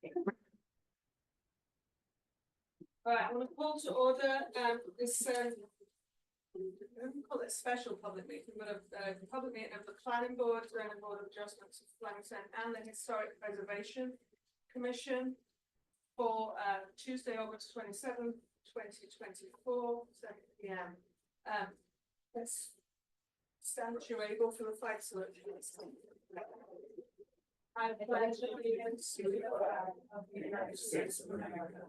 All right, I'm going to call to order this, I don't call it a special public meeting, but a public meeting of the Planning Board, Zoning Board of Adjustments of Flemington and the Historic Preservation Commission for Tuesday, August 27th, 2024, 7 p.m. Let's stand as you're able for the flag salute. I pledge allegiance to the flag of the United States of America,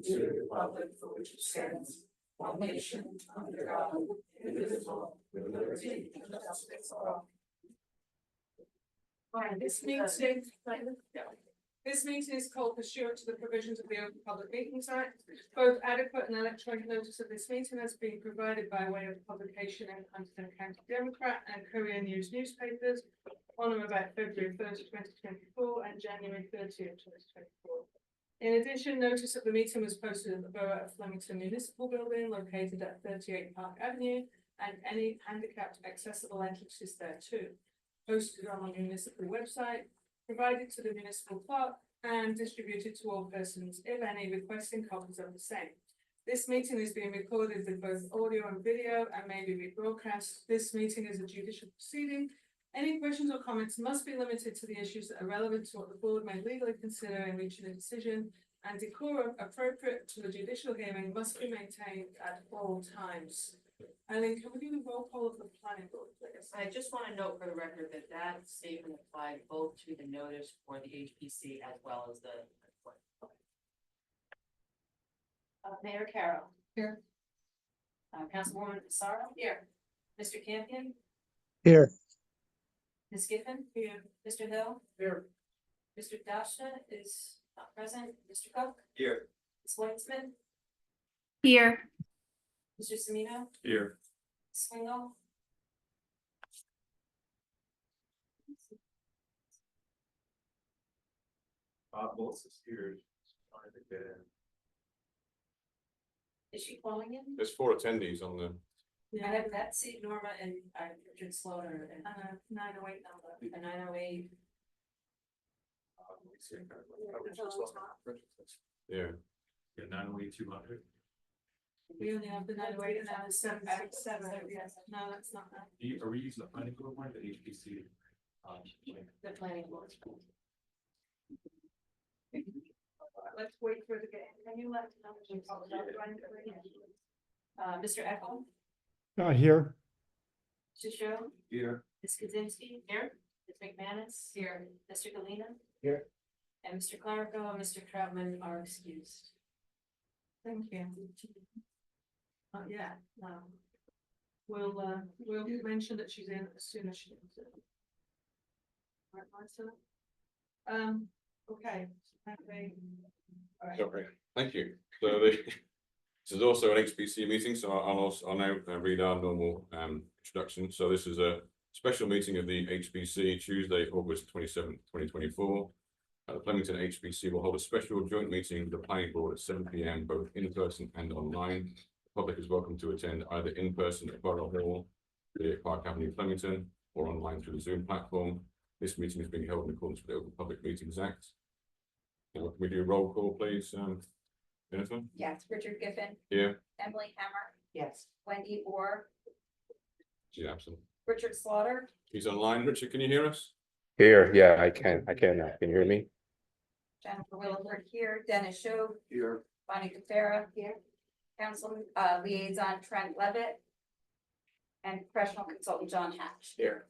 to the republic for which it stands, one nation under God, indivisible, with liberty and justice for all. Right, this meeting is called pursuant to the provisions of the Open Public Meetings Act. Both adequate and electronic notice of this meeting has been provided by way of publication in Huntingdon County Democrat and Courier News newspapers on or about February 1st, 2024 and January 30th, 2024. In addition, notice of the meeting was posted at the Borough of Flemington Municipal Building located at 38 Park Avenue and any handicapped accessible entrances there too. Posted on the municipal website, provided to the municipal clerk and distributed to all persons, if any, requesting copies of the same. This meeting is being recorded with both audio and video and may be rebroadcast. This meeting is a judicial proceeding. Any questions or comments must be limited to the issues that are relevant to what the board may legally consider in reaching a decision, and decorum appropriate to the judicial hearing must be maintained at all times. Eileen, can we do the roll call of the planning board, please? I just want to note for the record that that statement applied both to the notice for the HPC as well as the. Mayor Carroll. Here. Councilwoman Sarah. Here. Mr. Campion. Here. Ms. Giffen. Here. Mr. Hill. Here. Mr. Dashna is not present. Mr. Cook. Here. Ms. Weitzman. Here. Mr. Semino. Here. Swingle. Melissa is here. Trying to get in. Is she calling in? There's 4 attendees on the. I have Betsy, Norma, and Richard Slaughter, and a 908 number. a 908. Yeah. Yeah, 908-200. We only have the 908 and now the 767. Yes, no, that's not that. Are we using the planning board one, the HPC? The planning board. Let's wait for it to get in. Can you let Mr. Echo, Here. Mr. Show, Here. Ms. Kaczynski, here, Ms. McManus, here, Mr. Galina. Here. And Mr. Clerico and Mr. Troutman are excused. Thank you. Yeah, no. We'll mention that she's in as soon as she comes in. Right, Marcella? Okay. All right. Okay, thank you. So this is also an HPC meeting, so I'll now read our normal introduction. So this is a special meeting of the HPC Tuesday, August 27th, 2024. The Flemington HPC will hold a special joint meeting with the planning board at 7 p.m. both in person and online. The public is welcome to attend either in person at Borough Hall, the Park Avenue, Flemington, or online through the Zoom platform. This meeting is being held in accordance with the Open Public Meetings Act. Can we do a roll call, please, Jennifer? Yes, Richard Giffen. Here. Emily Hammer. Yes. Wendy Orr. She's absent. Richard Slaughter. He's online. Richard, can you hear us? Here, yeah, I can now. Can you hear me? Jennifer Williford here. Dennis Show. Here. Bonnie Cafera here. Council Liaison Trent Levitt. And professional consultant John Hatch. Here.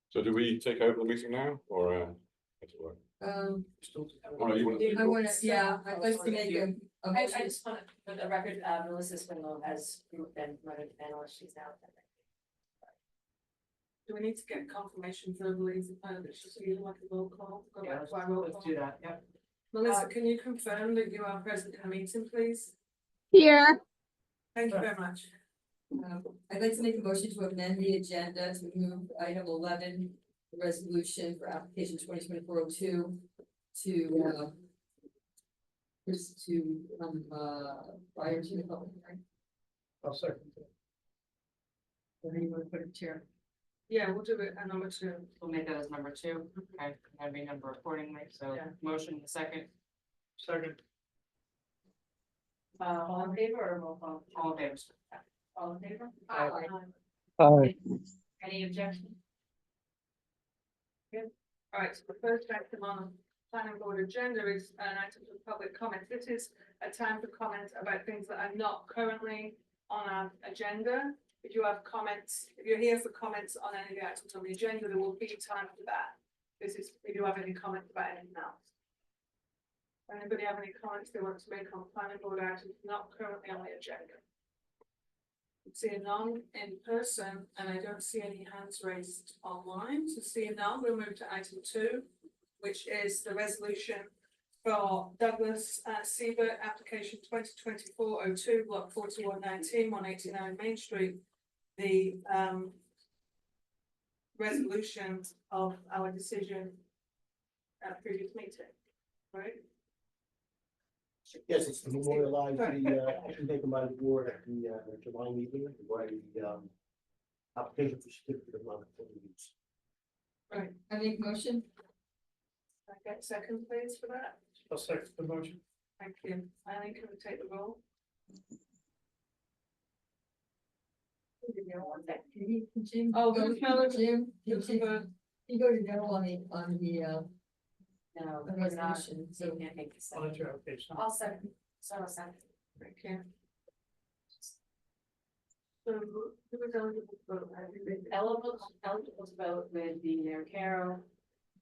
So do we take over the meeting now, or how does it work? Or you want to- I wanna, yeah, I'd like to make a I motion. just want to, for the record, Melissa Swingle has been promoted to analyst, she's now. Do we need to get confirmation verbally that she's here like a roll call? Go Yeah, back to our roll let's call. do that, yep. Melissa, can you confirm that you are present in the meeting, please? Here. Thank you very much. I'd like to make a motion to amend the agenda to move item 11, the resolution for application 2024-02 to prior to the public hearing. I'll second. Or do you want to put it chair? Yeah, we'll do it at number 2. We'll make that as number 2, okay, and renumber accordingly, so Yeah. motion the second. Second. All in favor or roll call? All in favor. All in favor? Aye. Any objection? All right, so the first item on the planning board agenda is an item for public comment. This is a time for comment about things that are not currently on our agenda. If you have comments, if you're here for comments on any of the items on the agenda, there will be time for that. This is if you have any comments about anything else. Anybody have any comments they want to make on planning board items not currently on the agenda? Seeing none in person, and I don't see any hands raised online, so seeing none, we'll move to item 2, which is the resolution for Douglas Siebert, application 2024-02, block 4119, 189 Main Street. The resolution of our decision at previous meeting, right? Yes, it's to memorialize the action taken by the board at the July meeting, regarding the application for certificate of non-conforming use. Right, I make motion. can I get a second please for that? I'll second the motion. Thank you. Eileen, can we take the roll? Jim. Oh, Jim Miller. Jim, Jim, you go to no on the No, the we're not, resolution, so so we can't make the second. I'll second, so I'll second. Thank you. So, who was eligible to vote? I think they- Eligible to vote with the Mayor Carroll,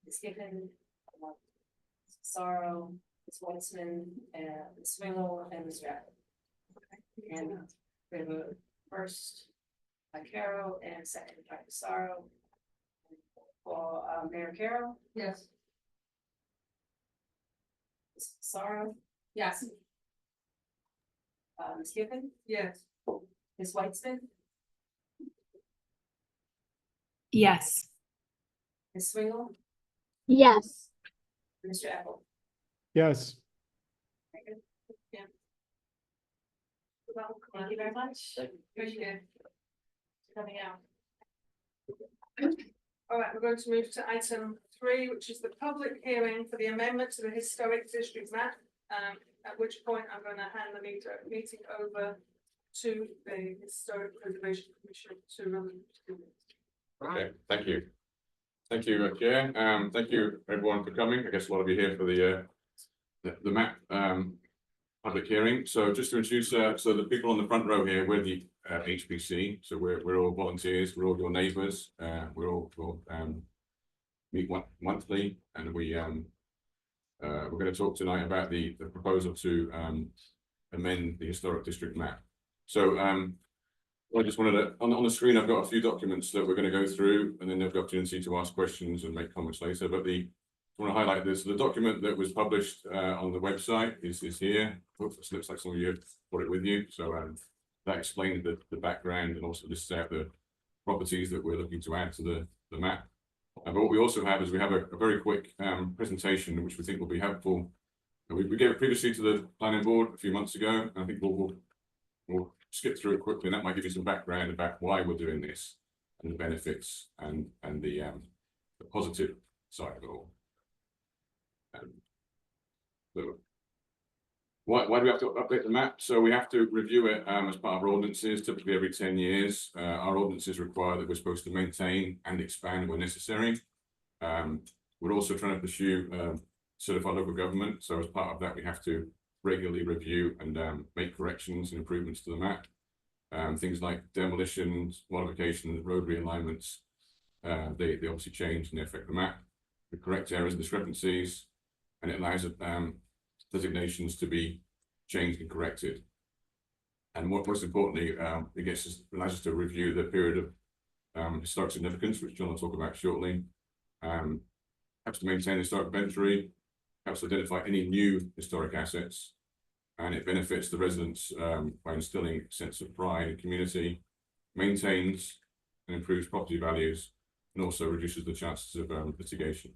Ms. Giffen, Sorrow, Ms. Weitzman, Ms. Swingle, and Ms. Rabbit. And we have a first by Carroll and second by Sorrow. For Mayor Carroll, yes. Ms. Sorrow, Yes. Ms. Giffen, Yes, Ms. Weitzman, Yes. Ms. Swingle, Yes. Mr. Apple. Yes. Thank you very much. thank you. Coming out. All right, we're going to move to item 3, which is the public hearing for the amendment to the historic district map. At which point I'm going to hand the meeting over to the Historic Preservation Commission to run. Okay, thank you. Thank you, Chair. Thank you everyone for coming. I guess a lot of you here for the map public hearing. So just to introduce, so the people on the front row here, we're the HPC. So we're all volunteers. We're all your neighbours. We're all meet monthly, and we're going to talk tonight about the proposal to amend the historic district map. So I just wanted to, on the screen, I've got a few documents that we're going to go through, and then there'll be opportunity to ask questions and make comments later. But I want to highlight this. The document that was published on the website is here. Oops, it looks like some of you have brought it with you. So that explains the background and also lists out the properties that we're looking to add to the map. But what we also have is we have a very quick presentation, which we think will be helpful. We gave it previously to the planning board a few months ago. I think we'll skip through it quickly, and that might give you some background about why we're doing this and the benefits and the positive side of it all. So why do we have to update the map? So we have to review it as part of our ordinances, typically every 10 years. Our ordinances require that we're supposed to maintain and expand where necessary. We're also trying to pursue certified local government. So as part of that, we have to regularly review and make corrections and improvements to the map. Things like demolitions, modifications, road realignments, they obviously change and they affect the map. We correct errors and discrepancies, and it allows designations to be changed and corrected. And most importantly, it allows us to review the period of historic significance, which John will talk about shortly. Helps to maintain historic inventory, helps to identify any new historic assets, and it benefits the residents by instilling a sense of pride and community, maintains and improves property values, and also reduces the chances of litigation.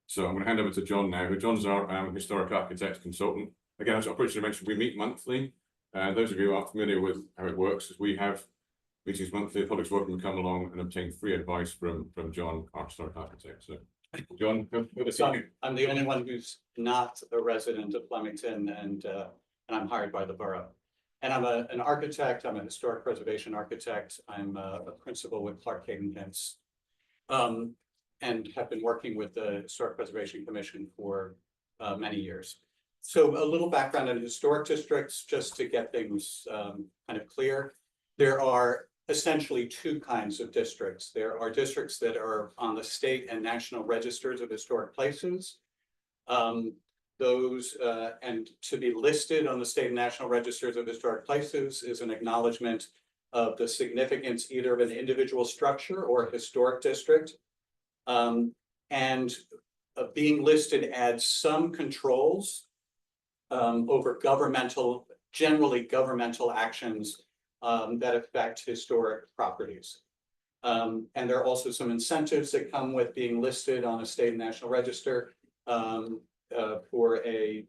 So I'm going to hand over to John now. John's our historic architect consultant. Again, as I previously mentioned, we meet monthly. Those of you who are familiar with how it works is we have meetings monthly. The public's welcome to come along and obtain free advice from John, our historic architect. So, John, over So to you. I'm the only one who's not a resident of Flemington and I'm hired by the borough. And I'm an architect, I'm a historic preservation architect, I'm a principal with Clark Hayden Hints. And have been working with the Historic Preservation Commission for many years. So a little background on historic districts, just to get things kind of clear. There are essentially two kinds of districts. There are districts that are on the state and national registers of historic places. Those and to be listed on the state and national registers of historic places is an acknowledgement of the significance either of an individual structure or a historic district. And being listed adds some controls over generally governmental actions that affect historic properties. And there are also some incentives that come with being listed on a state and national register for a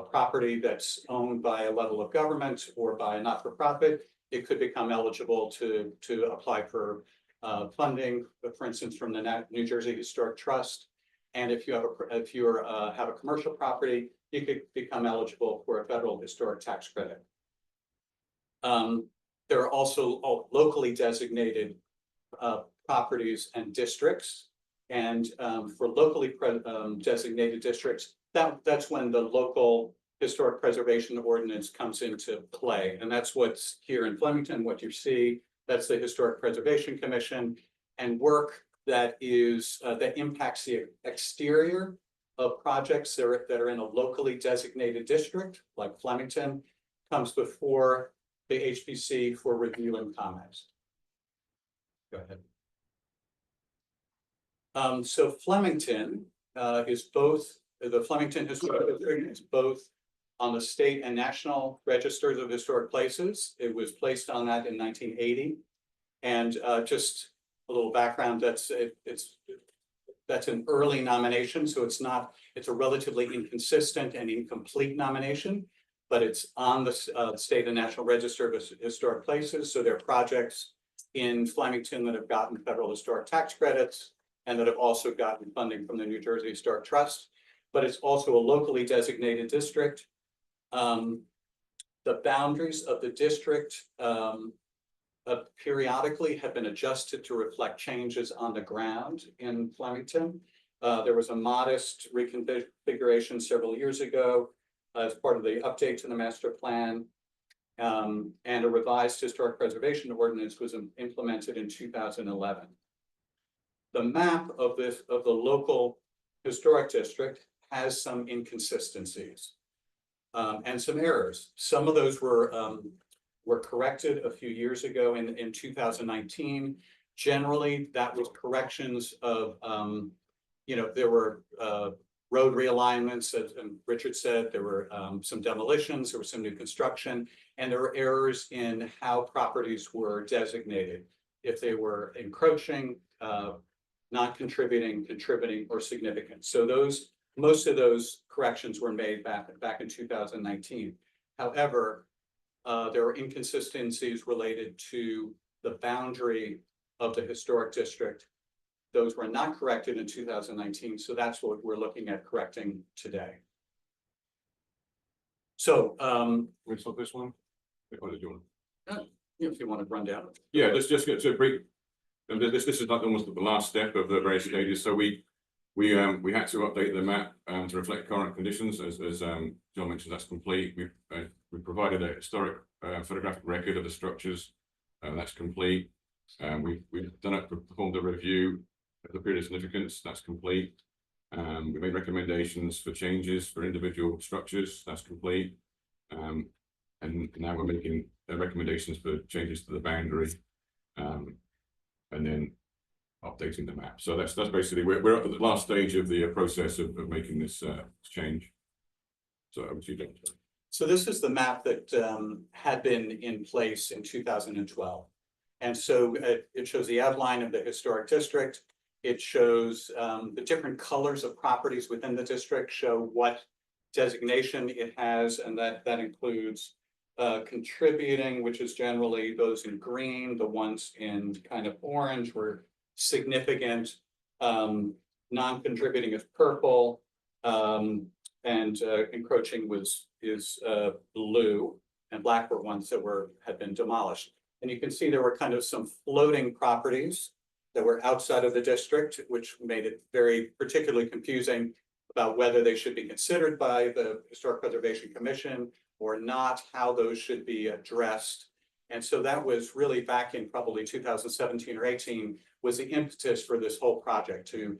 property that's owned by a level of government or by a not-for-profit. It could become eligible to apply for funding, for instance, from the New Jersey Historic Trust. And if you have a commercial property, you could become eligible for a federal historic tax credit. There are also locally designated properties and districts. And for locally designated districts, that's when the local historic preservation ordinance comes into play. And that's what's here in Flemington, what you see. That's the Historic Preservation Commission, and work that impacts the exterior of projects that are in a locally designated district, like Flemington, comes before the HPC for review and comments. Go ahead. So Flemington is both, the Flemington Historic District is both on the state and national registers of historic places. It was placed on that in 1980. And just a little background, that's an early nomination. So it's a relatively inconsistent and incomplete nomination, but it's on the state and national register of historic places. So there are projects in Flemington that have gotten federal historic tax credits and that have also gotten funding from the New Jersey Historic Trust, but it's also a locally designated district. The boundaries of the district periodically have been adjusted to reflect changes on the ground in Flemington. There was a modest reconfiguration several years ago as part of the update to the master plan. And a revised historic preservation ordinance was implemented in 2011. The map of the local historic district has some inconsistencies and some errors. Some of those were corrected a few years ago in 2019. Generally, that was corrections of, there were road realignments, as Richard said, there were some demolitions, there was some new construction, and there were errors in how properties were designated. If they were encroaching, not contributing, contributing, or significant. So most of those corrections were made back in 2019. However, there were inconsistencies related to the boundary of the historic district. Those were not corrected in 2019, so that's what we're looking at correcting today. So, we saw this one. What did you want? if you want to run down. Yeah, just get to a brief. And this is like almost the last step of the various stages. So we had to update the map to reflect current conditions. As John mentioned, that's complete. We provided a historic photographic record of the structures. That's complete. We've performed a review of the period of significance. That's complete. We made recommendations for changes for individual structures. That's complete. And now we're making recommendations for changes to the boundary. And then updating the map. So that's basically we're up at the last stage of the process of making this change. So over to you, Dr. So this is the map that had been in place in 2012. And so it shows the outline of the historic district. It shows the different colors of properties within the district show what designation it has, and that includes contributing, which is generally those in green, the ones in kind of orange were significant. Non-contributing is purple, and encroaching is blue, and black were ones that had been demolished. And you can see there were kind of some floating properties that were outside of the district, which made it very particularly confusing about whether they should be considered by the Historic Preservation Commission or not, how those should be addressed. And so that was really back in probably 2017 or 18 was the impetus for this whole project to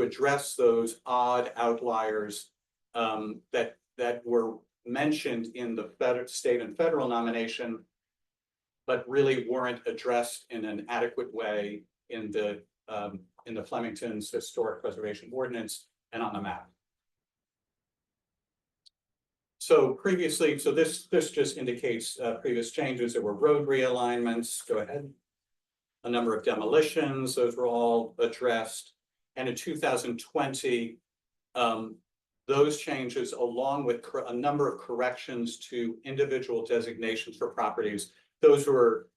address those odd outliers that were mentioned in the state and federal nomination, but really weren't addressed in an adequate way in the Flemington's Historic Preservation Ordinance and on the map. So previously, so this just indicates previous changes. There were road realignments. Go ahead. A number of demolitions. Those were all addressed. And in 2020, those changes, along with a number of corrections to individual designations for properties, those were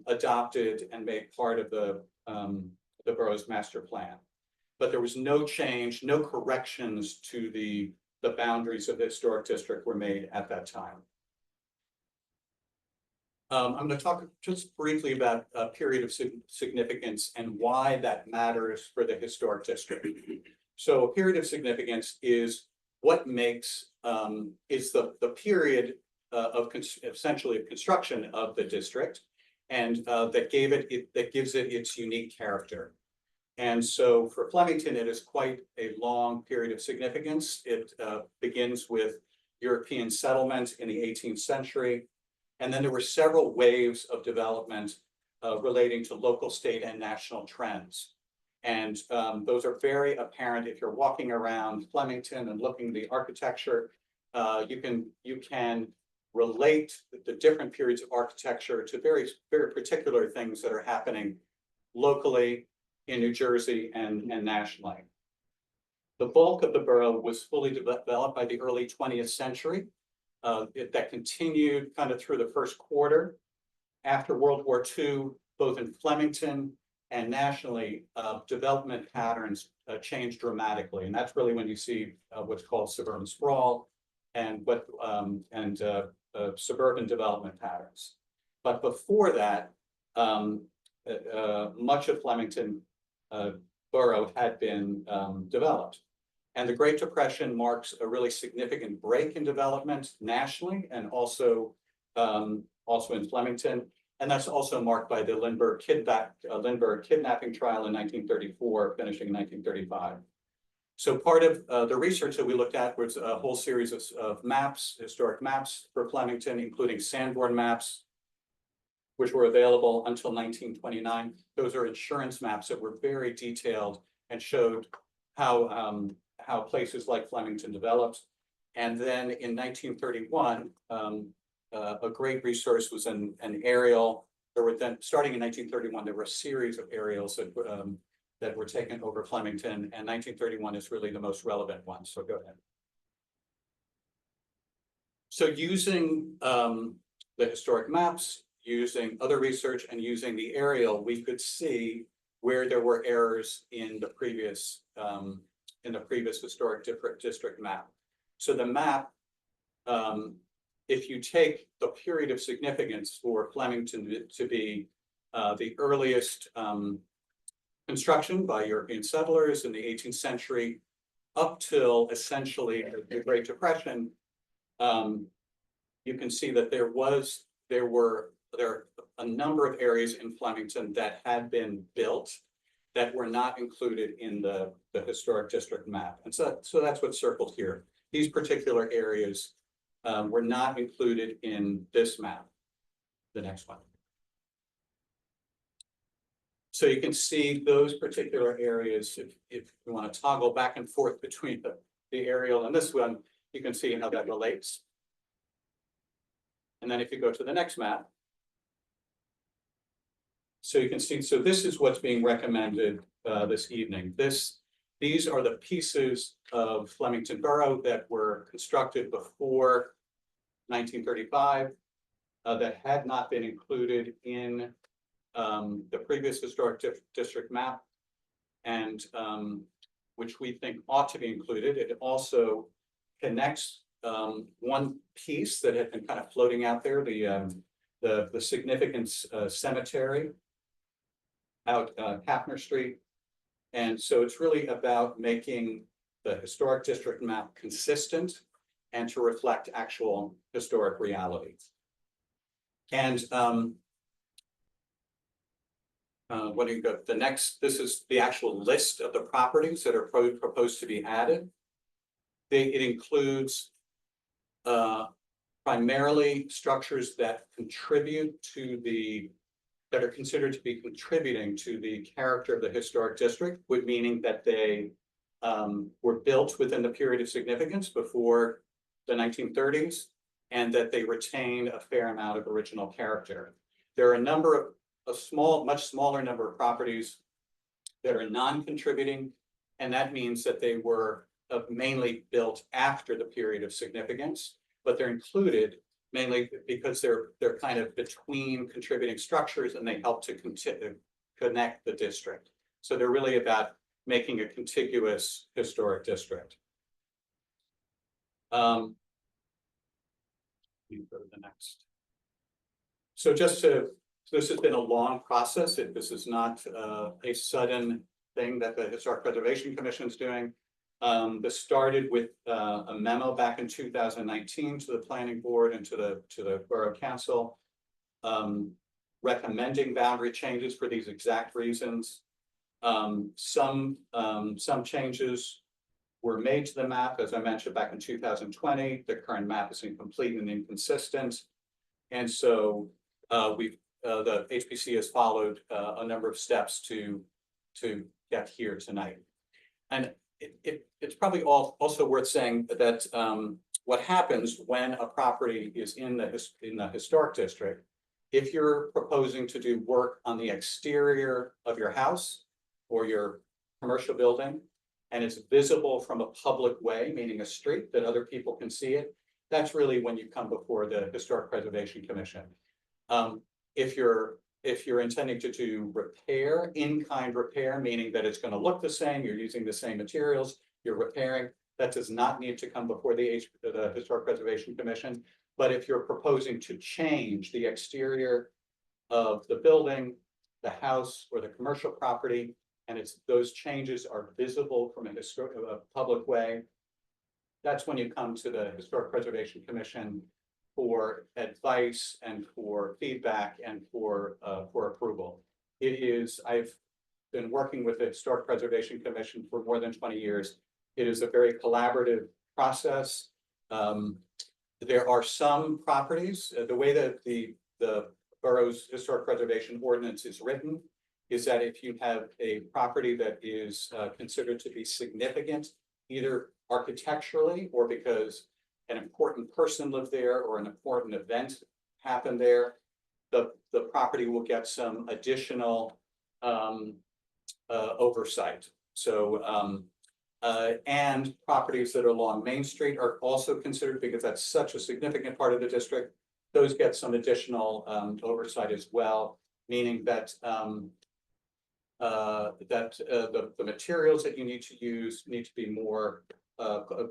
adopted and made part of the borough's master plan. But there was no change, no corrections to the boundaries of the historic district were made at that time. I'm going to talk just briefly about a period of significance and why that matters for the historic district. So a period of significance is what makes, is the period essentially of construction of the district, and that gives it its unique character. And so for Flemington, it is quite a long period of significance. It begins with European settlement in the 18th century. And then there were several waves of development relating to local, state, and national trends. And those are very apparent if you're walking around Flemington and looking at the architecture. You can relate the different periods of architecture to very, very particular things that are happening locally in New Jersey and nationally. The bulk of the borough was fully developed by the early 20th century. That continued kind of through the first quarter. After World War II, both in Flemington and nationally, development patterns changed dramatically. And that's really when you see what's called suburban sprawl and suburban development patterns. But before that, much of Flemington borough had been developed. And the Great Depression marks a really significant break in development nationally and also in Flemington. And that's also marked by the Lindbergh kidnapping trial in 1934, finishing in 1935. So part of the research that we looked at was a whole series of maps, historic maps for Flemington, including Sanborn maps, which were available until 1929. Those are insurance maps that were very detailed and showed how places like Flemington developed. And then in 1931, a great resource was an aerial. There were then, starting in 1931, there were a series of aerials that were taken over Flemington, and 1931 is really the most relevant one. So go ahead. So using the historic maps, using other research, and using the aerial, we could see where there were errors in the previous historic district map. So the map, if you take the period of significance for Flemington to be the earliest construction by European settlers in the 18th century, up till essentially the Great Depression, you can see that there were a number of areas in Flemington that had been built that were not included in the historic district map. And so that's what's circled here. These particular areas were not included in this map. The next one. So you can see those particular areas, if you want to toggle back and forth between the aerial and this one, you can see how that relates. And then if you go to the next map, so you can see, so this is what's being recommended this evening. These are the pieces of Flemington Borough that were constructed before 1935. that had not been included in the previous historic district map. And which we think ought to be included. It also connects one piece that had been kind of floating out there, the significance cemetery out Hafner Street. And so it's really about making the historic district map consistent and to reflect actual historic reality. And when you go the next, this is the actual list of the properties that are proposed to be added. It includes primarily structures that contribute to that are considered to be contributing to the character of the historic district, with meaning that they were built within the period of significance before the 1930s, and that they retain a fair amount of original character. There are a number of much smaller number of properties that are non-contributing, and that means that they were mainly built after the period of significance, but they're included mainly because they're kind of between contributing structures, and they help to connect the district. So they're really about making a contiguous historic district. You go to the next. So this has been a long process. This is not a sudden thing that the Historic Preservation Commission is doing. This started with a memo back in 2019 to the Planning Board and to the Borough Council, recommending boundary changes for these exact reasons. Some changes were made to the map, as I mentioned, back in 2020. The current map is incomplete and inconsistent, and so the HPC has followed a number of steps to get here tonight. And it's probably also worth saying that what happens when a property is in the historic district, if you're proposing to do work on the exterior of your house or your commercial building, and it's visible from a public way, meaning a street that other people can see it, that's really when you come before the Historic Preservation Commission. If you're intending to do repair, in-kind repair, meaning that it's going to look the same, you're using the same materials, you're repairing, that does not need to come before the Historic Preservation Commission. But if you're proposing to change the exterior of the building, the house, or the commercial property, and those changes are visible from a public way, that's when you come to the Historic Preservation Commission for advice and for feedback and for approval. I've been working with the Historic Preservation Commission for more than 20 years. It is a very collaborative process. There are some properties, the way that the borough's Historic Preservation Ordinance is written is that if you have a property that is considered to be significant, either architecturally or because an important person lived there or an important event happened there, the property will get some additional oversight. So, and properties that are along Main Street are also considered, because that's such a significant part of the district, those get some additional oversight as well, meaning that the materials that you need to use need to be more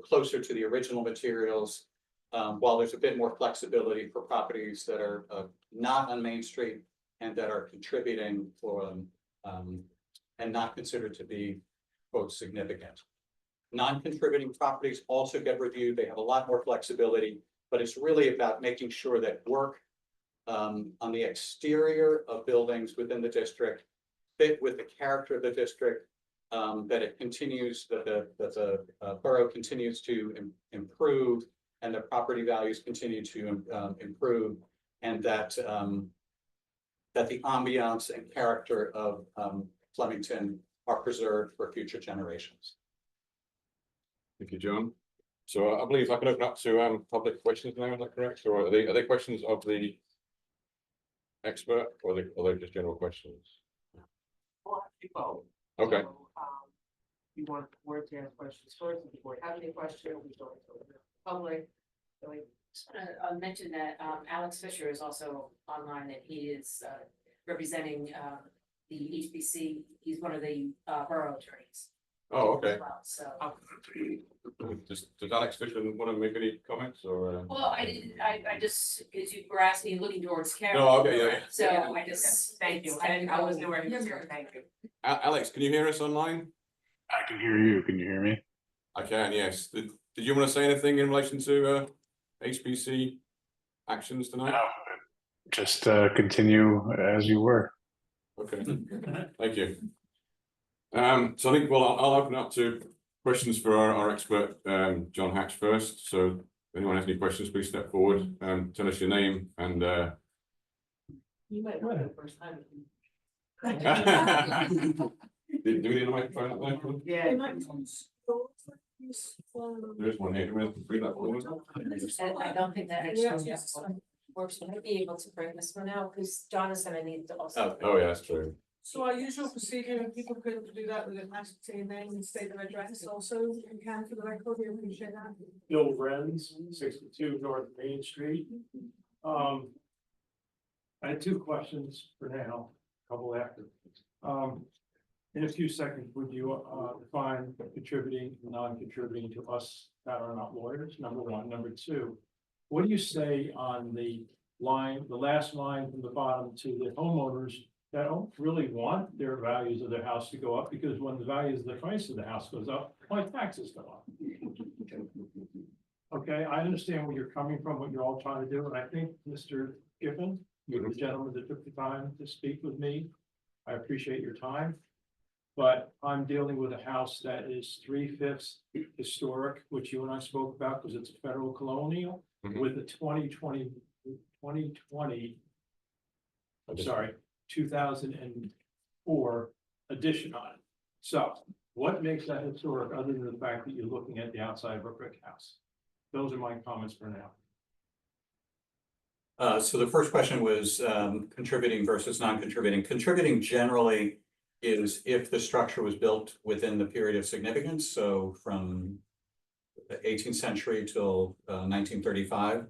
closer to the original materials, while there's a bit more flexibility for properties that are not on Main Street and that are contributing for and not considered to be, quote, significant. Non-contributing properties also get reviewed. They have a lot more flexibility, but it's really about making sure that work on the exterior of buildings within the district fit with the character of the district, that it continues, that the borough continues to improve, and the property values continue to improve, and that the ambiance and character of Flemington are preserved for future generations. Thank you, John. So I believe I can open up to public questions now, is that correct? Or are they questions of the expert, or are they just general questions? Well, both. Okay. So, you want the board to ask questions first. If the board have any questions, we go to the public. So I just wanna mention that Alex Fisher is also online, that he is representing the HPC. He's one of the borough attorneys Oh, as okay. well, so. Does Alex Fisher want to make any comments or? Well, I just, because you were asking, looking towards Carol. No, okay, yeah. So I just, thank you, I wasn't aware of it, thank you. Alex, can you hear us online? I can hear you. Can you hear me? I can, yes. Did you want to say anything in relation to HPC actions tonight? Just continue as you were. Okay, thank you. So I think, well, I'll open up to questions for our expert, John Hatch first. So if anyone has any questions, please step forward, tell us your name and You might know the first time. do we need a microphone up there? Yeah. There is one here. Do we have to bring that forward? And I don't think that actually works, but I'd be able to bring this one out, because John is gonna need to also. Oh, yeah, that's true. So our usual procedure, and people could do that with a nice name and state of address also, if you can for the record, we appreciate that. Bill Renz, 62 North Main Street. I had two questions for now, a couple after. In a few seconds, would you define contributing and non-contributing to us that are not lawyers, number one? Number two, what do you say on the line, the last line from the bottom, to the homeowners that don't really want their values of their house to go up, because when the values of the price of the house goes up, my taxes go up? Okay, I understand where you're coming from, what you're all trying to do, and I think, Mr. Giffen, you're the gentleman that took the time to speak with me. I appreciate your time. But I'm dealing with a house that is 3/5 historic, which you and I spoke about, because it's a federal colonial, with a 2020, sorry, 2004 addition on it. So what makes that historic, other than the fact that you're looking at the outside of a brick house? Those are my comments for now. So the first question was contributing versus non-contributing. Contributing generally is if the structure was built within the period of significance, so from the 18th century till 1935.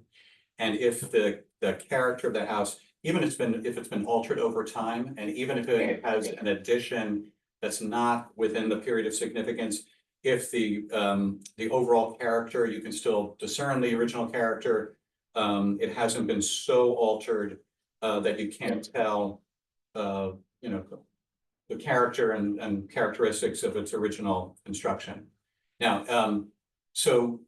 And if the character of the house, even if it's been altered over time, and even if it has an addition that's not within the period of significance, if the overall character, you can still discern the original character. It hasn't been so altered that you can't tell, the character and characteristics of its original construction. Now, so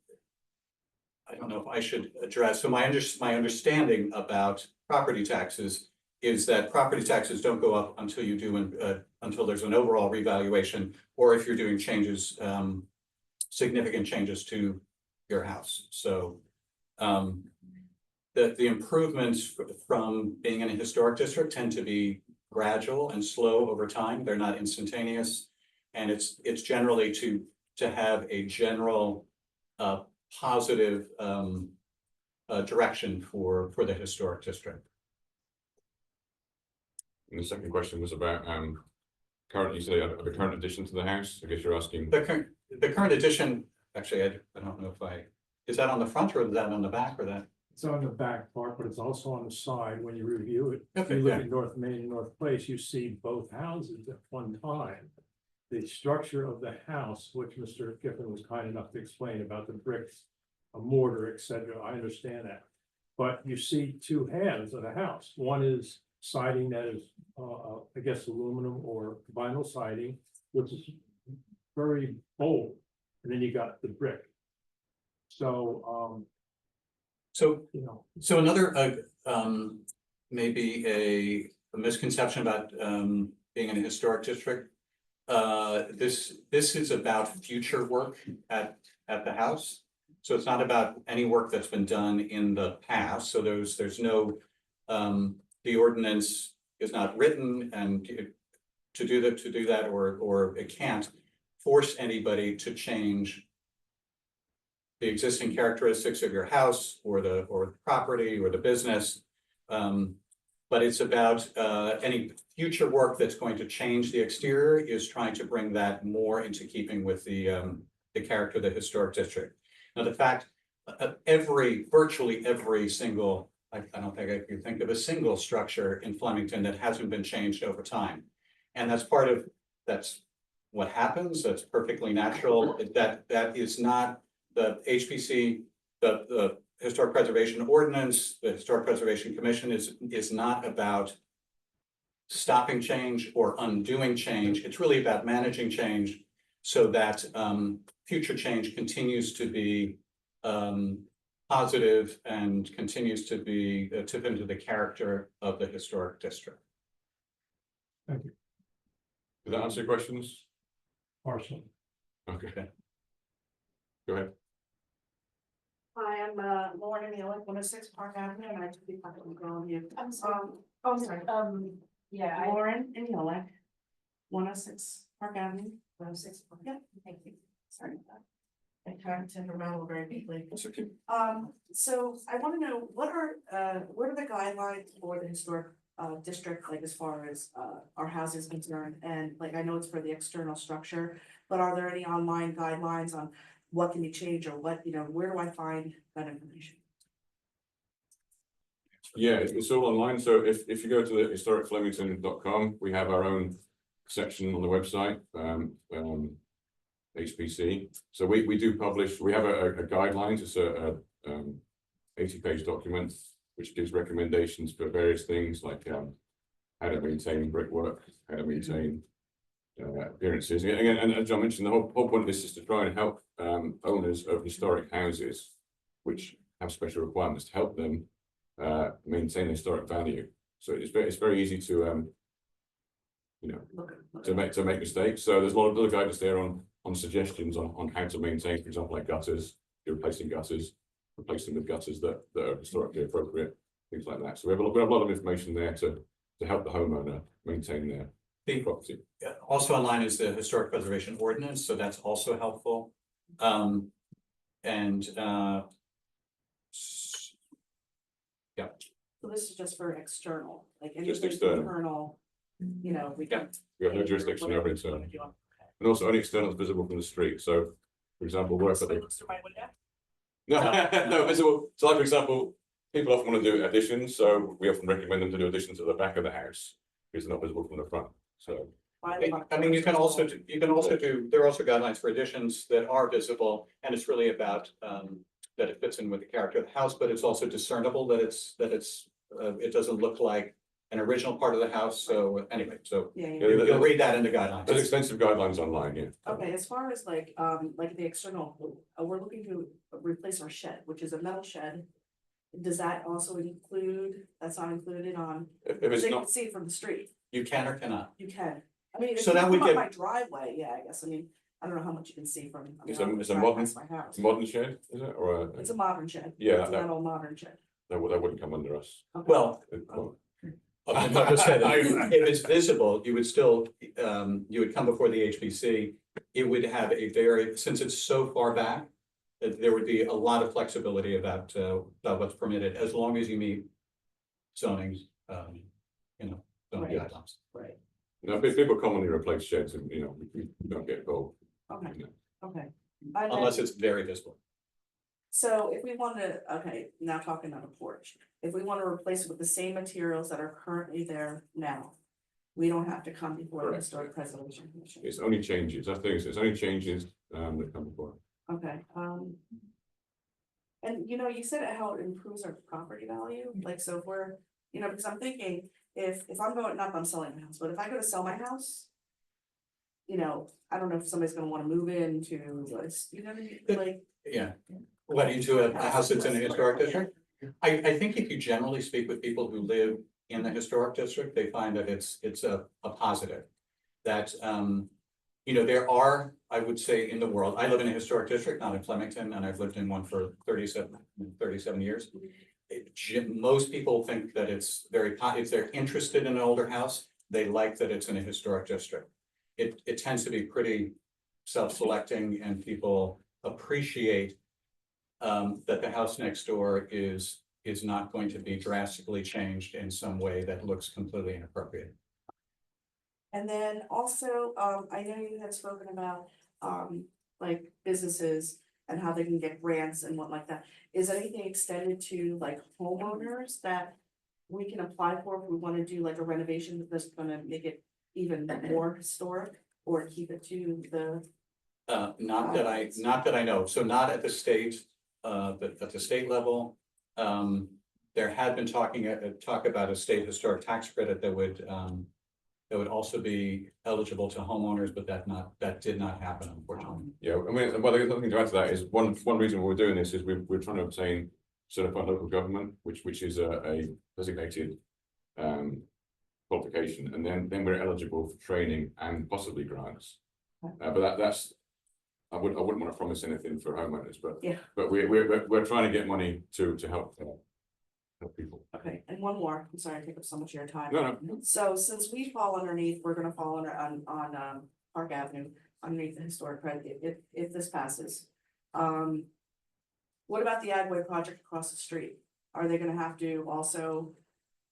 I don't know if I should address, so my understanding about property taxes is that property taxes don't go up until you do, until there's an overall revaluation, or if you're doing changes, significant changes to your house. So the improvements from being in a historic district tend to be gradual and slow over time. They're not instantaneous. And it's generally to have a general positive direction for the historic district. And the second question was about current, you say a current addition to the house. I guess you're asking. The current addition, actually, I don't know if is that on the front or is that on the back or that? It's on the back part, but it's also on the side when you review it. If Okay, you live yeah. in North Main and North Place, you see both houses at one time. The structure of the house, which Mr. Giffen was kind enough to explain about the bricks, a mortar, etc. I understand that. But you see two halves of the house. One is siding that is, I guess, aluminum or vinyl siding, which is very bold. And then you got the brick. So, So another, maybe a misconception about being in a historic district. This is about future work at the house. So it's not about any work that's been done in the past. So there's no, the ordinance is not written and to do that, or it can't force anybody to change the existing characteristics of your house or the property or the business. But it's about any future work that's going to change the exterior is trying to bring that more into keeping with the character of the historic district. Now, the fact virtually every single, I don't think I can think of a single structure in Flemington that hasn't been changed over time. And that's what happens, that's perfectly natural, that is not the HPC, the Historic Preservation Ordinance, the Historic Preservation Commission is not about stopping change or undoing change. It's really about managing change so that future change continues to be positive and continues to be tip into the character of the historic district. Thank you. Did that answer your questions? Partially. Okay. Go ahead. Hi, I'm Lauren Nealon, 106 Park Avenue, and I took the public on you. I'm sorry. Oh, sorry. Yeah, Lauren Nealon, 106 Park Avenue. 106. Yeah. Thank you. Sorry about that. I tried to rattle very deeply. That's okay. So I want to know what are the guidelines for the historic district, like as far as our housing is concerned, and like I know it's for the external structure, but are there any online guidelines on what can be changed or what, where do I find that information? Yeah, it's all online. So if you go to the historicflemington.com, we have our own section on the website, HPC. So we do publish, we have a guidelines, it's a 80-page document, which gives recommendations for various things like how to maintain brickwork, how to maintain appearances. Again, and as John mentioned, the whole point of this is to try and help owners of historic houses, which have special requirements, to help them maintain historic value. So it's very easy to to make mistakes. So there's a lot of other guidance there on suggestions on how to maintain, for example, like gutters, you're replacing gutters, replace them with gutters that are historically appropriate, things like that. So we have a lot of information there to help the homeowner maintain their property. Also online is the Historic Preservation Ordinance, so that's also helpful. Yeah. So this is just for external, like Just anything external. internal, we can. We have no jurisdiction over it, so. And also only external is visible from the street. So, for example, work at the. No, no, visible. So like, for example, people often want to do additions, so we often recommend them to do additions at the back of the house, because they're not visible from the front, so. I mean, you can also do, there are also guidelines for additions that are visible, and it's really about, that it fits in with the character of the house, but it's also discernible that it doesn't look like an original part of the house, so anyway, so. You'll read that in the guidelines. There's extensive guidelines online, yeah. Okay, as far as like the external, we're looking to replace our shed, which is a metal shed. Does that also include, that's not included on, If so it's you can not, see it from the street, You can or cannot. you can. I mean, if So you that come would up get- my driveway, yeah, I guess, I mean, I don't know how much you can see from. I mean, It's a- I don't it's a drive modern- past my house. it's a modern shed, is it, or a? It's a modern shed. Yeah, It's a that- metal modern shed. That wouldn't come under us. Okay. Well, Well, I'm just saying, if it's visible, you would still, you would come before the HPC. It would have since it's so far back, that there would be a lot of flexibility about what's permitted, as long as you meet zoning, zoning Right. guidelines. Right, No, people commonly replace sheds and, we don't get gold. okay, you know. okay. And Unless then- it's very visible. So if we want to, okay, now talking on a porch, if we want to replace it with the same materials that are currently there now, we don't have to come before the Correct. Historic Preservation Commission. It's only changes, that's the thing, it's only changes that come before. Okay, and you said how it improves our property value, like, so if we're, because I'm thinking, if I'm going, not that I'm selling my house, but if I go to sell my house. I don't know if somebody's gonna wanna move into, what I mean, like, Yeah. What, into a house that's in a historic district? I think if you generally speak with people who live in the historic district, they find that it's a positive. That, there are, I would say, in the world, I live in a historic district, not in Flemington, and I've lived in one for 37 years. Most people think that it's if they're interested in an older house, they like that it's in a historic district. It tends to be pretty self-selecting, and people appreciate that the house next door is not going to be drastically changed in some way that looks completely inappropriate. and then also, I know you had spoken about, like businesses and how they can get grants and what like that. Is anything extended to like homeowners that we can apply for if we wanna do like a renovation that's gonna make it even more historic? Or keep it to the, Not that I know, so not at the state, but at the state level. There had been talk about a state historic tax credit that would also be eligible to homeowners, but that did not happen, unfortunately. Yeah, I mean, well, the other thing to add to that is one reason we're doing this is we're trying to obtain certified local government, which is a designated qualification, and then we're eligible for training and possibly grants. But that's I wouldn't want to promise anything for homeowners, but Yeah. but we're trying to get money to help people. okay, and one more, I'm sorry, I take up so much of your time. No, So since we fall underneath, we're gonna fall under on Park Avenue, underneath the historic credit, if this passes. What about the Agway project across the street? Are they gonna have to also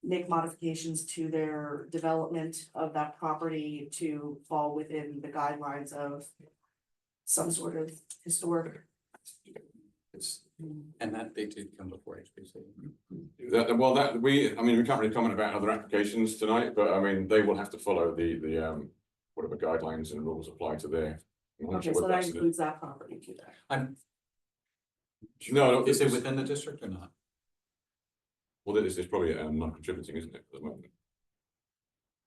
make modifications to their development of that property to fall within the guidelines of some sort of historic? And that they did come before HPC. I mean, we can't really comment about other applications tonight, but I mean, they will have to follow the whatever guidelines and rules apply to their. Okay, so that includes that property too then. No, Is it within the district or not? Well, this is probably non-contributing, isn't it, at the moment?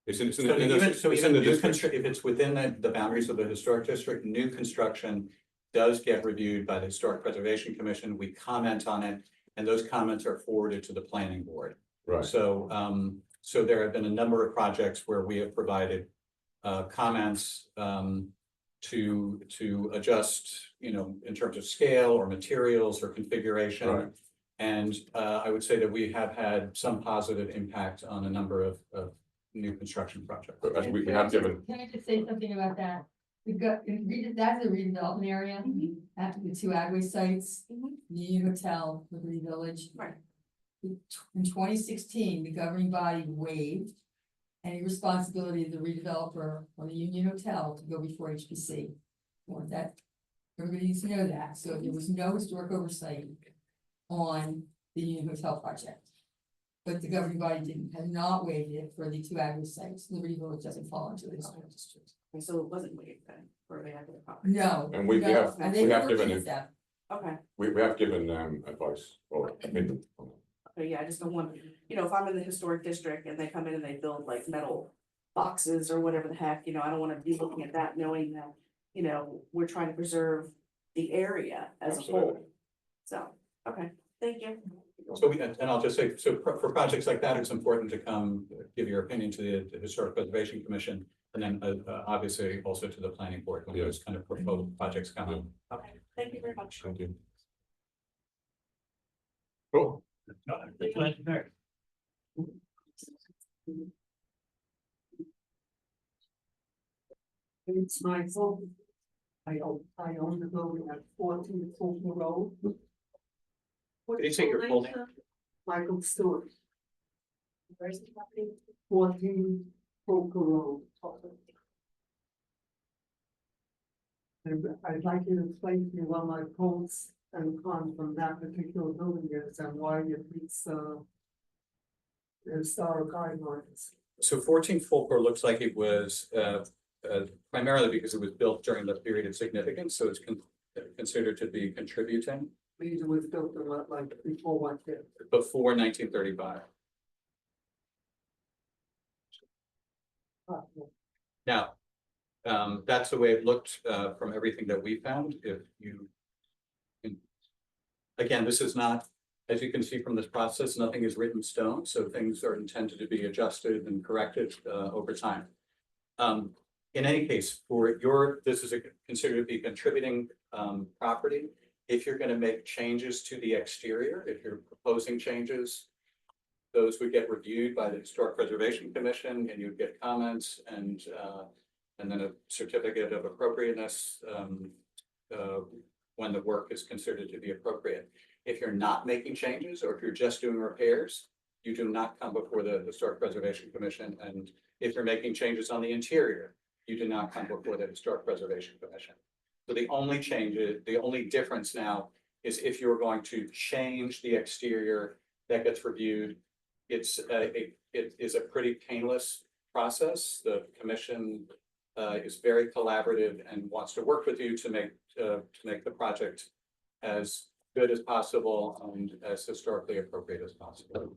It's in So the even new district. if it's within the boundaries of the historic district, new construction does get reviewed by the Historic Preservation Commission. We comment on it, and those comments are forwarded to the planning board. Right. So, so there have been a number of projects where we have provided comments to adjust, you know, in terms of scale or materials or configuration. Right. And I would say that we have had some positive impact on a number of new construction projects. But as we have given, Can I just say something about that? We've got, that's a redevelopment area, after the two Agway sites, Union Hotel, Liberty Village. Right. In 2016, the governing body waived any responsibility of the redeveloper or the Union Hotel to go before HPC. I want that, everybody needs to know that, so there was no historic oversight on the Union Hotel project. But the governing body has not waived it for the two Agway sites. Liberty Village doesn't fall into the historic district. Okay, so it wasn't waived then, for the Agway property? No. And we no, have- and we they have were given against it- that. Okay, we have given advice or opinion on that. okay, yeah, I just don't want, you know, if I'm in the historic district and they come in and they build like metal boxes or whatever the heck, you know, I don't wanna be looking at that knowing that, you know, we're trying to preserve the area as a whole. Absolutely. So, okay, thank you. So and I'll just say, so for projects like that, it's important to come give your opinion to the Historic Preservation Commission. And then obviously also to the planning board when those kind of proposed projects come up. Okay, thank you very much. Thank you. Cool. It's my fault. I own the building at 14 Fulton Road. Could you say your full name? Michael Stewart, Where's the property? 14 Fulton Road. And I'd like you to explain to me what my pros and cons from that particular building is and why it meets the historic guidelines. So 14 Fulcor looks like it was primarily because it was built during the period of significance, so it's considered to be contributing Means it was built in like before 110. before 1935. Now, that's the way it looked from everything that we found. If you, again, this is not, as you can see from this process, nothing is written in stone, so things are intended to be adjusted and corrected over time. In any case, this is considered to be contributing property. If you're going to make changes to the exterior, if you're proposing changes, those would get reviewed by the Historic Preservation Commission, and you'd get comments and then a certificate of appropriateness when the work is considered to be appropriate. If you're not making changes, or if you're just doing repairs, you do not come before the Historic Preservation Commission. And if you're making changes on the interior, you do not come before the Historic Preservation Commission. So the only the only difference now is if you're going to change the exterior that gets reviewed. It is a pretty painless process. The commission is very collaborative and wants to work with you to make the project as good as possible and as historically appropriate as possible.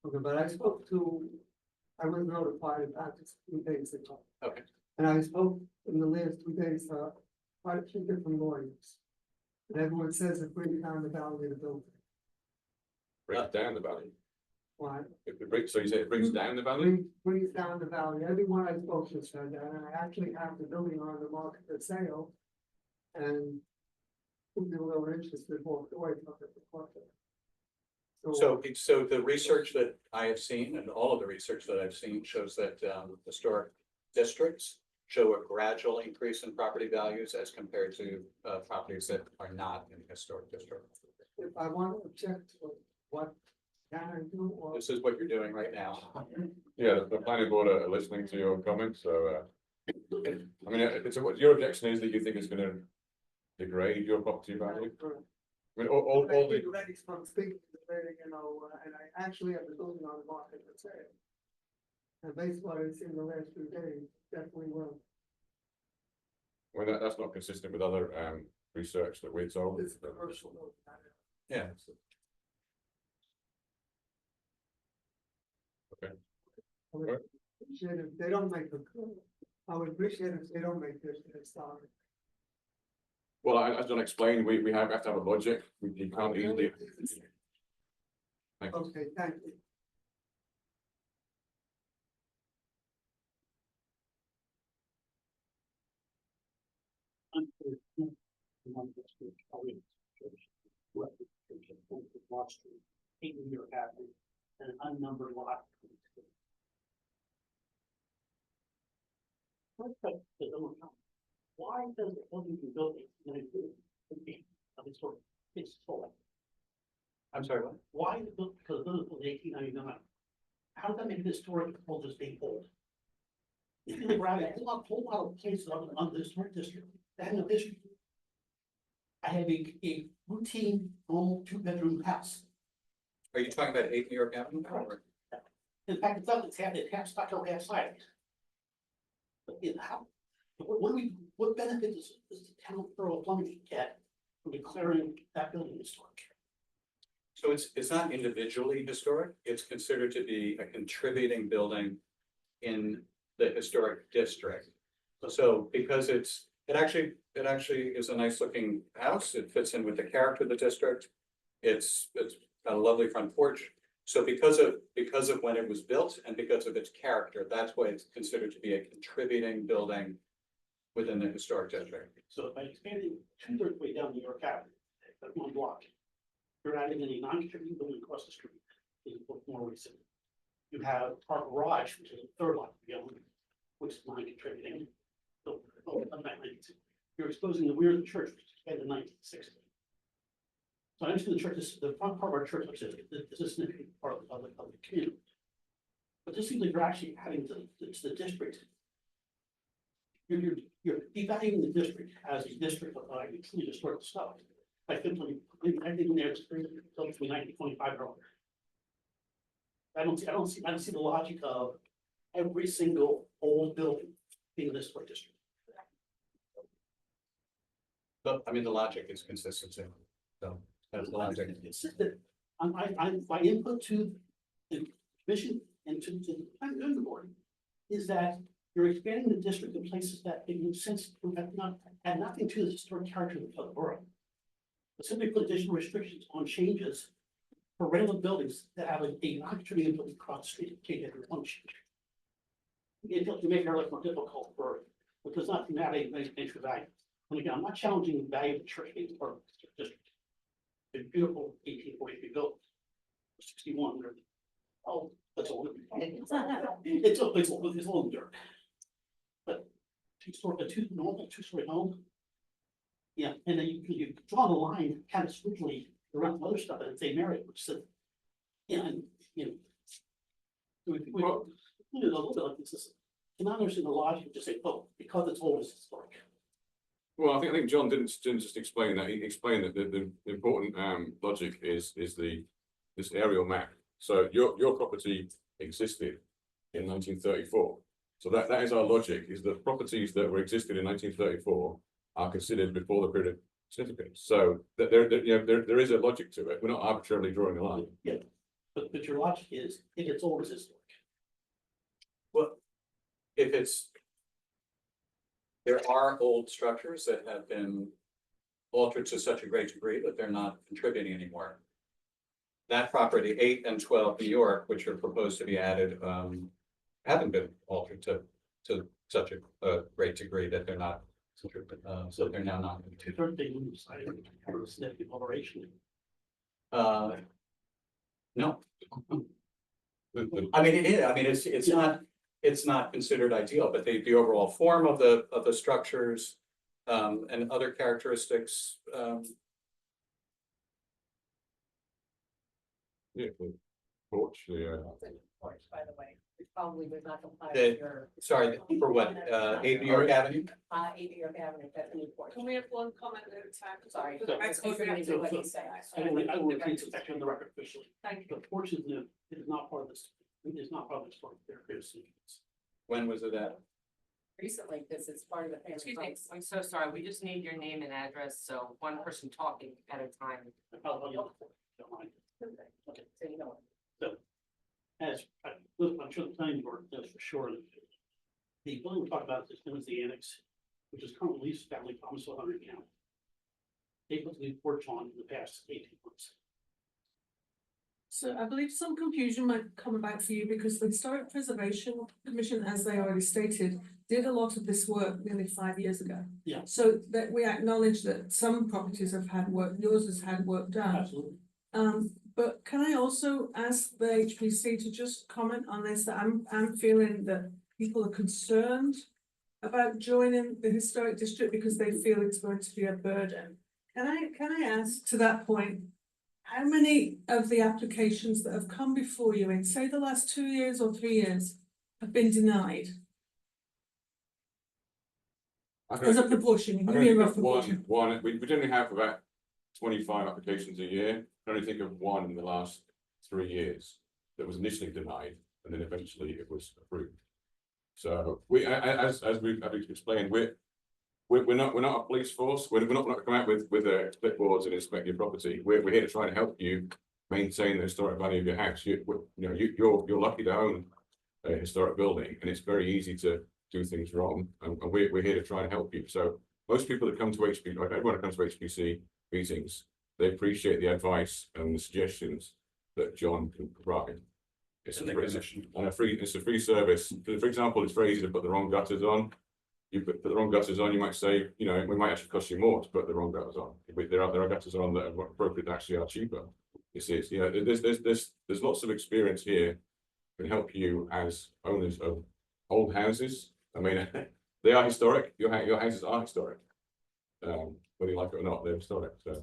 Okay, but I spoke to, I was notified about this 2 days ago. Okay. And I spoke in the last 2 days, quite a few different lawyers. And everyone says it brings down the value of the building. Brings down the value. Why? So you say it brings down the value? Brings down the value. Everyone I spoke to said that, and I actually have the building on the market for sale. And people that were interested walked away from it. So the research that I have seen and all of the research that I've seen shows that historic districts show a gradual increase in property values as compared to properties that are not in historic districts. If I want to object to what can I do or? This is what you're doing right now. Yeah, the planning board are listening to your comments, so, I mean, it's what your objection is that you think it's gonna degrade your property value? I mean, all I the, get ready from speaking to the building, you know, and I actually have the building on the market for sale. And based on what I've seen in the last 2 days, definitely will. well, that's not consistent with other, research that we're told. It's commercial. Yeah. I would appreciate if they don't make I would appreciate if they don't make this, sorry. Well, as John explained, we have to have a budget, you can't easily. Thank you. Okay, thank you. Watch Street, 8 New York Avenue, and an unnumbered lot. Why does the building be built in a historic? It's full. I'm sorry, what? Why the building, because the building was 1899. How does that make it historic or just being old? If you look around, a whole lot of places on the historic district, that have no history. I have a routine, normal 2-bedroom house. Are you talking about 8 New York Avenue? Or- In fact, it has stucco half sided. But how, what benefit does the town of Borough Plumbing get from declaring that building historic? So it's not individually historic, it's considered to be a contributing building in the historic district. So because it actually is a nice looking house, it fits in with the character of the district. It's got a lovely front porch. So because of when it was built and because of its character, that's why it's considered to be a contributing building within the historic district. So by expanding 2/3 way down New York Avenue, that 1 block, you're adding in a non-contributing building across the street, is more recent. You have our garage, which is the 3rd block beyond, which is non-contributing. So, you're exposing the rear of the church, which was expanded in 1960. So I understand the church, the front part of our church, which is a significant part of the community. But this seems like you're actually adding to the district. You're devaluing the district as a district of truly historical stuff. By simply putting everything there between 1925 and earlier. I don't see the logic of every single old building being in this historic district. But I mean, the logic is consistency. So that's the logic. It's that my input to the commission and to the planning board is that you're expanding the district in places that make no sense, had nothing to the historic character of the borough. But simply put additional restrictions on changes for rental buildings that have a non-contributing building across the street, can't get one change. You make our life more difficult but does not have a major value. And again, I'm not challenging the value of the church being part of the district. It's beautiful 1843 built, 61. Oh, that's all. It's a little dirt. But normal 2-story home. Yeah, and then you draw the line kind of swiftly around other stuff and say merit, which said, yeah, and we a little bit like this. Can I understand the logic of just say, oh, because it's old, it's historic. Well, I think John didn't just explain that. He explained that the important logic is this aerial map. So your property existed in 1934. So that is our logic, is that properties that were existed in 1934 are considered before the period of significance. So that there is a logic to it. We're not arbitrarily drawing a line. Yeah, but your logic is, if it's old as historic. Well, if it's. There are old structures that have been altered to such a great degree that they're not contributing anymore. That property 8 and 12 New York, which are proposed to be added, haven't been altered to such a great degree that they're not. So they're now not. Different things, I don't have a significant alteration. No. I mean, it is, I mean, it's not considered ideal, but the overall form of the structures, and other characteristics, Yeah, porch, yeah. By the way, it probably would not comply The- with your. sorry, for what, 8 New York Avenue? 8 New York Avenue, that's a new porch. Can we have one comment at a time? Sorry. For the record, we have to- What he's saying. I will repeat the section on the record officially. Thank you. The porch is new, it is not part of this, it is not part of this story, there is. When was it at? Recently, because it's part of the family. Excuse me, house. I'm so sorry, we just need your name and address, so one person talking at a time. I'll yell for it, don't mind. Okay, so you know. As, I'm sure the planning board knows for sure. The building we talked about is known as the annex, which is currently leased to family farms to 100 county. They put the porch on in the past 18 months. So I believe some confusion might come about for you because the Historic Preservation Commission, as they already stated, did a lot of this work nearly 5 years ago. Yeah. So that we acknowledge that some properties have had work, yours has had work done. Absolutely. But can I also ask the HPC to just comment on this, that I'm feeling that people are concerned about joining the historic district because they feel it's going to be a burden. Can I ask to that point, how many of the applications that have come before you in, say, the last 2 years or 3 years have been denied? As a proportion, you I give me a don't rough think proportion. we generally have about 25 applications a year. I only think of one in the last 3 years that was initially denied and then eventually it was approved. So we, as we've explained, we're not a police force. We're not going to come out with clipboards and inspect your property. We're here to try and help you maintain the historic value of your house. You're lucky to own a historic building, and it's very easy to do things wrong. And we're here to try and help you. So most people that come to HPC, like everyone that comes to HPC meetings, they appreciate the advice and the suggestions that John can provide. It's a free service. For example, it's very easy to put the wrong gutters on. You put the wrong gutters on, you might say, we might actually cost you more to put the wrong gutters on. There are gutters on that are appropriate, actually are cheaper. You see, there's lots of experience here can help you as owners of old houses. I mean, they are historic. Your houses are historic. Whether you like it or not, they're historic. So,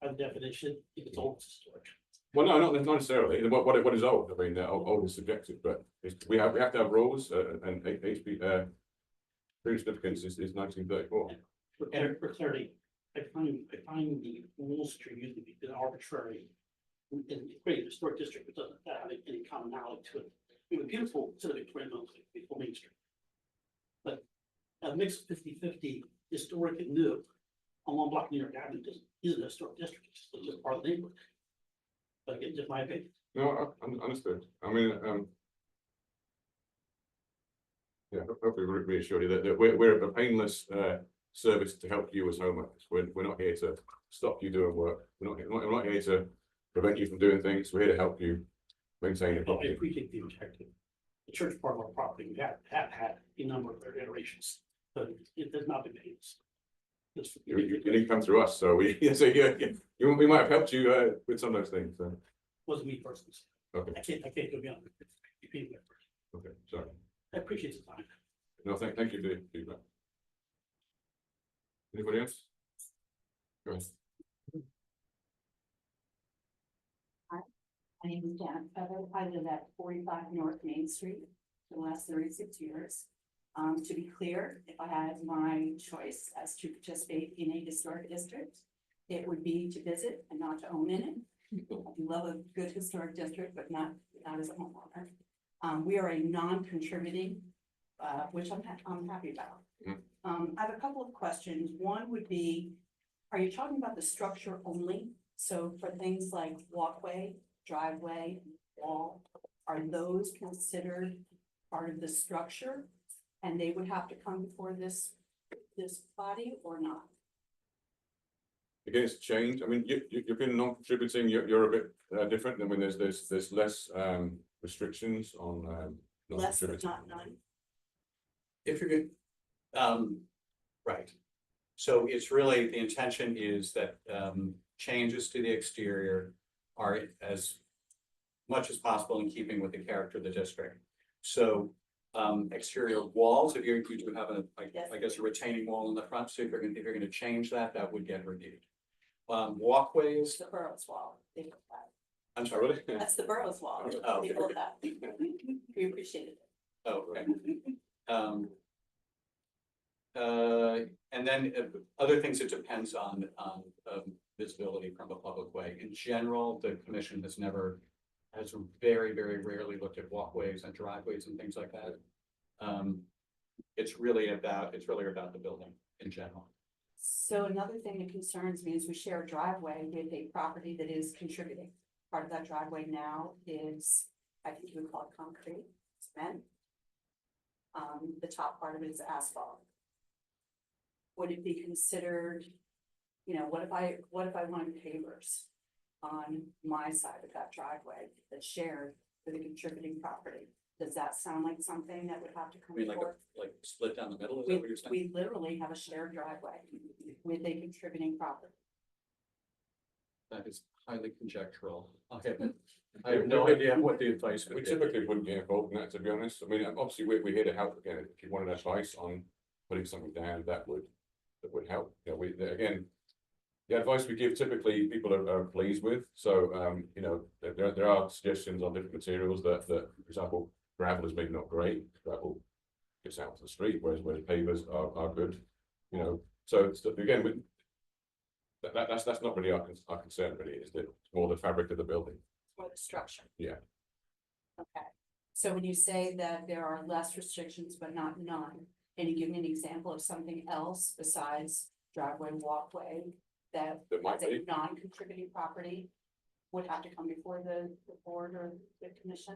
By definition, if it's old, it's historic. well, no, not necessarily. What is old? I mean, old is subjective, but we have to have rules, and HP. Period significance is 1934. For clarity, I find the rules that you're using to be arbitrary. And great, historic district, it doesn't have any commonality to it. We have a beautiful set of Victorian buildings, beautiful Main Street. But a mix of 50-50 historic and new on one block New York Avenue isn't a historic district, it's just part of the neighborhood. But again, just my opinion. No, I understood. I mean, yeah, hopefully we reassure you that we're a painless service to help you as homeowners. We're not here to stop you doing work. We're not here to prevent you from doing things. We're here to help you maintain your I property. appreciate the objective. The church part of our property, we have had a number of their iterations, but it does not be painless. You need to come through us, so we we might have helped you with some of those things. So. Wasn't me personally. Okay. I can't go beyond. Okay, sorry. I appreciate the time. No, thank you for the feedback. Anybody else? Go ahead. My name is Janet Feather. I live at 45 North Main Street for the last 36 years. To be clear, if I had my choice as to participate in a historic district, it would be to visit and not to own in it. I do love a good historic district, but not as a homeowner. We are a non-contributing, which I'm happy about. I have a couple of questions. One would be, are you talking about the structure only? So for things like walkway, driveway, wall, are those considered part of the structure? And they would have to come before this body or not? Again, it's change. I mean, you've been non-contributing, you're a bit different. I mean, there's less restrictions on Less but non-contributing. not none. If you're good, right. So it's really, the intention is that, changes to the exterior are as much as possible in keeping with the character of the district. So, exterior walls, if you do have I guess a retaining wall in the front, so if you're gonna change that, that would get reviewed. Walkways, The Burroughs Wall. They built that. I'm sorry, really? That's the Burroughs Wall. Oh. They built that. We appreciate it. Oh, okay. And then other things, it depends on visibility from a public way. In general, the commission has very, very rarely looked at walkways and driveways and things like that. It's really about the building in general. So another thing that concerns me is we share a driveway with a property that is contributing. Part of that driveway now is, I think you would call it concrete, cement. The top part of it is asphalt. Would it be considered, what if I wanted pavers on my side of that driveway that's shared with a contributing property? Does that sound like something that would have to I come mean, forward? like split down the middle, is that what you're saying? We literally have a shared driveway with a contributing property. That is highly conjectural. I have no idea what the advice We would be. typically wouldn't get involved in that, to be honest. I mean, obviously, we're here to help. Again, if you wanted advice on putting something down, that would help. Again, the advice we give, typically people are pleased with. So, there are suggestions on different materials that, for example, gravel is maybe not great. Gravel gets out to the street, whereas pavers are good. So again, that's not really our concern. Really, is that it's more the fabric of the building. For the structure. Yeah. Okay, so when you say that there are less restrictions but not none, can you give me an example of something else besides driveway, walkway that That as a non-contributing property would have to come before the board or the commission?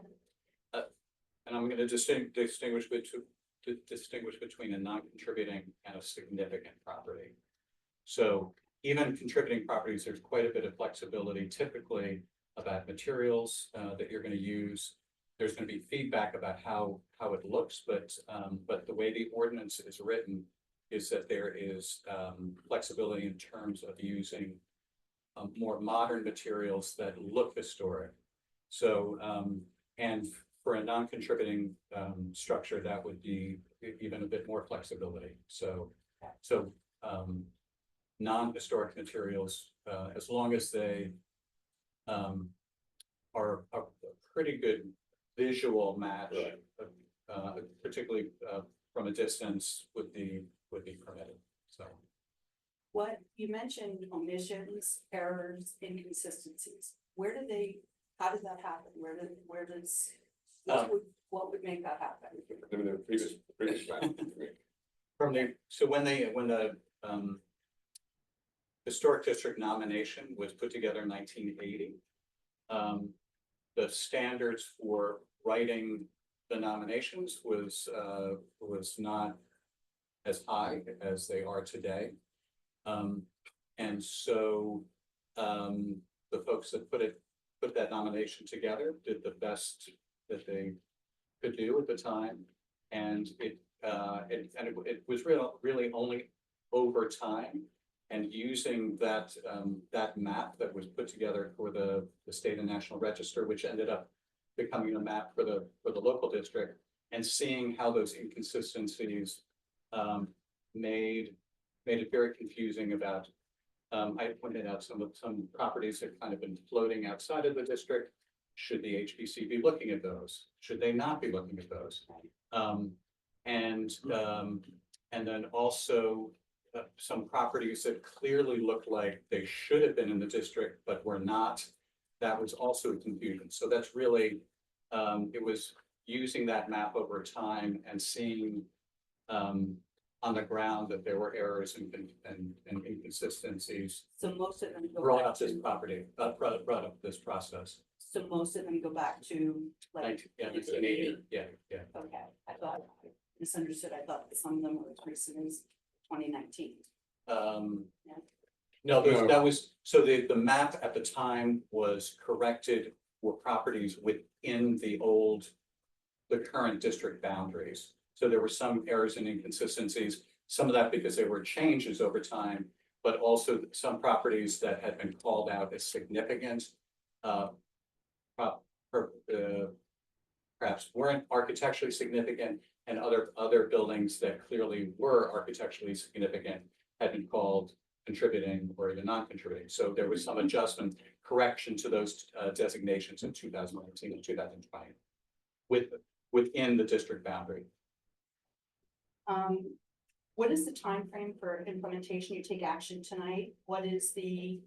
And I'm gonna distinguish between a non-contributing and a significant property. So even contributing properties, there's quite a bit of flexibility typically about materials that you're gonna use. There's gonna be feedback about how it looks, but the way the ordinance is written is that there is flexibility in terms of using more modern materials that look historic. So, and for a non-contributing structure, that would be even a bit more flexibility. So non-historic materials, as long as they are a pretty good visual match, particularly from a distance, would be permitted. So. What you mentioned, omissions, errors, inconsistencies, how did that happen? What would make that happen? The previous plan. When the historic district nomination was put together in 1980, the standards for writing the nominations was not as high as they are today. And so the folks that put that nomination together did the best that they could do at the time. And it was really only over time and using that map that was put together for the state and national register, which ended up becoming a map for the local district, and seeing how those inconsistencies made it very confusing about. I pointed out some properties have kind of been floating outside of the district. Should the HPC be looking at those? Should they not be looking at those? And then also some properties that clearly looked like they should have been in the district, but were not. That was also confusion. So that's really, it was using that map over time and seeing on the ground that there were errors and inconsistencies So most of them go brought back up this to, property, brought up this process. so most of them go back to like. Yeah, 1980, yeah. Okay, I thought, misunderstood, I thought some of them were as recent as 2019. Yeah. No, No. that was, so the map at the time was corrected for properties within the current district boundaries. So there were some errors and inconsistencies, some of that because there were changes over time, but also some properties that had been called out as significant. Perhaps weren't architecturally significant, and other buildings that clearly were architecturally significant had been called contributing or even non-contributing. So there was some adjustment, correction to those designations in 2019 and 2020 within the district boundary. What is the time frame for implementation? You take action tonight. What is you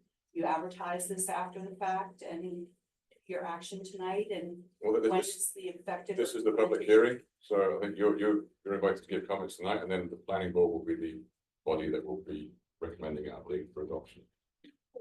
advertise this after the fact and your action tonight, and Well, when this, is the effective? this is the public hearing, so I think you're invited to give comments tonight, and then the planning board will be the body that will be recommending, I believe, for adoption.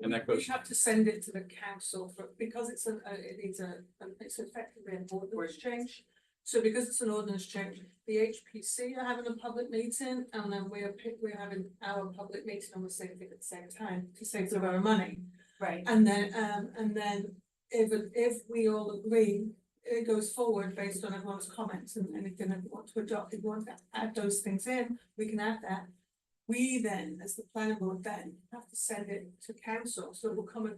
And that We goes, have to send it to the council because it's it's effectively an ordinance change. So because it's an ordinance change, the HPC are having a public meeting, and then we're having our public meeting on the same thing at the same time to save some of our money. Right. And then if we all agree, it goes forward based on everyone's comments and anything that we want to adopt, if we want to add those things in, we can add that. We then, as the planning board, then have to send it to council, so it will come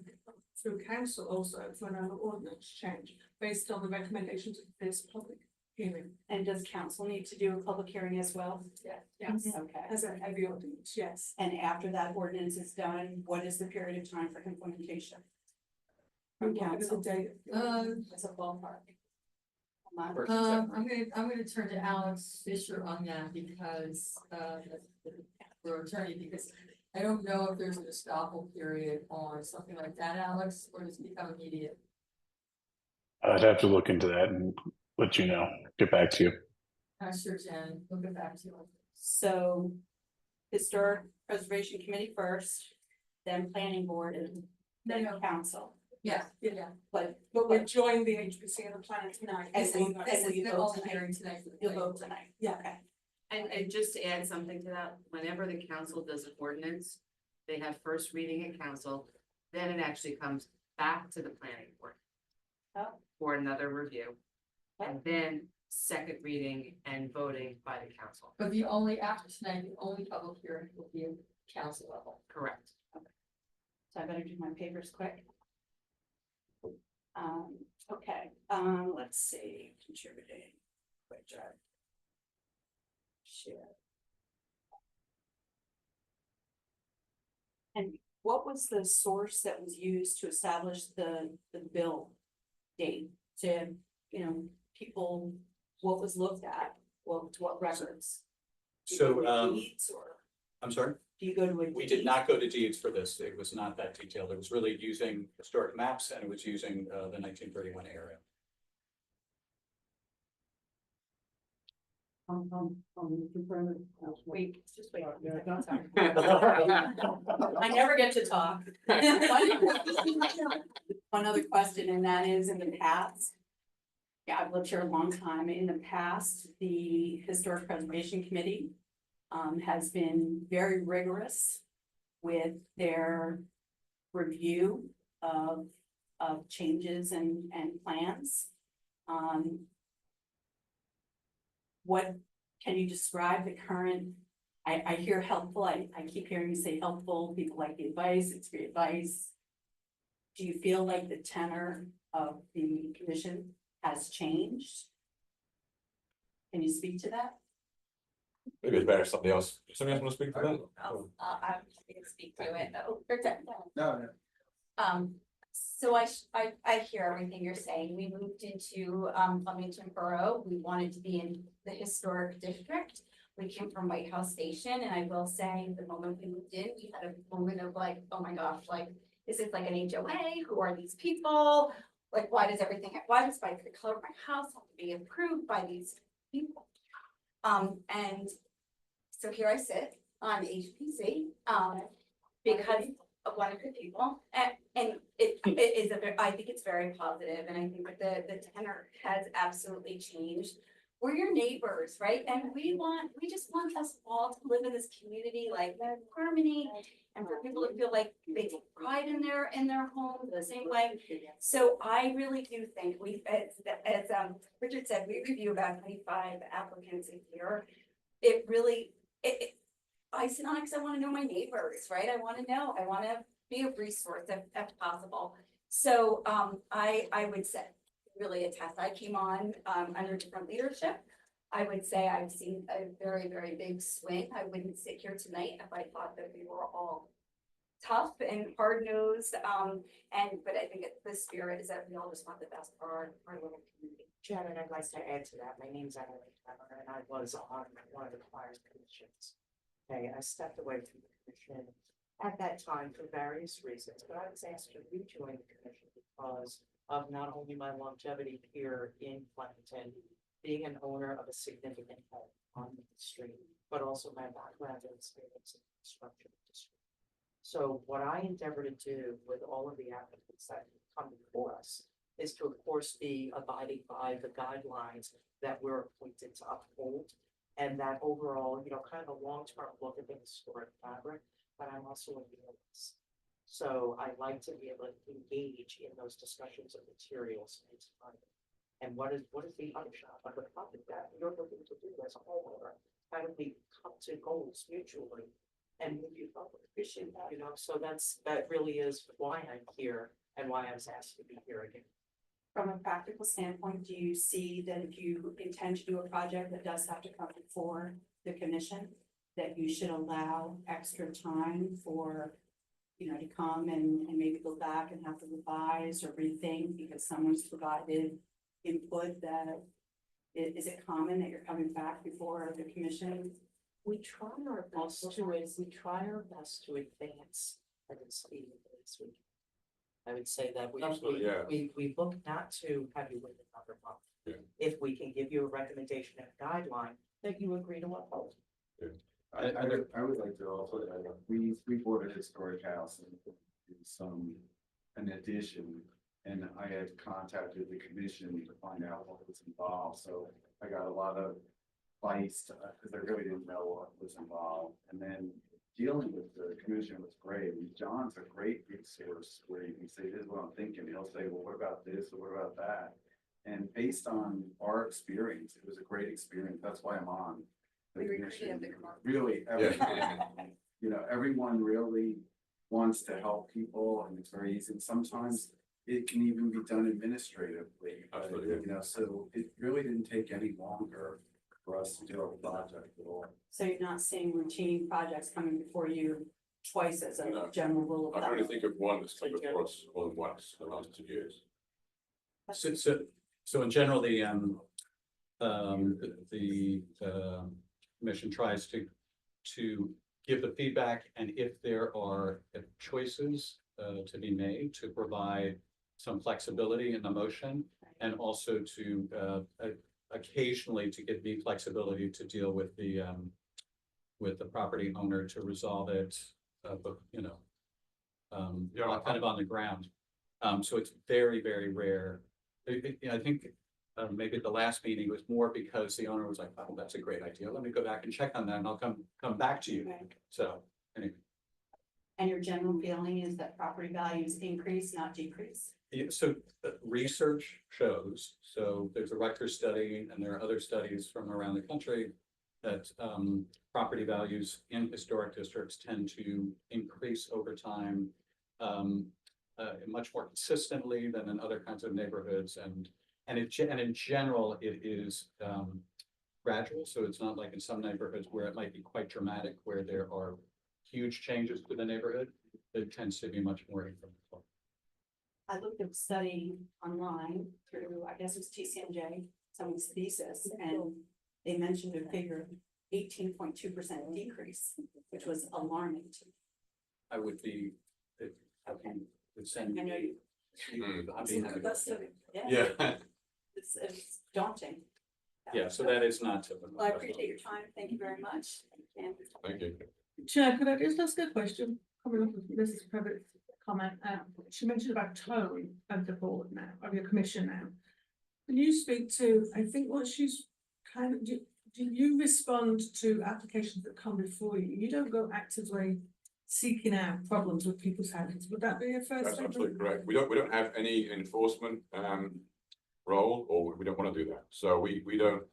through council also for another ordinance change based on the recommendations of this public hearing. And does council need to do a public hearing as well? Yes, Okay. as a heavy ordinance, yes. And after that ordinance is done, what is the period of time for implementation? From Whatever the council, date. as a ballpark. A month? I'm gonna turn to Alex Fisher on that because, for attorney, because I don't know if there's an estoppel period on something like that, Alex, or does it become immediate? I'd have to look into that and let you know, get back to you. Sure, Jen, we'll get back to you. So Historic Preservation Committee first, then Planning Board and then council. Yeah, But We're joining the HPC and the planning tonight. This is the vote whole tonight. hearing tonight. for the You'll planning vote tonight. Yeah. Okay. And just to add something to that, whenever the council does an ordinance, they have first reading at council, then it actually comes back to the planning board. Oh. For another review, and then second reading and voting by the council. But after tonight, the only public hearing will be at council level. Correct. So I better do my papers quick. Okay, let's see, contributing. Quick drive. Share. And what was the source that was used to establish the bill date to, people, what was looked at, what records? Do you So, go to deeds, or I'm sorry, do you go to a? we did not go to deeds for this. It was not that detailed. It was really using historic maps, and it was using the 1931 area. Wait, just wait. Yeah, that's- Sorry. I never get to talk. One other question, and that is in the past. Yeah, I've lived here a long time. In the past, the Historic Preservation Committee has been very rigorous with their review of changes and plans. What, can you describe the current, I hear helpful, I keep hearing you say helpful, people like the advice, it's great advice. Do you feel like the tenor of the commission has changed? Can you speak to that? Maybe it's better if somebody else want to speak to that? I'm happy to speak to it. No. So I hear everything you're saying. We moved into, Flemington Borough. We wanted to be in the historic district. We came from White House Station, and I will say, the moment we moved in, we had a moment of like, oh my gosh, like, is it like an HOA? Who are these people? Like, why does the color of my house have to be approved by these people? And so here I sit on HPC, because of one of the people, and it is I think it's very positive, and I think that the tenor has absolutely changed. We're your neighbors, right? And we just want us all to live in this community like in harmony, and for people to feel like they take pride in their home the same way. So I really do think as Richard said, we review about 25 applicants a year. It really, I sit on it because I want to know my neighbors, right? I want to be a resource if possible. So I would say really attest. I came on under different leadership. I would say I've seen a very, very big swing. I wouldn't sit here tonight if I thought that we were all tough and hard-nosed. But I think the spirit is that we all just want the best for our little community. Chairman, I'd like to add to that. My name's Emily Hammer, and I was on one of the choir's commissions. Okay, I stepped away from the commission at that time for various reasons, but I was asked to rejoin the commission because of not only my longevity here in Flemington, being an owner of a significant home on the street, but also my background and experience in the construction industry. So what I endeavor to do with all of the applicants that come before us is to, of course, be abiding by the guidelines that we're appointed to uphold, and that overall, kind of a long-term look at the historic fabric, but I'm also a realist. So I like to be able to engage in those discussions of materials and what is the upshot of the project that you're looking to do as a homeowner? How do we come to goals mutually and move you forward? So that really is why I'm here and why I was asked to be here again. From a practical standpoint, do you see that if you intend to do a project that does have to come before the commission, that you should allow extra time for, to come and maybe go back and have to revise or rethink because someone's provided input that, is it common that you're coming back before the commission? We try our best to advance at the speed of this week. I would say that Absolutely, yeah. we look not to have you wait another month. Yeah. If we can give you a recommendation and a guideline that you agree to uphold. I would like to also, we bought a historic house and do an addition, and I had contacted the commission to find out what was involved, so I got a lot of advice, because I really didn't know what was involved, and then dealing with the commission was great. John's a great resource where you can say, this is what I'm thinking. He'll say, well, what about this or what about that? And based on our experience, it was a great experience. That's why I'm on the commission. Really, everyone really wants to help people, and it's very easy. And sometimes it can even be done administratively. Absolutely. So it really didn't take any longer for us to do a project at all. So you're not seeing routine projects coming before you twice as a general rule of I can thumb? only think of one that's come before us more than once in the last 2 years. So in general, the commission tries to give the feedback, and if there are choices to be made, to provide some flexibility in the motion, and also to occasionally to give me flexibility to deal with the property owner to resolve it, kind of on the ground. So it's very, very rare. I think maybe the last meeting was more because the owner was like, oh, that's a great idea. Let me go back and check on that and I'll come back to you. Okay. So anyway. And your general feeling is that property values increase, not decrease? Yeah, so research shows, so there's a Rutgers study and there are other studies from around the country that property values in historic districts tend to increase over time much more consistently than in other kinds of neighborhoods, and in general it is gradual. So it's not like in some neighborhoods where it might be quite dramatic, where there are huge changes to the neighborhood. It tends to be much more incremental. I looked at a study online through, I guess it was TCMJ, someone's thesis, and they mentioned a figure 18.2% decrease, which was alarming to me. I would be, Okay. would send I know you. I'd be happy to- That's the- Yeah, Yeah. it's daunting. Yeah, so that is not typical. Well, I appreciate your time. Thank you very much. And Thank you. Chair, could I just ask a question? Coming off of Mrs. Previtt's comment, she mentioned about tone of the board now, of your commission now. Can you speak to, I think what she's kind of, do you respond to applications that come before you? You don't go actively seeking out problems with people's houses. Would that be a first That's statement? absolutely correct. We don't have any enforcement role, or we don't want to do that. So we're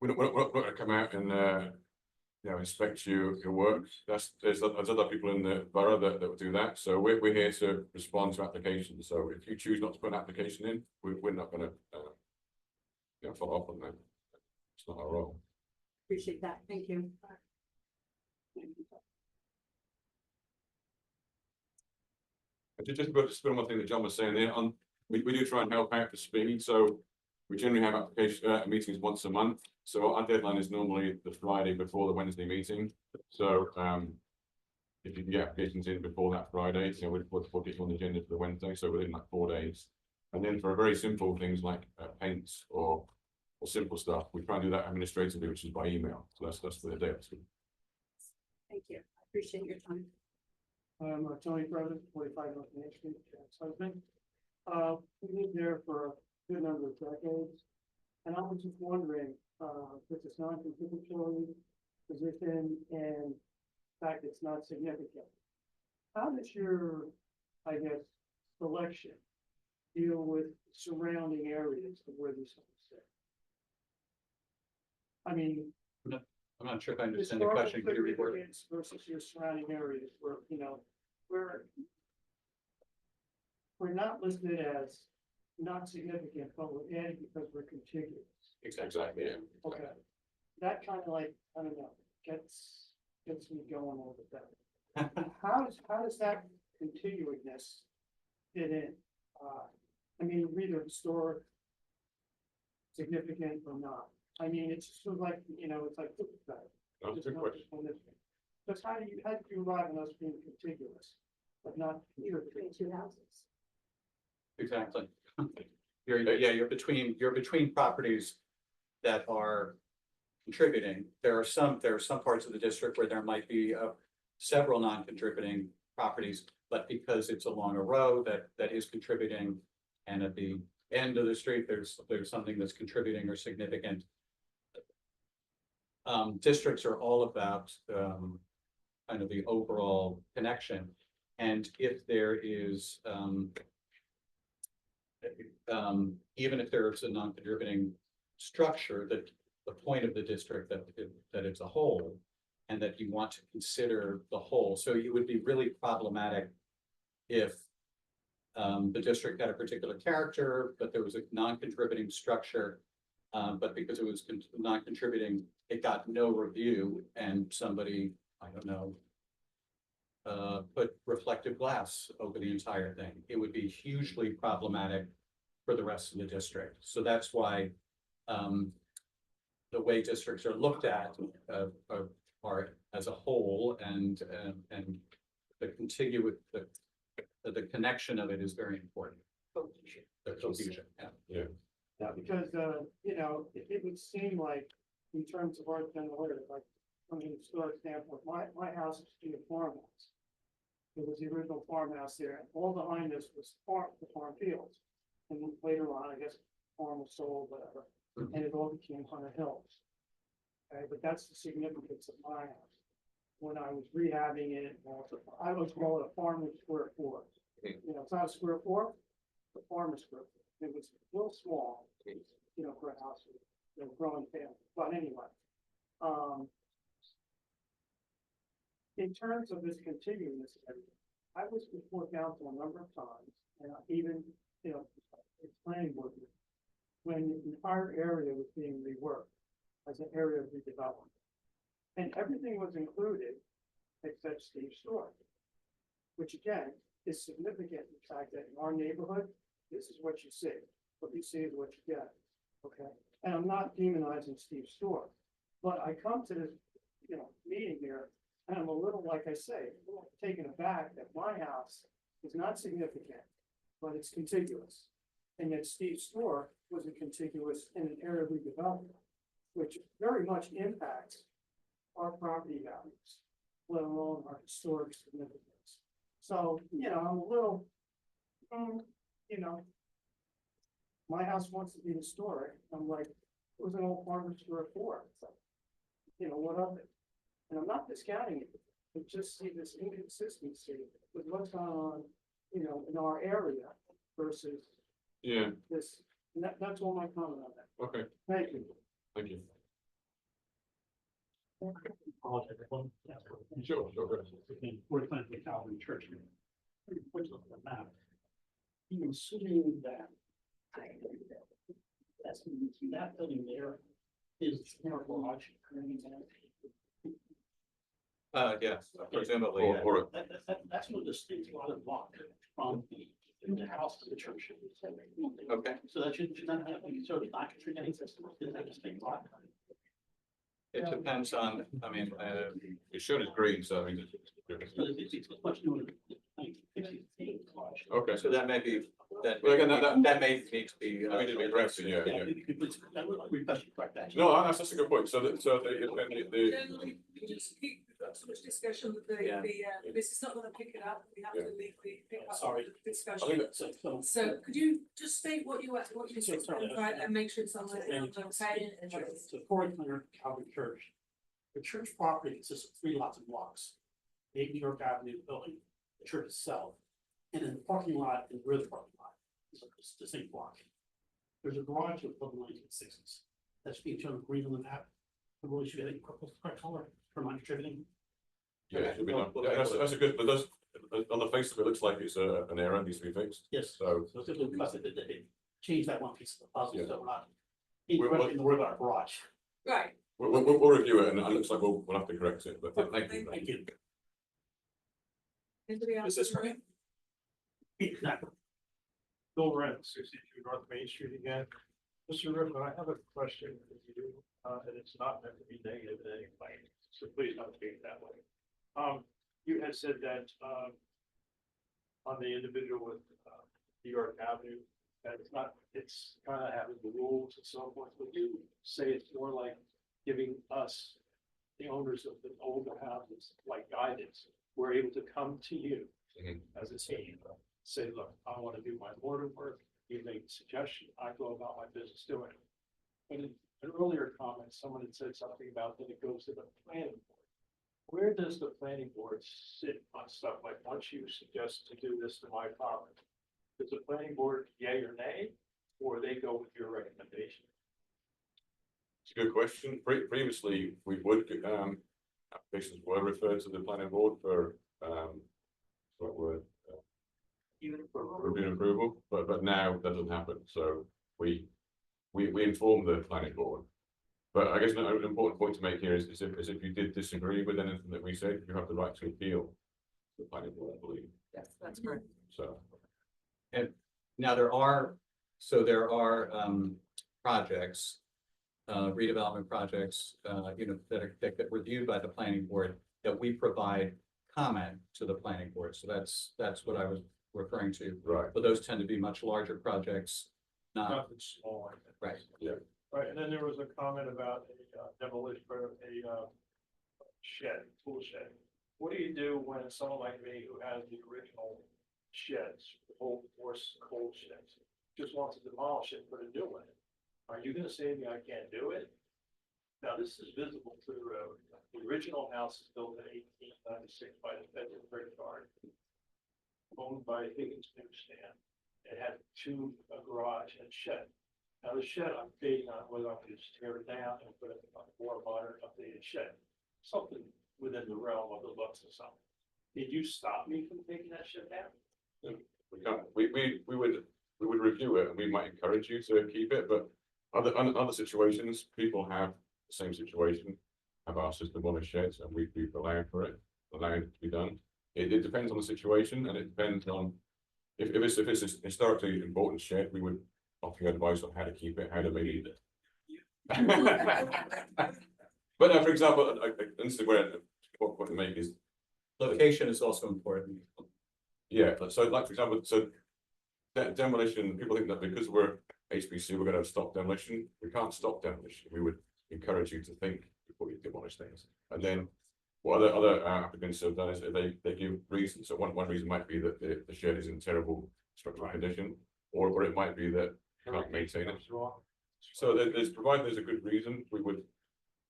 not gonna come out and inspect your work. There's other people in the borough that will do that. So we're here to respond to applications. So if you choose not to put an application in, we're not gonna follow up on that. It's not our role. appreciate that. Thank you. Just one more thing that John was saying there, we do try and help out for speed, so we generally have meetings once a month. So our deadline is normally the Friday before the Wednesday meeting. So if you can get applications in before that Friday, we'll put it on the agenda for the Wednesday, so within like 4 days. And then for very simple things like paints or simple stuff, we try and do that administratively, which is by email. So that's for the day. Thank you. I appreciate your time. I'm Tony Brothers, 45 North Main Street, Jack's husband. We lived there for a good number of decades. And I was just wondering, with this non-contributory position and the fact it's not significant, how does your, I guess, selection deal with surrounding areas of where these homes sit? I mean, I'm not sure if I understand the question. Could you reword it? versus your surrounding areas where, we're not listed as not significant, but we're added because we're contiguous. Exactly, yeah. Okay. That kind of like, I don't know, gets me going a little bit better. How does that contiguousness fit in? I mean, either historic, significant or not. I mean, it's sort of like, it's like. That's a good question. Because how did you arrive on us being contiguous, but not either between two houses? Exactly. You're between properties that are contributing. There are some parts of the district where there might be several non-contributing properties, but because it's along a road that is contributing, and at the end of the street, there's something that's contributing or significant. Districts are all about kind of the overall connection, and if there is even if there is a non-contributing structure, that the point of the district that it's a whole, and that you want to consider the whole. So it would be really problematic if the district had a particular character, but there was a non-contributing structure, but because it was non-contributing, it got no review, and somebody, I don't know, put reflective glass over the entire thing. It would be hugely problematic for the rest of the district. So that's why the way districts are looked at are as a whole, and the contiguous, the connection of it is very important. The cohesion, yeah. Yeah, because, it would seem like, in terms of our general area, like, from an historic standpoint, my house is a farmhouse. It was the original farmhouse there, and all behind us was the farm fields. And then later on, I guess, the farm was sold, whatever, and it all became Hunter Hills. Okay, but that's the significance of my house. When I was rehabbing it, I was calling it a farm with square foot. It's not a square foot, the farm is square foot. It was a little small, for a house, growing family, but anyway. In terms of this contiguous, I was before council a number of times, and even, it's planning board, when the entire area was being reworked as an area of redevelopment. And everything was included except Steve's store, which again, is significant in the fact that in our neighborhood, this is what you see. What you see is what you get, okay? And I'm not demonizing Steve's store, but I come to this, meeting here, and I'm a little, like I say, a little taken aback that my house is not significant, but it's contiguous. And yet Steve's store wasn't contiguous in an area we developed, which very much impacts our property values, let alone our historic significance. So, I'm a little, my house wants to be historic. I'm like, it was an old farmer's store before. So, what of it? And I'm not discounting it, but just see this inconsistency with what's going on, in our area versus Yeah, this. And that's all my comment on that. okay, Thank you. thank you. Apologize, everyone. Sure, go ahead. We're planning the Calvary Church. Which look at the map. Even assuming that. That's, that building there is their garage. Yes, presumably. Or That's what the state's a lot of block from the house to the church. Okay. So that should not have any sort of non-contributing system. That just make lot. It depends on, it's shown as green, so I mean. It's much newer. Okay, so that may be, Well, again, that- may need to be. I mean, it'd be addressed, yeah. We correct that. No, that's a good point. So the Generally, we just keep so much discussion that Yeah. this is not gonna pick it up, we have to leave the pick up Sorry. the I discussion. think that- So could you just state what you said, Sorry. and make sure it's on the website? So Corey Center Calvary Church. The church property consists of 3 lots of blocks. 8 New York Avenue building, the church itself, and then the parking lot and rear of the parking lot is the same block. There's a garage with the 1960s. That's being shown green on the map. I really should get a correct color for my contributing. Yeah, it should be done. Yeah, that's a good, but does, on the face of it, looks like it's an error, needs to be fixed. Yes. So, So it's a little plus they change that one piece of the puzzle, Yeah. so we're not. We're- In the word about garage. Right, we'll review it and it looks like we'll have to correct it, but thank you. Thank you. anybody else? Is this right? Exactly. Bill Rent, 62 North Main Street again. Mr. Riffin, I have a question for you, and it's not meant to be negative in any way, so please don't take it that way. You had said that, on the individual with, New York Avenue, that it's kind of having the rules and so forth. Would you say it's more like giving us, the owners of the older houses, like guidance? We're able to come to you Mhm. as a team, say, look, I want to do my border work, you make a suggestion, I go about my business doing it. But in an earlier comment, someone had said something about that it goes to the planning board. Where does the planning board sit on stuff like, once you suggest to do this to my property? Does the planning board yay or nay, or they go with your recommendation? It's a good question. Previously, we would, applications were referred to the planning board for, what word? Review and approval, but now that doesn't happen, so we inform the planning board. But I guess an important point to make here is if you did disagree with anything that we said, you have the right to appeal to the planning board, I believe, Yes, that's correct. so. Now there are projects, redevelopment projects, that get reviewed by the planning board that we provide comment to the planning board. So that's what I was referring to. Right. But those tend to be much larger projects, not, Nothing small like that. right. Right, and then there was a comment about a demolition for a shed, tool shed. What do you do when someone like me who has the original sheds, the old horse cold sheds, just wants to demolish it, and put a new one in? Are you gonna say to me I can't do it? Now, this is visible to the road. The original house is built in 1896 by the Federal Brickyard, owned by Higgins Newsstand. It had 2, a garage and a shed. Now, the shed, I'm debating on whether I could just tear it down and put a more modern updated shed. Something within the realm of the looks of something. Did you stop me from taking that shed down? We can't, we would review it and we might encourage you to keep it, but other situations, people have the same situation, have asked us to demolish sheds and we've allowed for it, allowed it to be done. It depends on the situation and it depends on, if it's a historically important shed, we would offer you advice on how to keep it, how to maybe. But for example, this is where, what point to make is, Location is also important. yeah, so like, for example, so demolition, people think that because we're HPC, we're gonna stop demolition. We can't stop demolition. We would encourage you to think before you demolish things. And then what other applicants have done is they give reasons. So one reason might be that the shed is in terrible structural condition, or it might be that you can't maintain it. So provided there's a good reason, we would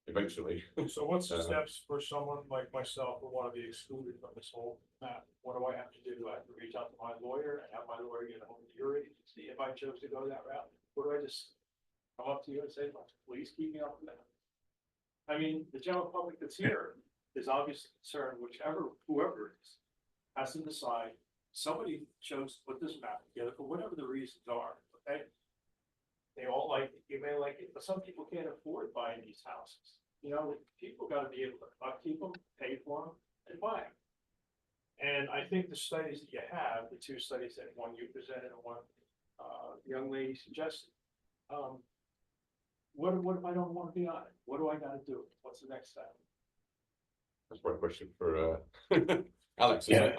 eventually. So what's the Uh, steps for someone like myself who want to be excluded from this whole map? What do I have to do? I have to reach out to my lawyer and have my lawyer get a hold of your agency if I chose to go that route? Or do I just come up to you and say, please keep me off the map? I mean, the general public that's here is obviously concerned, whoever it is, has to decide, somebody chose to put this map together for whatever the reasons are, okay? They all like it, you may like it, but some people can't afford buying these houses. You know, people gotta be able to upkeep them, pay for them, and buy them. And I think the studies that you have, the two studies that one you presented and one young lady suggested, what if I don't want to be on it? What do I gotta do? What's the next step? That's one question for Alex. Yeah.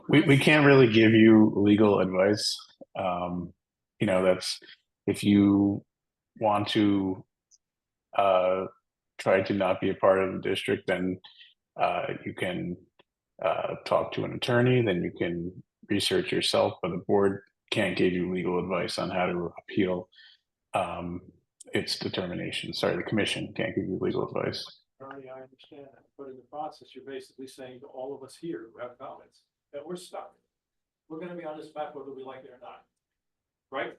We can't really give you legal advice. You know, that's, if you want to try to not be a part of the district, then you can talk to an attorney, then you can research yourself, but the board can't give you legal advice on how to appeal its determination. Sorry, the commission can't give you legal advice. Attorney, I understand that, but in the process, you're basically saying to all of us here who have comments that we're stuck. We're gonna be on this map whether we like it or not, right?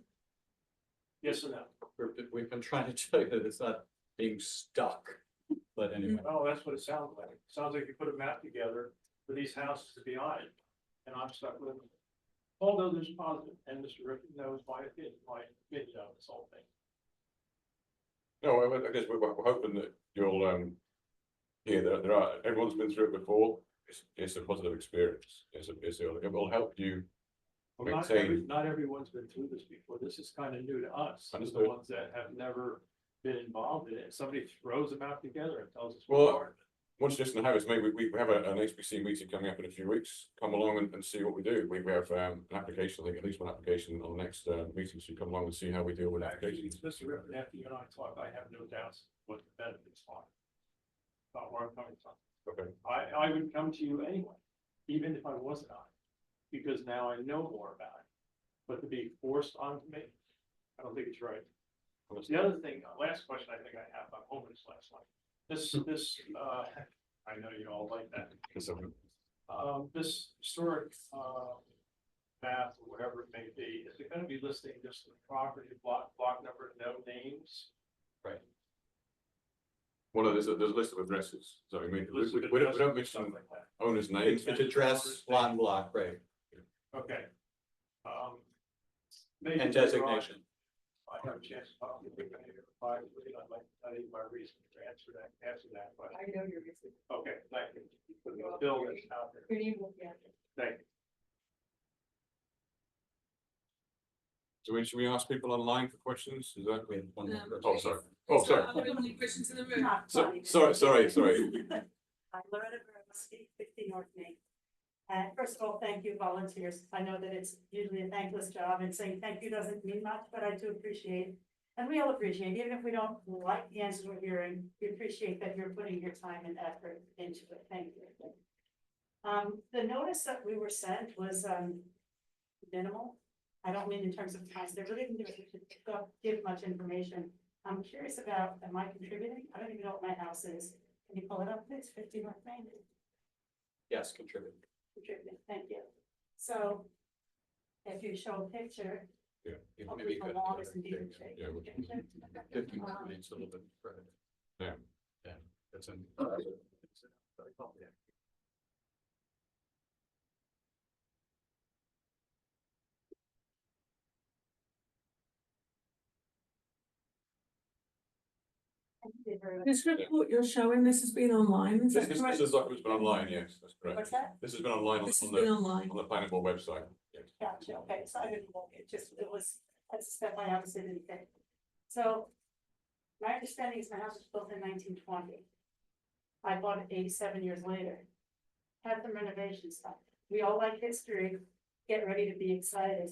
Yes or no? We've been trying to tell you that it's not being stuck, but anyway. Oh, that's what it sounds like. Sounds like you put a map together for these houses to be on it, and I'm stuck with them. Although there's positive, and Mr. Rickon knows my opinion on this whole thing. No, I guess we're hoping that you'll there are, everyone's been through it before. It's a positive experience. It will help you Well, maintain. not everyone's been through this before. This is kind of new to us. We're the Understood. ones that have never been involved in it. Somebody throws a map together and tells us. Well, we're part of it. Once just in the house, maybe we have an HPC meeting coming up in a few weeks. Come along and see what we do. We have an application, I think at least one application on the next meeting. So you come along and see how we deal with applications. Mr. Rickon, after you and I talk, I have no doubts what the benefits are. Not where I'm coming from. Okay. I would come to you anyway, even if I wasn't on it, because now I know more about it. But to be forced onto me, I don't think it's right. The other thing, last question I think I have, I'm home this last night. This, I know you all like that. This historic, map or whatever it may be, is it gonna be listing just the property, block number, no names? Right. Well, there's a list of addresses. So I mean, List of we don't addresses, mention stuff like that. owners' names. It's address, lot and block, right, Okay. and designation. I have a chance to talk to you. I'd like to tell you my reason to answer that, but. I know your reason. Okay, thank you. Bill is out there. Thank you. So should we ask people online for questions? Is that? We have one more person. Oh, sorry. Oh, sorry. Are there any questions in the room? Sorry. I'm Loretta Grabowski, 50 North Main. And first of all, thank you volunteers. I know that it's usually a thankless job and saying thank you doesn't mean much, but I do appreciate it. And we all appreciate, even if we don't like the answers we're hearing, we appreciate that you're putting your time and effort into it. Thank you. The notice that we were sent was minimal. I don't mean in terms of time, they really didn't give much information. I'm curious about, am I contributing? I don't even know what my house is. Can you pull it up, please? 50 North Main. Yes, contribute. Contributing, thank you. So if you show a picture, Yeah. hopefully the lawn is in decent shape. Yeah, 15 needs a little bit further. Yeah. Yeah, that's in. very much. This report you're showing, this has been online, is that This correct? is like, it's been online, yes, that's correct. What's that? This has been online This has on been the, online. on the planning board website, yes. Gotcha, okay, so I didn't look, it was, that's a step I obviously didn't take. So, my understanding is my house was built in 1920. I bought it 87 years later. Had some renovations done. We all like history, get ready to be excited.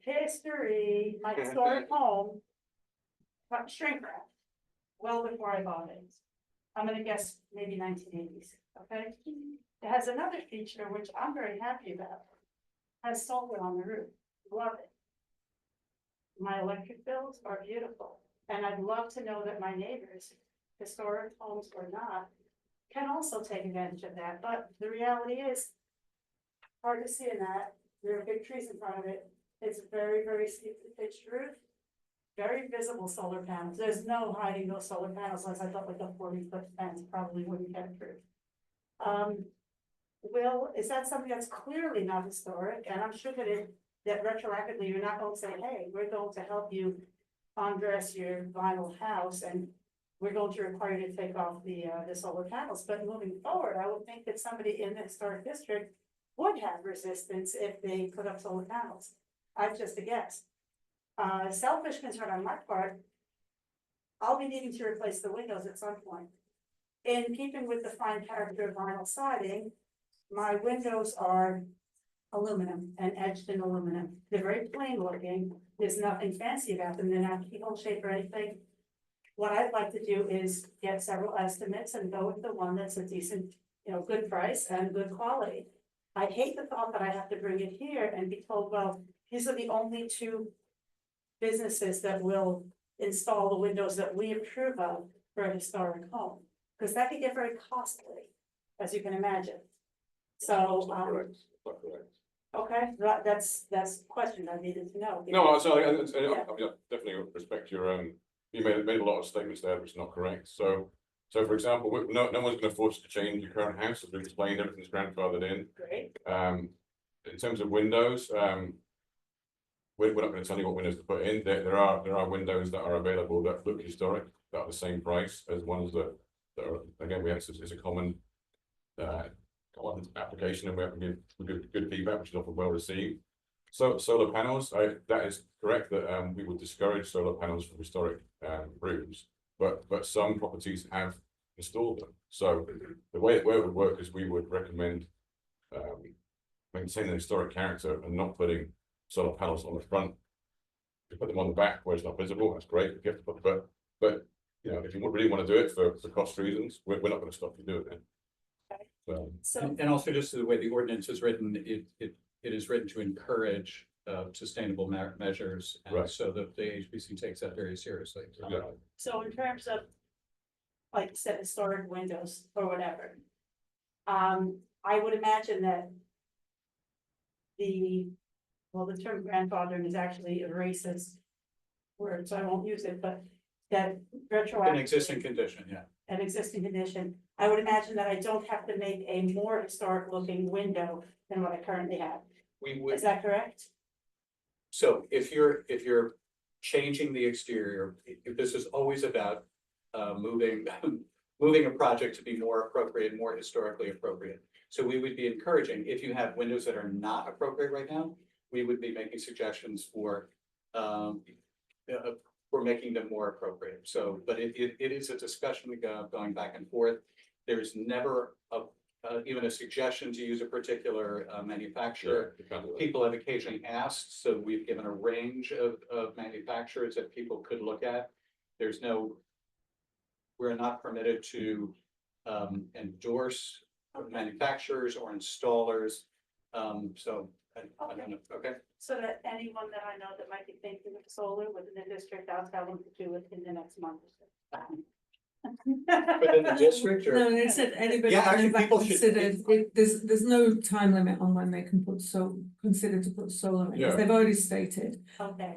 History, my historic home, got shrink wrap, well before I bought it. I'm gonna guess maybe 1980s, okay? It has another feature which I'm very happy about. Has solar on the roof, love it. My electric bills are beautiful, and I'd love to know that my neighbors, historic homes or not, can also take advantage of that, but the reality is, hard to see in that, there are big trees in front of it, it's very, very steeply pitched roof. Very visible solar panels, there's no hiding those solar panels, unless I thought like a 40-foot fence probably wouldn't get through. Is that something that's clearly not historic, and I'm sure that retroactively, you're not going to say, hey, we're going to help you undress your vinyl house, and we're going to require you to take off the solar panels, but moving forward, I would think that somebody in the historic district would have resistance if they put up solar panels. I've just a guess. Selfish concern on my part, I'll be needing to replace the windows at some point. In keeping with the fine character of vinyl siding, my windows are aluminum and edged in aluminum. They're very plain looking. There's nothing fancy about them. They're not keyhole shape or anything. What I'd like to do is get several estimates and go with the one that's a decent, good price and good quality. I hate the thought that I have to bring it here and be told, well, these are the only two businesses that will install the windows that we approve of for a historic home, because that could get very costly, as you can imagine. So, Not correct, not correct. okay, that's a question I needed to know. No, so I Yeah. definitely respect your, you made a lot of statements there which are not correct, so for example, no one's gonna force you to change your current house, as we explained, everything's grandfathered in. Great, In terms of windows, we're not gonna tell you what windows to put in, there are windows that are available that look historic, that are the same price as ones that are, again, it's a common application, and we have good feedback, which is often well received. So solar panels, that is correct that we would discourage solar panels from historic rooms, but some properties have installed them. So the way it would work is we would recommend maintaining the historic character and not putting solar panels on the front. You put them on the back where it's not visible, that's great, but if you really want to do it for cost reasons, we're not going to stop you doing it. so, And also just the way the ordinance is written, it is written to encourage sustainable measures. And Right. so that the HPC takes that very seriously. Exactly. so in terms of, like you said, historic windows or whatever, I would imagine that the term grandfathering is actually a racist word, so I won't use it, but that retroactively. An existing condition, yeah. An existing condition, I would imagine that I don't have to make a more historic looking window than what I currently have. We would. Is that correct? So if you're changing the exterior, if this is always about moving a project to be more appropriate, more historically appropriate. So we would be encouraging, if you have windows that are not appropriate right now, we would be making suggestions for making them more appropriate. So, but it is a discussion going back and forth. There's never even a suggestion to use a particular manufacturer. People have occasionally asked, so we've given a range of manufacturers that people could look at. We're not permitted to endorse manufacturers or installers. So I don't know, okay. So that anyone that I know that might be thinking of solar within the district, I'll tell them to do it in the next month or so. Within the district or? No, they said anybody Yeah, can actually, have that people should- considered, there's no time limit on when they can consider to put solar in, Yeah. because they've already stated. Okay.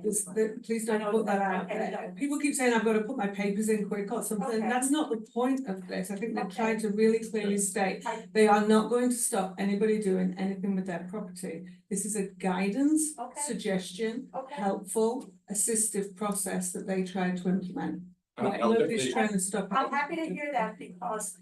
Please don't put that out there. People keep saying I've got to put my papers in quick or something, Okay. that's not the point of this, I think they're Okay. trying to really clearly state. I- They are not going to stop anybody doing anything with their property. This is a guidance, Okay. suggestion, Okay. helpful, assistive process that they try to implement. Right, I'll nobody's definitely- trying to stop. I'm happy to hear that because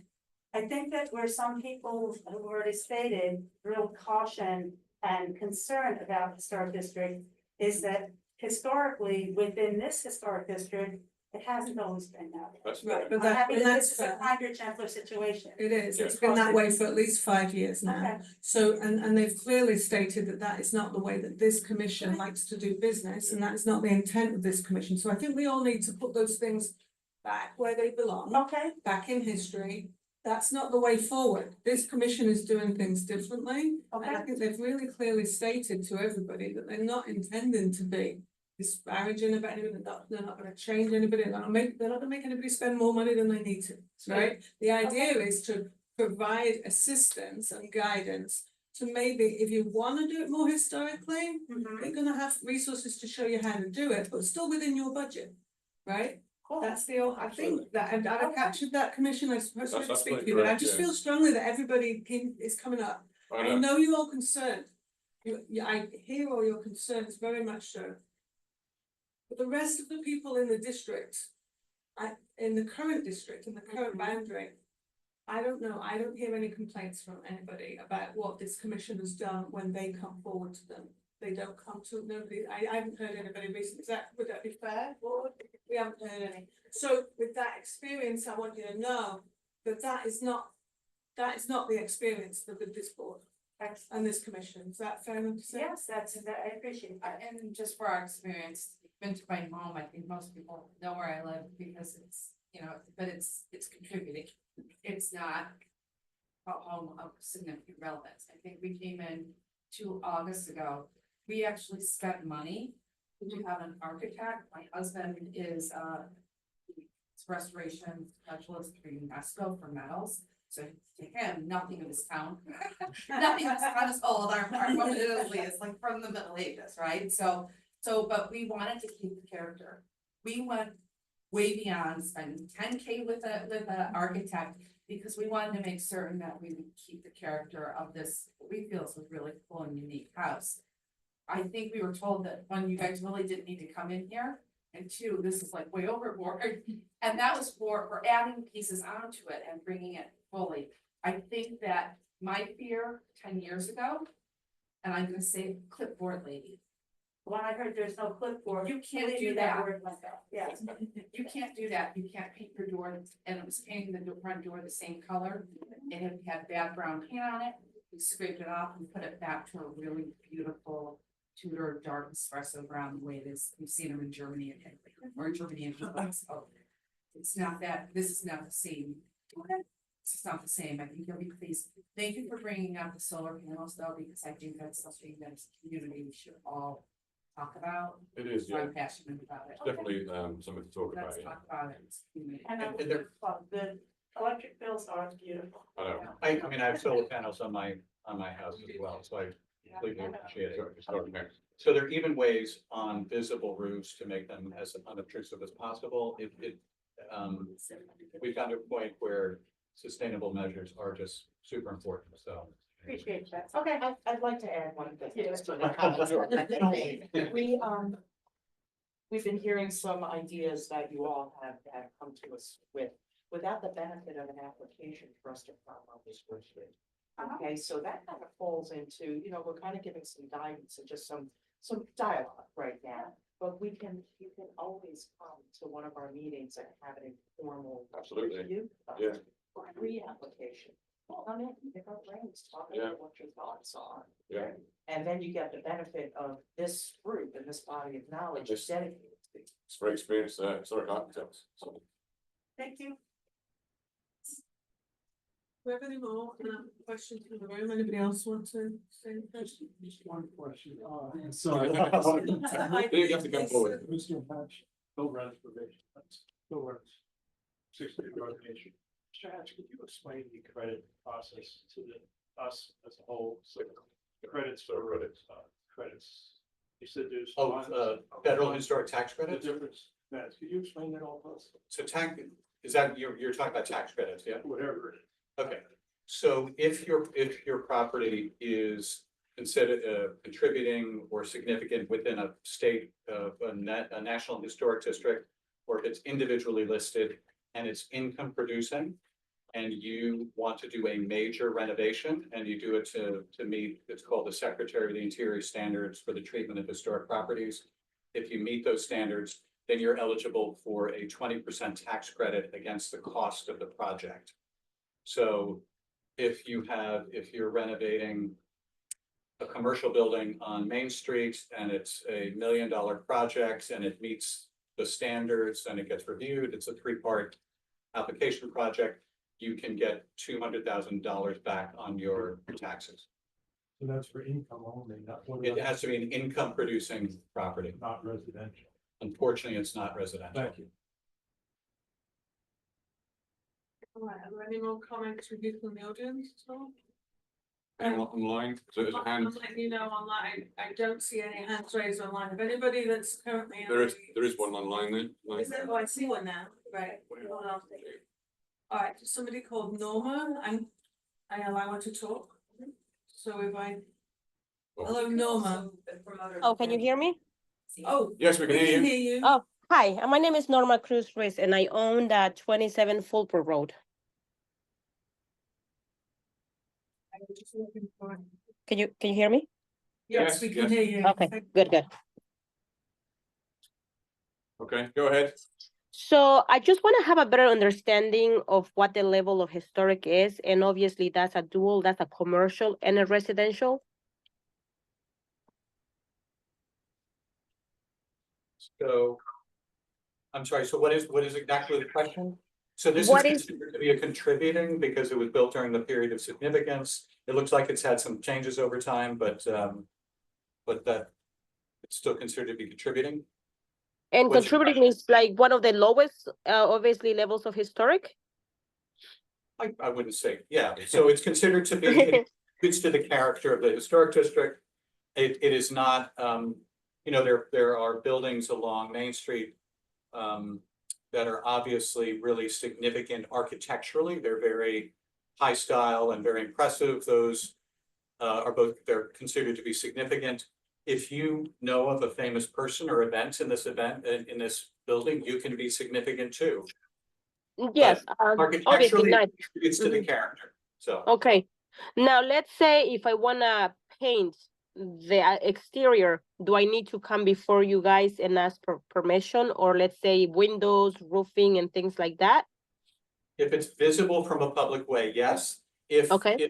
I think that where some people have already stated real caution and concern about historic district is that historically, within this historic district, it hasn't always been that way. That's Right, fair. but I'm that, happy and that that's this is a fair. kinder, gentler situation. It is, Yeah. it's been that way for at least 5 years now. Okay. So, and they've clearly stated that that is not the way that this commission likes to do business, and that is not the intent of this commission. So I think we all need to put those things back where they belong, Okay, back in history. That's not the way forward. This commission is doing things differently. And I okay, think they've really clearly stated to everybody that they're not intending to be disparaging about anybody, they're not gonna change anybody, they're not gonna make anybody spend more money than they need to, right? The idea is to provide assistance and guidance to maybe, if you wanna do it more historically, mhm, they're gonna have resources to show you how to do it, but still within your budget, right? cool. That's the, I think that, and I've captured that commission, I suppose, That's to speak to absolutely you, but I correct, just yeah. feel strongly that everybody is coming up. I I know. know you're all concerned. I hear all your concerns very much so. But the rest of the people in the district, in the current district, in the current boundary, I don't know, I don't hear any complaints from anybody about what this commission has done when they come forward to them. They don't come to, nobody, I haven't heard anybody recently, would that be fair, Board? We haven't heard any. So with that experience, I want you to know that that is not the experience of this board and this commission. Is that fair enough to say? Yes, I appreciate that. And just for our experience, been to my home, I think most people know where I live because it's, you know, but it's contributing. It's not a home of significant relevance. I think we came in 2 August ago. We actually spent money to have an architect. My husband is restoration specialist for UNESCO for metals. So to him, nothing of his town, nothing of his town is old. Our home in Italy is like from the Middle Ages, right? So, but we wanted to keep the character. We went way beyond spending 10K with a architect because we wanted to make certain that we would keep the character of this, what we feel is a really cool and unique house. I think we were told that one, you guys really didn't need to come in here, and 2, this is like way overboard. And that was for adding pieces onto it and bringing it fully. I think that my fear 10 years ago, and I'm gonna say clipboard lady. When I heard there's no clipboard. You can't believe do me, that. word myself, yes. You can't do that, you can't paint your door, and it was painting the front door the same color, and it had bad brown paint on it. We scraped it off and put it back to a really beautiful Tudor dark espresso brown, the way it is, we've seen them in Germany and Italy, or Germany and Italy, so. It's not that, this is not the same. This is not the same, I think you'll be pleased. Thank you for bringing up the solar panels though, because I think that's something that as a community we should all talk about. It is, yeah, I'm passionate about it. definitely something to talk about, Let's yeah. talk about it. as a community. And the electric bills are beautiful. I know. I mean, I have solar panels on my house as well, so I completely appreciate it. It's extraordinary. So there are even ways on visible roofs to make them as unobtrusive as possible. We've gotten to a point where sustainable measures are just super important, so. Appreciate that. Okay. I'd like to add one thing. Yes. We've been hearing some ideas that you all have come to us with, without the benefit of an application for us to file on this first year. Okay, so that kind of falls into, you know, we're kind of giving some guidance and just some dialogue right now. But you can always come to one of our meetings and have an informal. Absolutely. review of Yeah. Or pre-application. Come in, pick up brains, talk Yeah. about what your thoughts are. Yeah. And then you get the benefit of this group and this body of knowledge Just- dedicated to. It's very experienced, historic architects, so. Thank you. Do we have any more questions from the room? Anybody else want to say any question? Just one question, Sorry. You have to come forward. Mr. Hatch, Bill runs probation, Bill runs 6-day probation. Mr. Hatch, could you explain the credit process to us as a whole, so credits for credits? You said there's. Federal historic tax The credits? difference, Matt, could you explain that all to us? So is that, you're talking about tax credits, yeah? Whatever it is. Okay, so if your property is considered contributing or significant within a state of a national historic district, or if it's individually listed and it's income producing, and you want to do a major renovation and you do it to meet, it's called the Secretary of the Interior Standards for the Treatment of Historic Properties. If you meet those standards, then you're eligible for a 20% tax credit against the cost of the project. So if you're renovating a commercial building on Main Street and it's $1 million project and it meets the standards and it gets reviewed, it's a 3-part application project, you can get $200,000 back on your taxes. So that's for income only, not what It about- has to be an income producing property. not residential. Unfortunately, it's not residential. Thank you. All right, are there any more comments from people in the audience at all? Anyone online? So there's a hand. I'm letting you know online, I don't see any hands raised online. If anybody that's currently. in There is one online then. the- Is there? Oh, I see one now, right. Hold on. All right, somebody called Norma, and I allow her to talk. So if I, hello, Norma. Oh, can you hear me? Oh. Yes, we can hear you. Oh, hi, my name is Norma Cruz Ruiz and I own the 27 Fulper Road. I was just looking for. Can you hear me? Yes, we can yes. hear you. Okay, good. Okay, go ahead. So I just want to have a better understanding of what the level of historic is, and obviously that's a commercial and a residential. So, I'm sorry, so what is exactly the question? So this is What is- considered to be a contributing because it was built during the period of significance. It looks like it's had some changes over time, but that it's still considered to be contributing. And What's your contributing is like one of the lowest, obviously, levels of historic. I wouldn't say, yeah, so it's considered to be, it contributes to the character of the historic district. It is not, there are buildings along Main Street that are obviously really significant architecturally. They're very high style and very impressive. Those they're considered to be significant. If you know of a famous person or event in this building, you can be significant too. Yes, Architecturally, obviously not. it contributes to the character, so. Okay, now let's say if I wanna paint the exterior, do I need to come before you guys and ask for permission, or let's say windows, roofing and things like that? If it's visible from a public way, yes. Okay.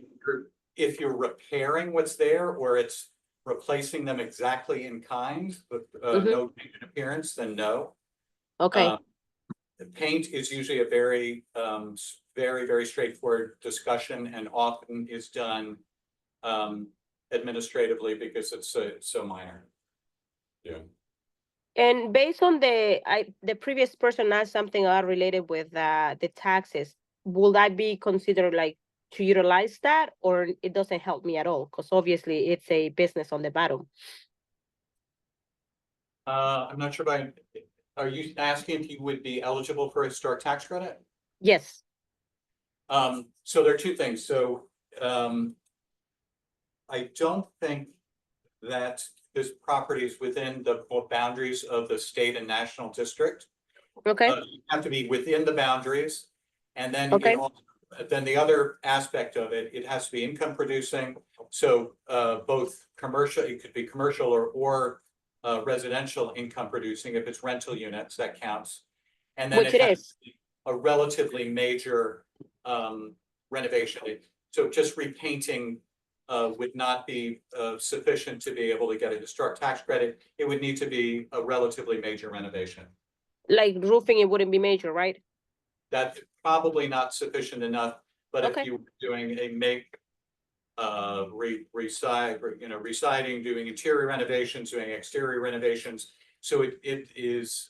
If you're repairing what's there or it's replacing them exactly in kind, but no change in appearance, then no. Okay, The paint is usually a very, very straightforward discussion and often is done administratively because it's so minor. Yeah. and based on the previous person asked something related with the taxes, will that be considered like to utilize that, or it doesn't help me at all? Because obviously it's a business on the bottom. I'm not sure are you asking if you would be eligible for a historic tax credit? Yes. So there are two things. So, I don't think that this property is within the boundaries of the state and national district. Okay, You have to be within the boundaries. And then, Okay. then the other aspect of it, it has to be income producing. So, both commercial, it could be commercial or residential income producing. If it's rental units, that counts. And then which it has is. to be a relatively major renovation. So just repainting would not be sufficient to be able to get a historic tax credit. It would need to be a relatively major renovation. Like roofing, it wouldn't be major, right? That's probably not sufficient enough, but if Okay. you were doing a residing, doing interior renovations, doing exterior renovations. So it is,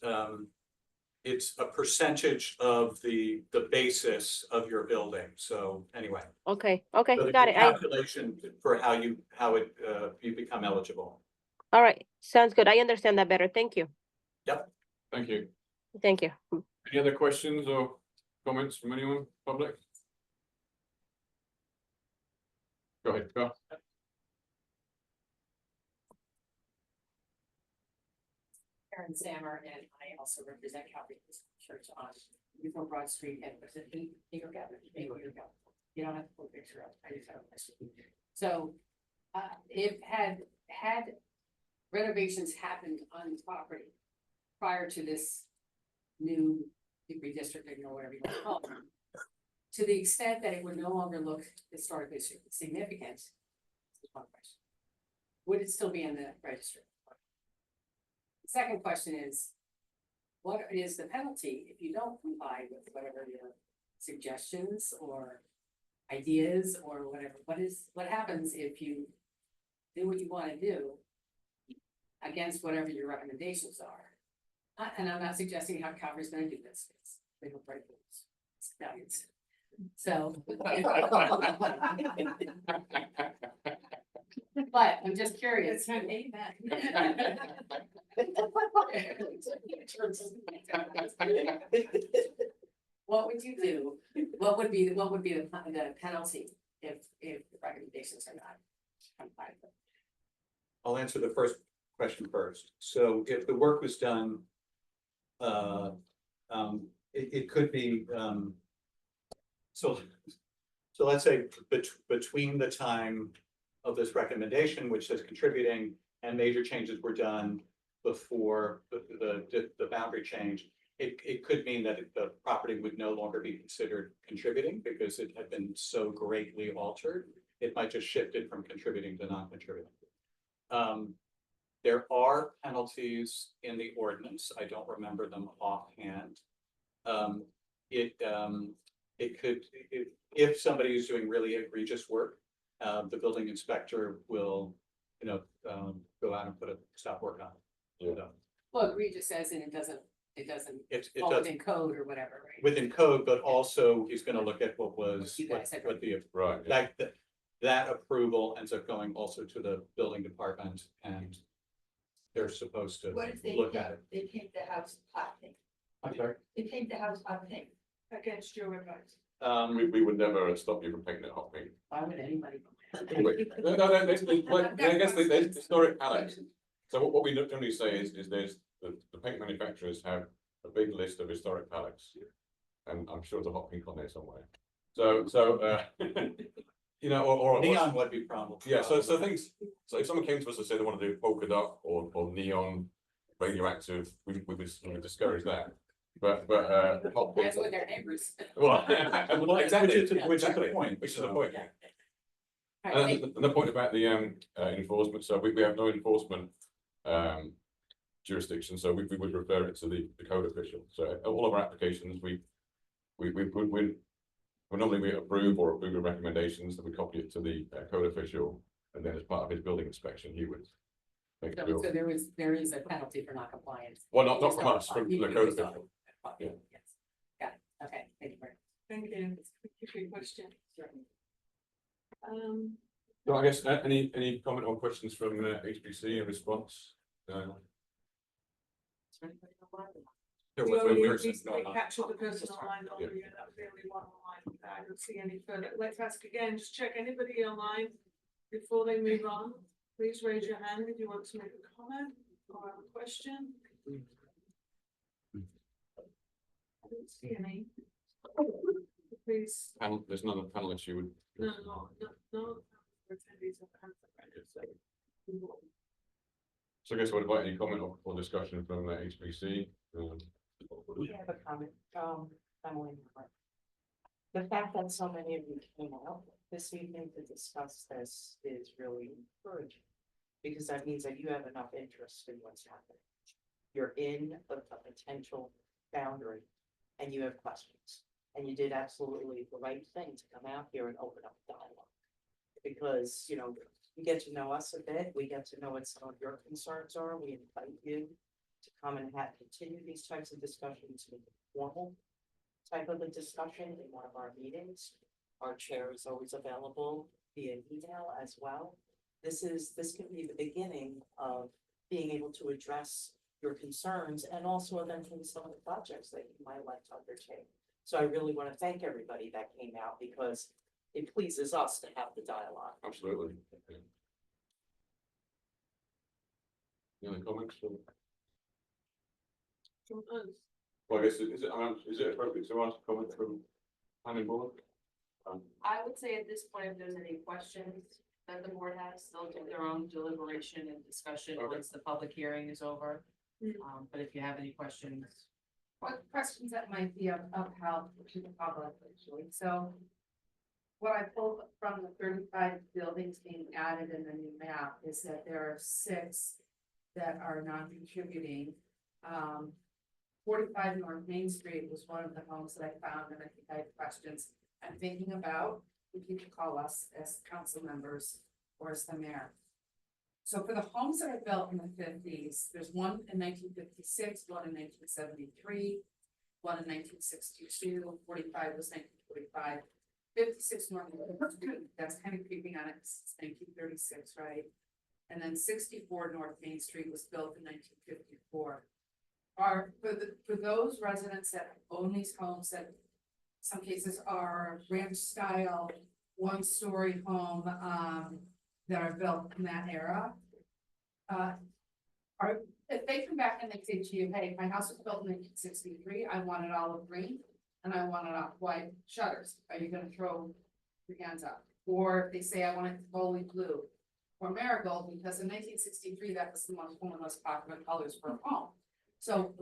it's a percentage of the basis of your building. So anyway. Okay, So the got it. calculation for how you become eligible. All right, sounds good. I understand that better. Thank you. Yep. Thank you. Thank you. Any other questions or comments from anyone, public? Go ahead, go. Karen Sammer, and I also represent Calvary Church on before Broad Street and was it Eagle Gap? You don't have to put a picture up, I just have a question. So, if had renovations happened on the property prior to this new redistricting or whatever you want to call it, to the extent that it would no longer look historically significant, this is one question. Would it still be in the registry? The second question is, what is the penalty if you don't comply with whatever your suggestions or ideas or whatever? What happens if you do what you want to do against whatever your recommendations are? And I'm not suggesting how Calvary's going to do this. They don't break rules. It's nuggets. So. But I'm just curious. What would you do? What would be the penalty if the recommendations are not complied with? I'll answer the first question first. So if the work was done, it could be, so let's say between the time of this recommendation, which says contributing, and major changes were done before the boundary change, it could mean that the property would no longer be considered contributing because it had been so greatly altered. It might just shifted from contributing to non-contributing. There are penalties in the ordinance. I don't remember them offhand. It could, if somebody is doing really egregious work, the building inspector will, go out and put a stop work on it. Yeah. Well, egregious says, and it doesn't fall does within code or whatever, right? within code, but also he's gonna look at what was, You guys had what the, Right. Yeah. that approval ends up going also to the building department, and they're supposed to What if they look at it. they paint the house hot pink? I'm sorry? They paint the house hot pink. Against your advice. Um, We would never stop you from painting it hot pink. Why would anybody? Anyway, no, I guess there's historic Alex. So what we generally say is there's the paint manufacturers have a big list of historic palettes. And I'm sure there's a hot pink on there somewhere. So or neon would be problem. yeah, so things, so if someone came to us and said they want to do polka dot or neon radioactive, we would discourage that. But hot pink. That's what their neighbors. Well, exactly, Which is the point. which is the point. All right, And the point about the enforcement, so we have no enforcement jurisdiction, so we would refer it to the code official. So all of our applications, we normally approve the recommendations, that we copy it to the code official, and then as part of his building inspection, he would make So sure. there is a penalty for non-compliance. Well, not from us, from the code official. Yeah. Yes. Got it. Okay, thank you very much. Thank you. Thank you for your question. So I guess any comment or questions from HPC in response? There was We one person, recently no, captured the person online, Yeah. that was the only one online, I don't see any further, let's ask again, just check anybody online before they move on, please raise your hand if you want to make a comment or have a question. I don't see any. Please, there's none of the panelists you would. no. Attendees have hands up, right, so. So I guess I would invite any comment or discussion from HPC. We have a comment, Emily. The fact that so many of you came out this evening to discuss this is really encouraging. Because that means that you have enough interest in what's happening. You're in a potential boundary and you have questions. And you did absolutely the right thing to come out here and open up dialogue. Because, you get to know us a bit, we get to know what some of your concerns are, we invite you to come and continue these types of discussions with a formal type of a discussion in one of our meetings. Our chair is always available via email as well. This can be the beginning of being able to address your concerns and also eventually some of the projects that you might like to undertake. So I really want to thank everybody that came out because it pleases us to have the dialogue. Absolutely. Any other comments? From us. Well, I guess, is it appropriate to ask comment from planning board? I would say at this point, if there's any questions that the board has, they'll do their own deliberation and discussion Okay. once the public hearing is over. But if you have any questions. What questions that might be of help to the public, actually, so. What I pulled from the 35 buildings being added in the new map is that there are 6 that are non-contributing. 45 North Main Street was one of the homes that I found, and I think I had questions I'm thinking about, if you could call us as council members or as the mayor. So for the homes that are built in the 50s, there's one in 1956, one in 1973, one in 1962, 45 was 1945. 56 North, that's kind of creeping on it, it's 1936, right? And then 64 North Main Street was built in 1954. For those residents that own these homes that some cases are ranch style, 1-story home, that are built in that era. If they come back and they say to you, hey, my house was built in 1963, I want it olive green, and I want it off white shutters, are you gonna throw your hands up? Or if they say, I want it totally blue, or marigold, because in 1963, that was one of the most popular colors for a home. So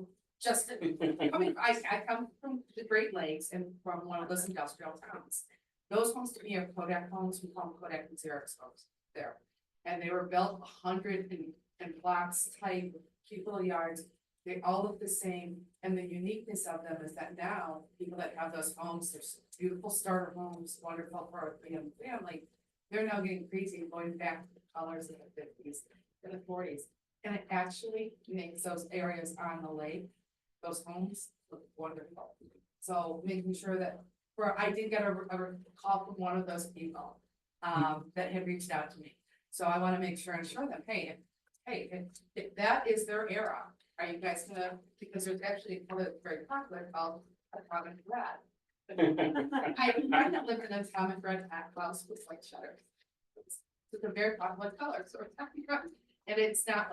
just, I come from the Great Lakes and from one of those industrial towns. Those homes to me are Kodak homes, we call them Kodak and Xerox homes there. And they were built 100 in blocks type, cute little yards. They all look the same. And the uniqueness of them is that now people that have those homes, there's beautiful starter homes, wonderful for a family. They're now getting crazy going back to the colors of the 50s and the 40s. And it actually makes those areas on the lake, those homes look wonderful. So making sure that, I did get a call from one of those people that had reached out to me. So I want to make sure and show them, hey, if that is their era, are you guys gonna, because there's actually a color that's very popular called atomic red. I have a friend that lived in a atomic red house with like shutters. It's a very popular color, so atomic red, and it's not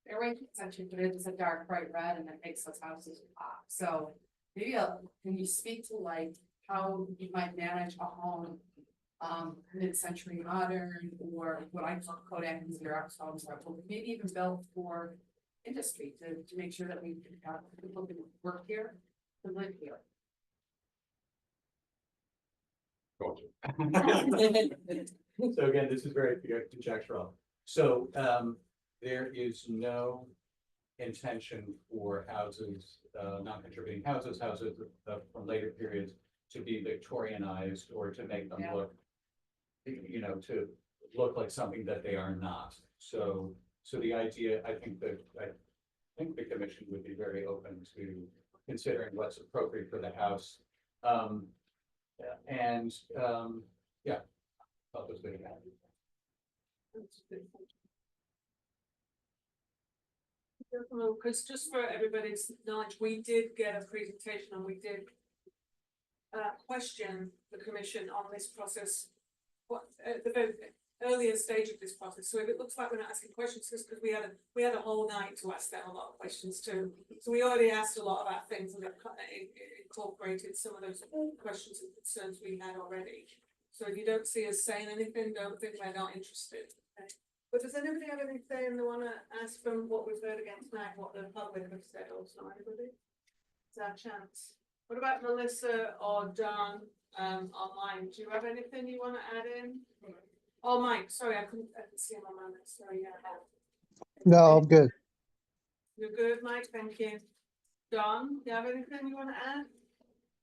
a range extension, but it is a dark bright red, and it makes those houses pop. So maybe can you speak to like how you might manage a home, mid-century modern, or what I call Kodak and Xerox homes, or maybe even built for industry to make sure that we have people who work here, to live here. So again, this is very conjectural. So there is no intention for houses, non-contributing houses from later periods to be Victorianized or to make them look, to look like something that they are not. So the idea, I think the commission would be very open to considering what's appropriate for the house. Yeah, that was good. Because just for everybody's knowledge, we did get a presentation and we did question the commission on this process, at the very earlier stage of this process. So if it looks like we're not asking questions, it's because we had a whole night to ask them a lot of questions too. So we already asked a lot about things and incorporated some of those questions and concerns we had already. So if you don't see us saying anything, don't think we're not interested. Okay? But does anybody have anything they want to ask from what we've heard again tonight, what the public have said also? Anybody? It's our chance. What about Melissa or Don online? Do you have anything you want to add in? Oh, Mike, sorry, I couldn't see him on my list. Sorry, yeah. No, I'm good. You're good, Mike, thank you. Don, do you have anything you want to add?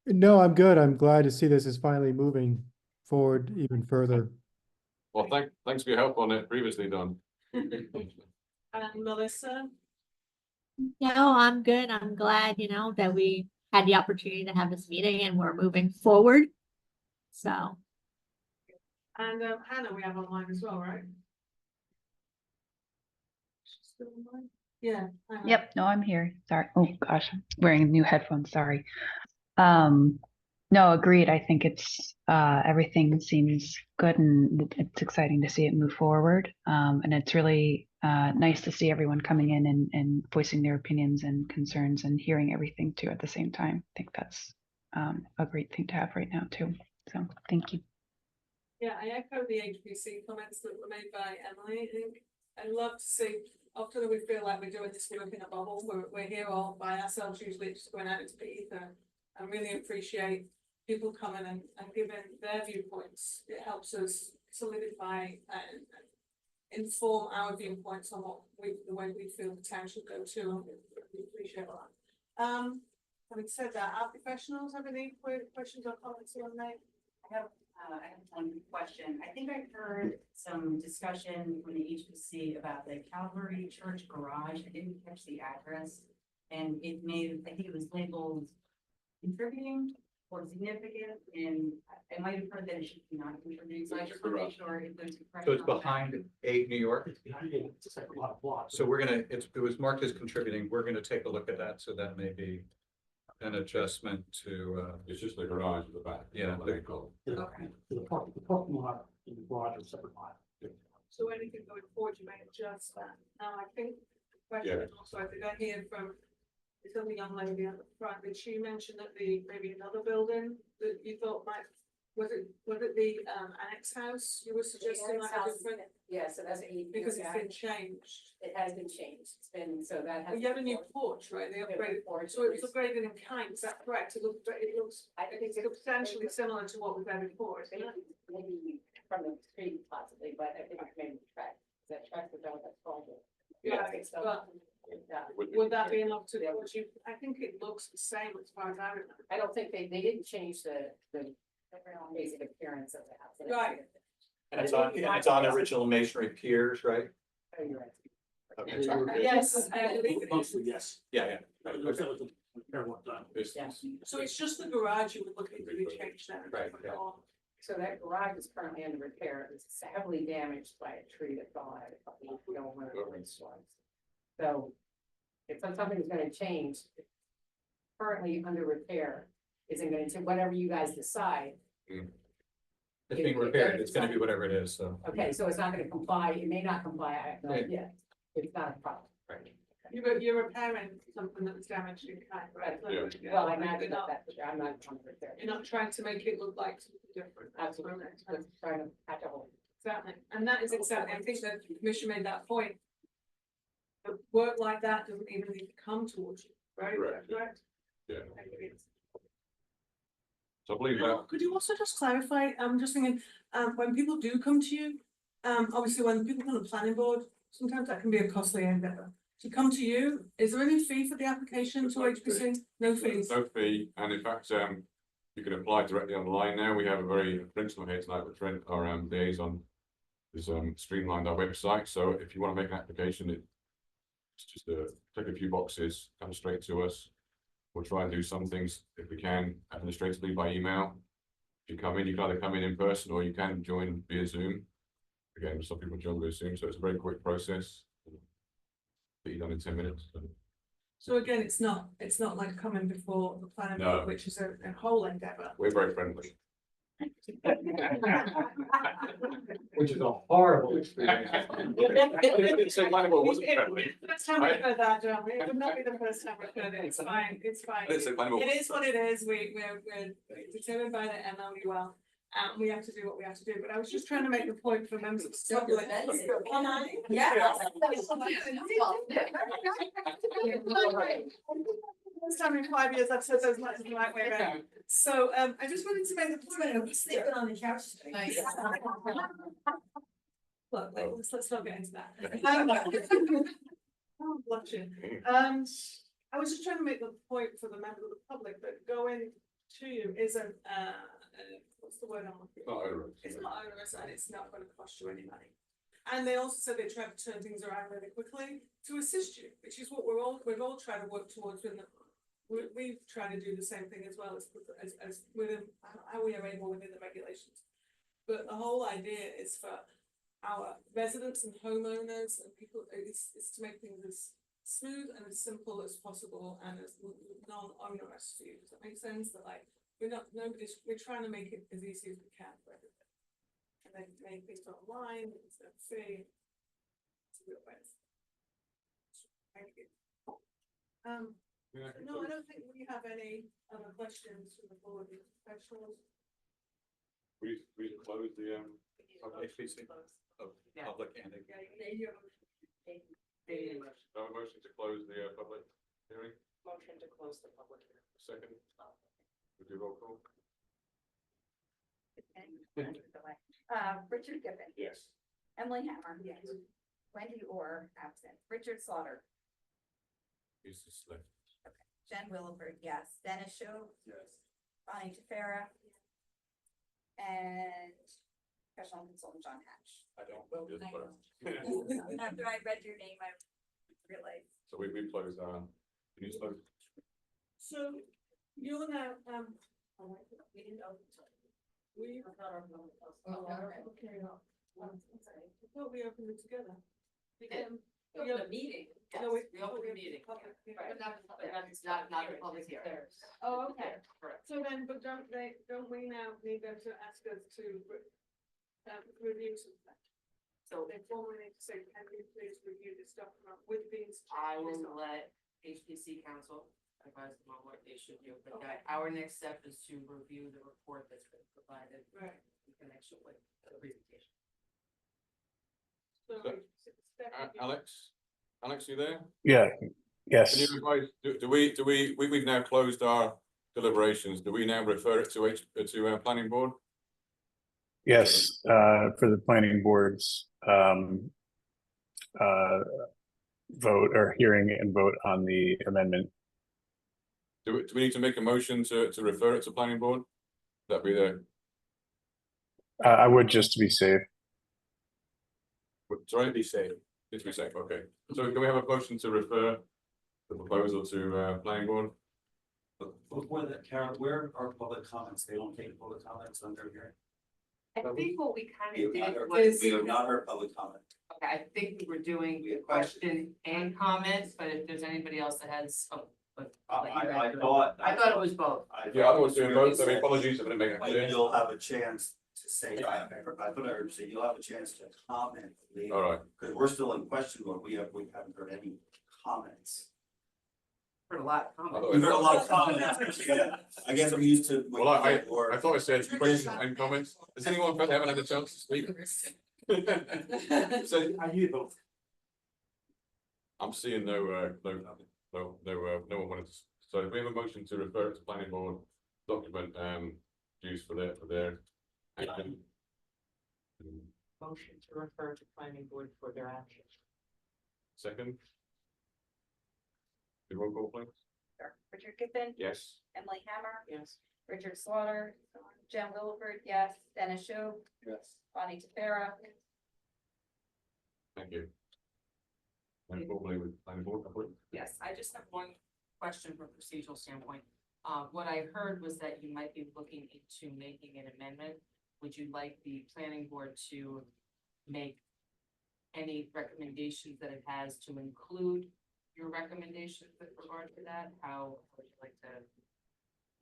No, I'm good. I'm glad to see this is finally moving forward even further. Well, thanks for your help on it previously, Don. And Melissa? No, I'm good. I'm glad, that we had the opportunity to have this meeting and we're moving forward. So. And Hannah, we have online as well, right? She's still online? Yeah. Hannah. Yep, no, I'm here. Sorry. Oh gosh, I'm wearing new headphones, sorry. No, agreed. I think everything seems good and it's exciting to see it move forward. And it's really nice to see everyone coming in and voicing their opinions and concerns and hearing everything too at the same time. I think that's a great thing to have right now too. So thank you. Yeah, I echo the HPC comments that were made by Emily. I think I love to see, often we feel like we're doing this work in a bubble. We're here all by ourselves, usually just going out into the ether. I really appreciate people coming and giving their viewpoints. It helps us solidify and inform our viewpoints on the way we feel the town should go to, and we appreciate that. Having said that, our professionals have any questions or comments on that? I have one question. I think I heard some discussion from the HPC about the Calvary Church garage. I didn't catch the address. And I think it was labeled contributing or significant, and I might have heard that it should be not contributing, so I just want to make sure if there's. So it's behind 8 New York. It's behind it, it's like a lot of blocks. So it was marked as contributing. We're gonna take a look at that. So that may be an adjustment to, It's just the garage at the back. Yeah. What they call Okay. The parking lot and the garage are separate lot. So anything going forward, you may adjust that. Now, I think the question is also, did I hear from, it's only young lady at the front, did she mention that maybe another building that you thought might, was it the annex house you were suggesting? Like a different, Yeah, so that's because it's been changed. It has been changed. It's been, so that has. You have a new porch, right? They upgraded, so it was upgraded in kind, is that correct? It looks I think it's substantially similar to what we've had before, isn't it? maybe from the street possibly, but I think it's maybe track. That track the dog that's called it. Yeah, but would that be enough to, I think it looks the same as far as I remember. I don't think they didn't change the basic appearance of the house. Right. and it's on original masonry piers, right? Oh, you're right. Okay. Yes, I believe it is. Mostly, yes. Yeah. That was the repair one done. So it's just the garage you would look at really change that. Right, yeah. So that garage is currently under repair. It's heavily damaged by a tree that fell out a couple of years ago when it was storms. So if something's gonna change, currently under repair, isn't gonna, to whatever you guys decide. It's being repaired. It's gonna be whatever it is, so. Okay, so it's not gonna comply, it may not comply, I have no Right. idea. It's not a problem. Right. You're repairing something that was damaged in kind, right? Yeah. Well, I imagine that's, I'm not trying to repair. You're not trying to make it look like something different. Absolutely, just trying to patch a hole. Exactly, and that is exactly, I think that the commission made that point. That work like that doesn't even need to come towards you, right? Correct. Yeah. Correct? So I believe that. Could you also just clarify, I'm just thinking, when people do come to you, obviously when people come to the planning board, sometimes that can be a costly endeavor. To come to you, is there any fee for the application to HPC? No fees? No fee, and in fact, you can apply directly online now. We have a very principal here tonight with Trent, our liaison, has streamlined our website. So if you want to make an application, it's just click a few boxes, come straight to us. We'll try and do some things if we can administratively by email. If you come in, you can either come in person or you can join via Zoom. Again, some people join via Zoom, so it's a very quick process. Be done in 10 minutes. So again, it's not like coming before the planning board, which is a whole endeavor. We're very friendly. Which is a horrible experience. First time we've heard that, John. It would not be the first time we've heard it. It's fine. It's fine. It is what it is. We're determined by the MLUL. We have to do what we have to do, but I was just trying to make a point for members of the public. Yeah. First time in 5 years I've said those much the right way around. So I just wanted to make the point. I'm sleeping on the couch today. Nice. Look, let's not get into that. Oh, blushing. I was just trying to make the point for the member of the public that going to you isn't what's the word I'm looking for? It's not onerous and it's not going to cost you any money. And they also said they try to turn things around really quickly to assist you, which is what we've all trying to work towards. We try to do the same thing as well as within how we are able within the regulations. But the whole idea is for our residents and homeowners and people is to make things as smooth and as simple as possible and as non-onerous for you. Does that make sense? That like we're trying to make it as easy as we can for everybody. And then make things online, it's free. It's a real waste. Thank you. No, I don't think we have any other questions from the board of professionals. We close the HPC, of public and. have a motion to close the public hearing. Motion to close the public hearing. Second. We do roll call. Richard Giffen. Yes. Emily Hammer. Yes. Wendy Orr, absent. Richard Slaughter. He's just left. Jen Williford, yes. Dennis Show. Yes. Bonnie Tefera. And professional consultant John Hatch. I don't vote. After I read your name, I realized. So we close can you close? So you're now, We didn't open. we. I thought our public was. Okay. I thought we opened it together. We did. We The opened- meeting, yes, No, we opened the meeting. Public hearing. But that's not a public hearing. Oh, okay. Correct. So then, but don't we now need them to ask us to review something? So They formally need to say, can you please review this document with these? I changes will on?" let HPC council advise them on what they should do, but our next step is to review the report that's been provided Right. in connection with the presentation. So, Alex, you there? Yeah, Can yes. you advise, we've now closed our deliberations. Do we now refer it to planning board? Yes, for the planning board's vote or hearing and vote on the amendment. Do we need to make a motion to refer it to planning board? That'd be the, I would, just to be safe. sorry, be safe. Just be safe, okay. So can we have a motion to refer the proposal to planning board? Before that, Carol, where are public comments? They don't take public comments under here. I think what we kind We of have not did heard- was, we have not heard public comment. okay, I think we were doing question and comments, but if there's anybody else that has, but. I thought. I thought it was both. Yeah, I was doing both, so apologies if I didn't make it But clear. you'll have a chance to say, I thought I heard you say you'll have a chance to comment later. All right. Because we're still in question mode. We haven't heard any comments. Heard a lot of comments. We've heard a lot of comments. Yeah, I guess I'm used to. Well, I thought I said questions and comments. Does anyone haven't had a chance to speak? So I hear both. I'm seeing no one wanted to, so we have a motion to refer it to planning board document, used for their action. Motion to refer to planning board for their action. Second. The roll call, please. Sure. Richard Giffen. Yes. Emily Hammer. Yes. Richard Slaughter. Jen Williford, yes. Dennis Show. Yes. Bonnie Tefera. Thank you. And formally with planning board, I believe. Yes, I just have one question from a procedural standpoint. What I heard was that you might be looking into making an amendment. Would you like the planning board to make any recommendations that it has to include your recommendations with regard to that? How would you like to?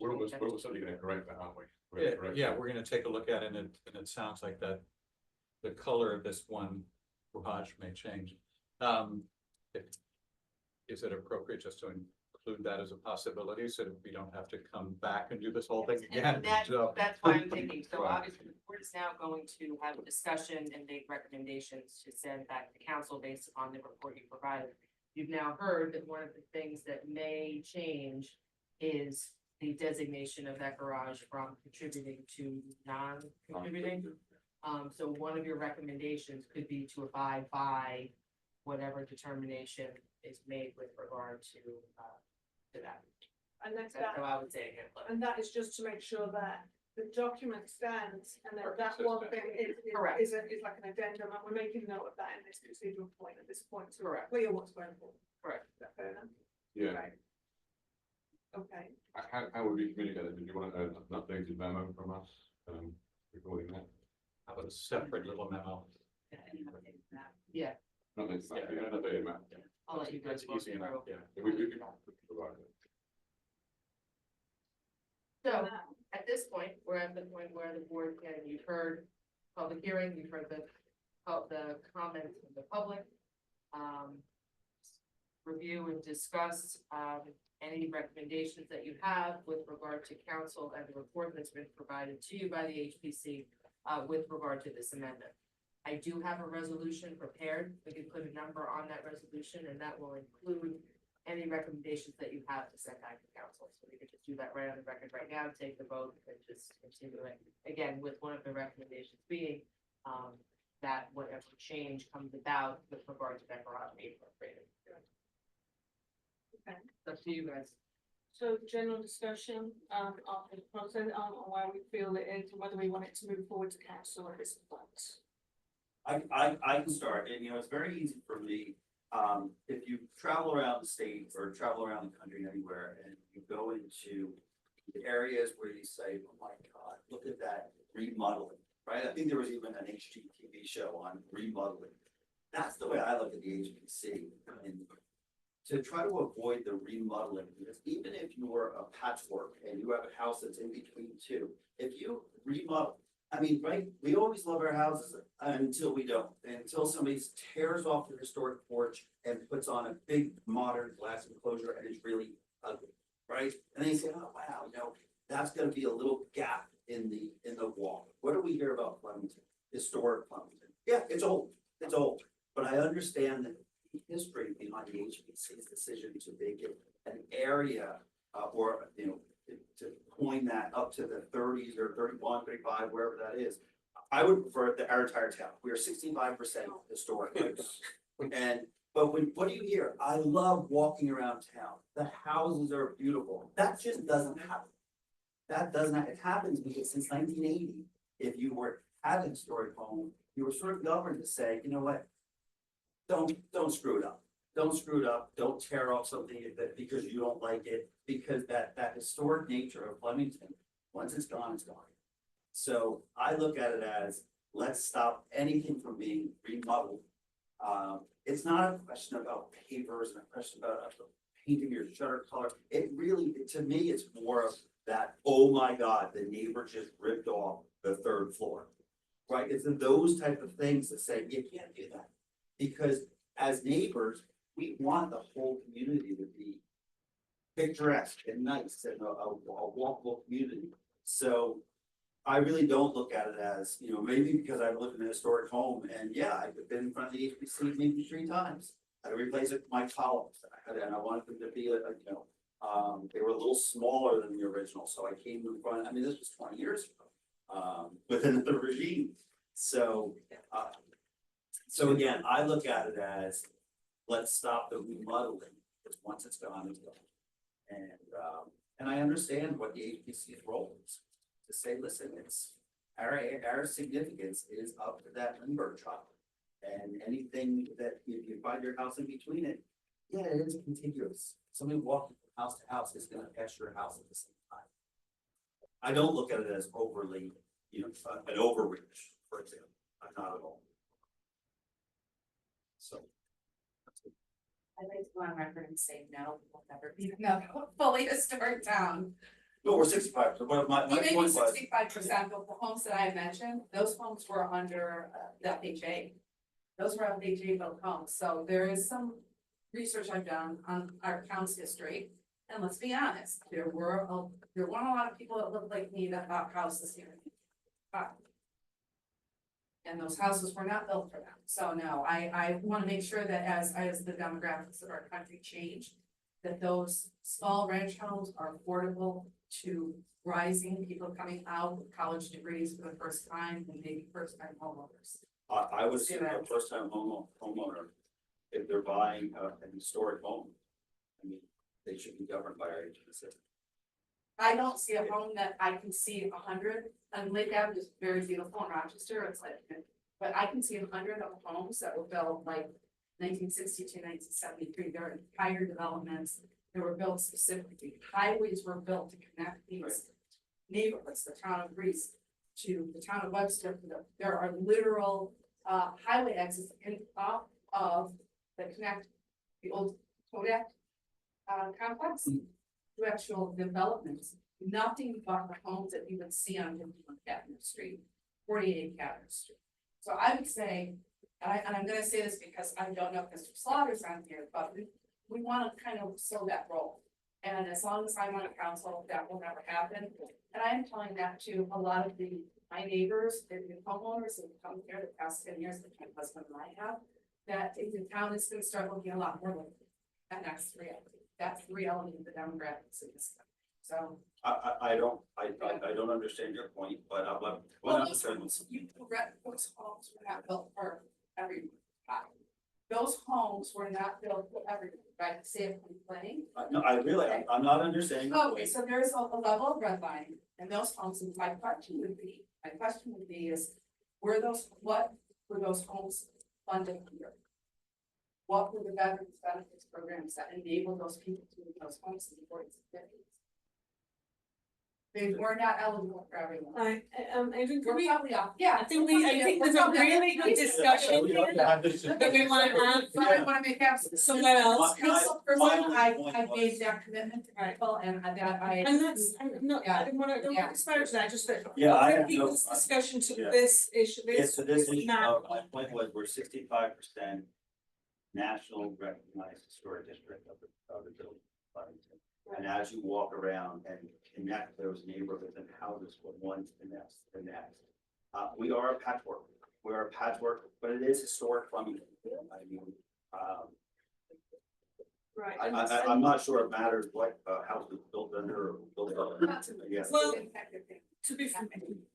We're certainly gonna correct that, aren't we? We're Yeah, gonna correct yeah, that. we're gonna take a look at it and it sounds like that. The color of this one garage may change. Is it appropriate just to include that as a possibility so that we don't have to come back and do this whole thing again? And that's why I'm thinking, so Right. obviously the board is now going to have a discussion and make recommendations to send back to council based upon the report you provided. You've now heard that one of the things that may change is the designation of that garage from contributing to non-contributing. So one of your recommendations could be to abide by whatever determination is made with regard to that. And that's That's that, how I would say it. and that is just to make sure that the document stands and that Or that one consistent. thing Correct. is like an addendum, and we're making note of that in this procedural point at this point, so we're Correct. clear what's going on. Correct. Is that fair enough? Yeah. Right. Okay, How would we communicate it? Did you want an updated memo from us, recording that? How about a separate little memo? Yeah, Not this, yeah, an updated memo. I'll let you guys. That's easy enough, through. yeah. We can provide it. so at this point, we're at the point where the board can, you've heard public hearing, you've heard the comments from the public. Review and discuss, any recommendations that you have with regard to council and the report that's been provided to you by the HPC, with regard to this amendment. I do have a resolution prepared. We can put a number on that resolution, and that will include any recommendations that you have to send back to council. So we could just do that right on the record right now, take the vote, and just continue it. Again, with one of the recommendations being, that whatever change comes about with regard to that garage being appropriated. Okay. It's up to you guys. So general discussion, after the process on why we feel it is, and whether we want it to move forward to council at this point. I can start, and it's very easy for me, if you travel around the state or travel around the country anywhere and you go into the areas where you say, oh my God, look at that remodeling, right? I think there was even an HGTV show on remodeling. That's the way I look at the HPC, and to try to avoid the remodeling, because even if you're a patchwork and you have a house that's in between two, if you remodel, I mean, right, we always love our houses until we don't, until somebody tears off the historic porch and puts on a big modern glass enclosure and it's really ugly, right? And then you say, oh, wow, that's gonna be a little gap in the wall. What do we hear about Flemington? Historic Flemington. Yeah, it's old, but I understand that the history behind the HPC's decision to make it an area, or, to coin that up to the 30s or 31, 35, wherever that is. I would prefer our entire town. We are 65% historic. But what do you hear? I love walking around town. The houses are beautiful. That just doesn't happen. It happens because since 1980, if you had a historic home, you were sort of governed to say, you know what? Don't screw it up. Don't screw it up. Don't tear off something because you don't like it, because that historic nature of Flemington, once it's gone, it's gone. So I look at it as, let's stop anything from being remodeled. It's not a question about pavers and a question about painting your shutter color. It really, to me, it's more of that, oh my God, the neighbor just ripped off the 3rd floor, right? It's those type of things that say, you can't do that. Because as neighbors, we want the whole community to be picturesque and nice and a walkable community. So I really don't look at it as, maybe because I've lived in a historic home and yeah, I've been in front of the HPC maybe 3 times. I replaced my columns and I wanted them to be, they were a little smaller than the original. So I came in front, I mean, this was 20 years ago, within the regime. So again, I look at it as, let's stop the remodeling, because once it's gone, it's gone. And I understand what the HPC's role is, to say, listen, it's our significance is up to that Lindbergh trial. And anything that if you find your house in between it, yeah, it is contiguous. Somebody walking from house to house is gonna pass your house at the same time. I don't look at it as overly, an overreach, for example. Not at all. So. I'd like to go on record and say no, we'll never be another fully historic town. No, we're 65, but my Maybe point was. 65% of the homes that I mentioned, those homes were under the FHA. Those were FHA built homes, so there is some research I've done on our town's history. And let's be honest, there weren't a lot of people that looked like me that bought houses here. And those houses were not built for them. So no, I want to make sure that as the demographics of our country change, that those small ranch homes are affordable to rising people coming out with college degrees for the first time and maybe first time homeowners. I would assume a first time homeowner, if they're buying an historic home, I mean, they should be governed by our HPC. I don't see a home that I can see 100, and Lake Avenue is very beautiful in Rochester, it's like, but I can see 100 of homes that were built like 1962, 1973, there are entire developments that were built specifically. Highways were built to connect these neighborhoods, the town of Greece to the town of Webster. There are literal highway exits in off of that connect the old Kodak complex to actual developments. nothing but the homes that you would see on 51 Cabinet Street, 48 Cabinet Street. So I would say, and I'm gonna say this because I don't know if Mr. Slaughter's on here, but we wanna kind of fill that role. And as long as I'm on a council, that will never happen. And I am telling that to a lot of my neighbors, the homeowners that come here the past 10 years, that my husband and I have, that the town is gonna start looking a lot more like that next reality. That's the reality of the demographics in this country. So. I don't understand your point, but Well, those homes, those homes were not built for everyone. Those homes were not built for everyone, right? Say if we're playing. no, I'm not understanding. the Okay, point. so there's a level of redlining and those homes, and my question would be is, what were those homes funded under? What were the veterans benefits programs that enabled those people to move those homes in the 40s and 50s? They were not eligible for everyone. Adrian, We're could we, probably off, yeah. I think there's a really good discussion here that we want to have. So I wanna make absolute. Somewhere else. Council person, I made that commitment to people and that I. And that's, I'm not, I Yeah. don't want to disparage that, just that. Yeah, I have keep no- this discussion to yeah. this issue, Yes, so this issue, map. my point was, we're 65% national recognized historic district of the village of Farmington. And as you walk around and connect those neighborhoods and houses from one to the next, we are a patchwork. We're a patchwork, but it is historic Farmington. I mean, Right. I'm not sure it matters what house was built under or built on. Yes. Well, to be,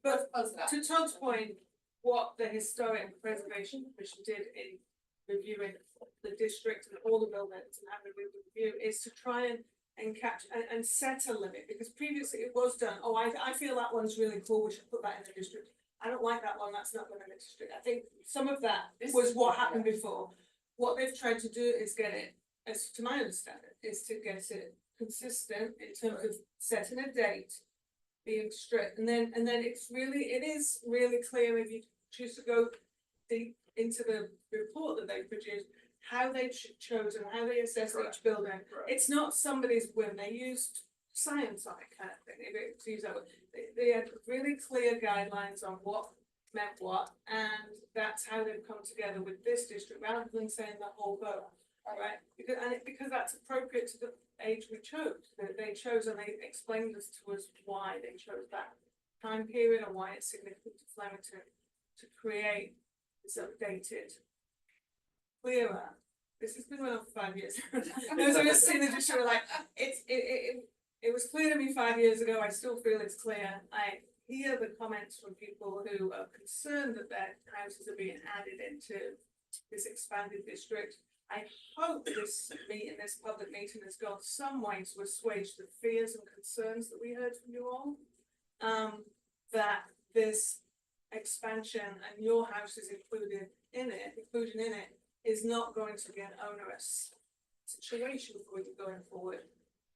but to Todd's point, what the Historic Preservation Commission did in reviewing the district and all the buildings and having a review is to try and capture and set a limit, because previously it was done, oh, I feel that one's really cool, we should put that in the district. I don't like that one, that's not going in the district. I think some of that was what happened before. What they've tried to do is get it, as to my understanding, is to get it consistent in terms of setting a date, being strict, and then it is really clear if you choose to go deep into the report that they produced, how they chose and how they assess each building. It's not somebody's whim, they used science on it kind of thing, to use that word. They had really clear guidelines on what meant what, and that's how they've come together with this district, rather than saying the whole borough. Right, because that's appropriate to the age we chose, that they chose, and they explained this to us why they chose that time period and why it's significant to Flemington to create this updated, clearer. This has been going on for 5 years. Those of us in the district were like, it was clear to me 5 years ago. I still feel it's clear. I hear the comments from people who are concerned that their houses are being added into this expanded district. I hope this public meeting has gone some way to assuage the fears and concerns that we heard from you all. That this expansion and your house is included in it is not going to be an onerous situation for you going forward.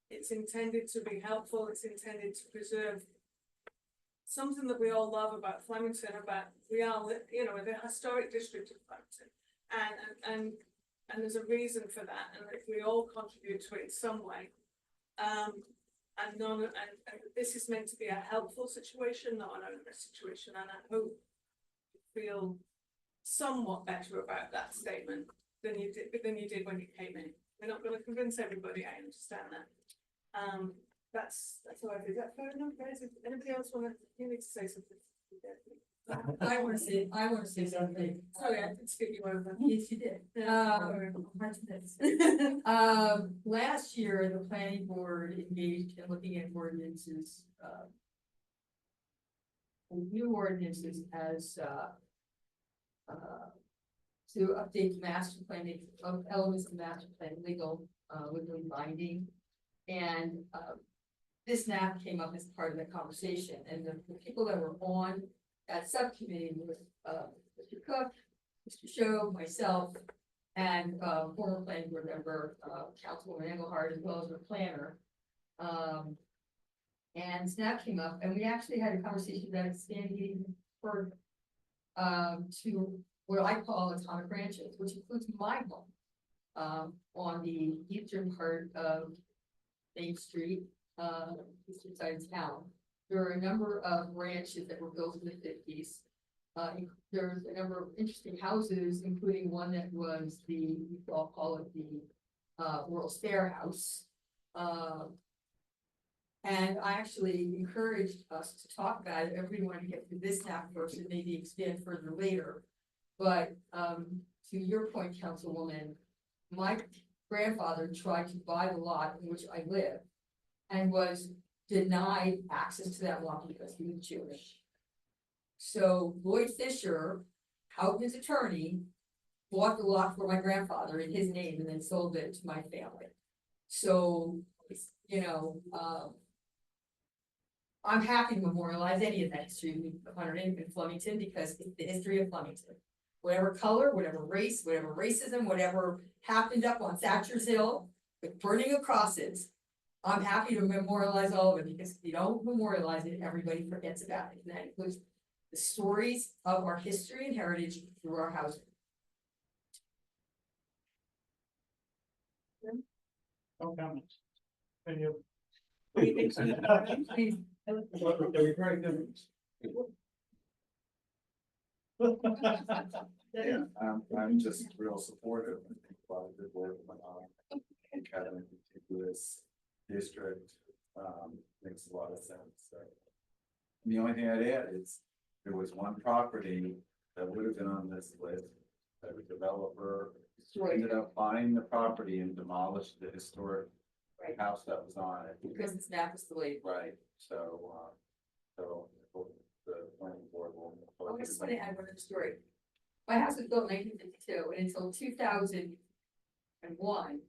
It's intended to be helpful, it's intended to preserve something that we all love about Flemington, we are, the historic district of Flemington. And there's a reason for that, and if we all contribute to it in some way, and this is meant to be a helpful situation, not an onerous situation, and I hope you feel somewhat better about that statement than you did when you came in. We're not going to convince everybody, I understand that. That's all I do. Is that fair enough, guys? If anybody else you need to say something? I want to say something. Sorry, I did skip you over. Yes, you did. Last year, the planning board engaged in looking at ordinances, new ordinances as, to update the master plan, of elements of the master plan, legally binding. And, this map came up as part of the conversation, and the people that were on that subcommittee was, Mr. Cook, Mr. Show, myself, and former planning board member, Councilwoman Engelhardt, as well as the planner. And SNAP came up, and we actually had a conversation about expanding further to what I call atomic ranches, which includes my home on the eastern part of Main Street, eastern side of town. There are a number of ranches that were built in the fifties. There's a number of interesting houses, including one that was I'll call it the World's Fair House. And I actually encouraged us to talk about it. Everybody wanted to get through this map first and maybe expand further later. But to your point, Councilwoman, my grandfather tried to buy the lot in which I live and was denied access to that lot because he was Jewish. So Lloyd Fisher, Houghton's attorney, bought the lot for my grandfather in his name and then sold it to my family. So, you know, I'm happy to memorialize any of that history of Hunter in Flemington because it's the history of Flemington. Whatever color, whatever race, whatever racism, whatever happened up on Thatcher's Hill, with burning of crosses, I'm happy to memorialize all of it because if you don't memorialize it, everybody forgets about it. And that includes the stories of our history and heritage through our housing. No comments. Thank you. Yeah, I'm just real supportive. I think a lot of good work went on. And kind of in this district, makes a lot of sense. So, the only thing I'd add is there was one property that would have been on this list that the developer ended up buying the property and demolished the historic house that was on it. Because this map is delayed. Right, so the planning board will. I just want to add one other story. My house was built in 1952 and until 2001,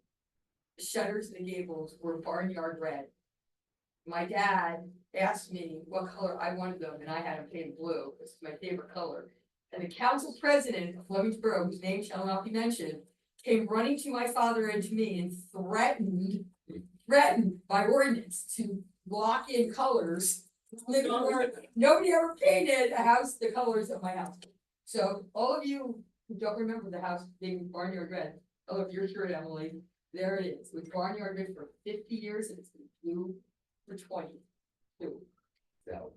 the shutters and the gables were barnyard red. My dad asked me what color I wanted them and I had them painted blue. This is my favorite color. And the council president of Flemington Borough, whose name shall not be mentioned, came running to my father and to me and threatened by ordinance to lock in colors. Nobody ever painted a house the colors of my house. So all of you who don't remember the house being barnyard red, oh, if you're sure, Emily, there it is, with barnyard red for 50 years and it's been blue for 22. So.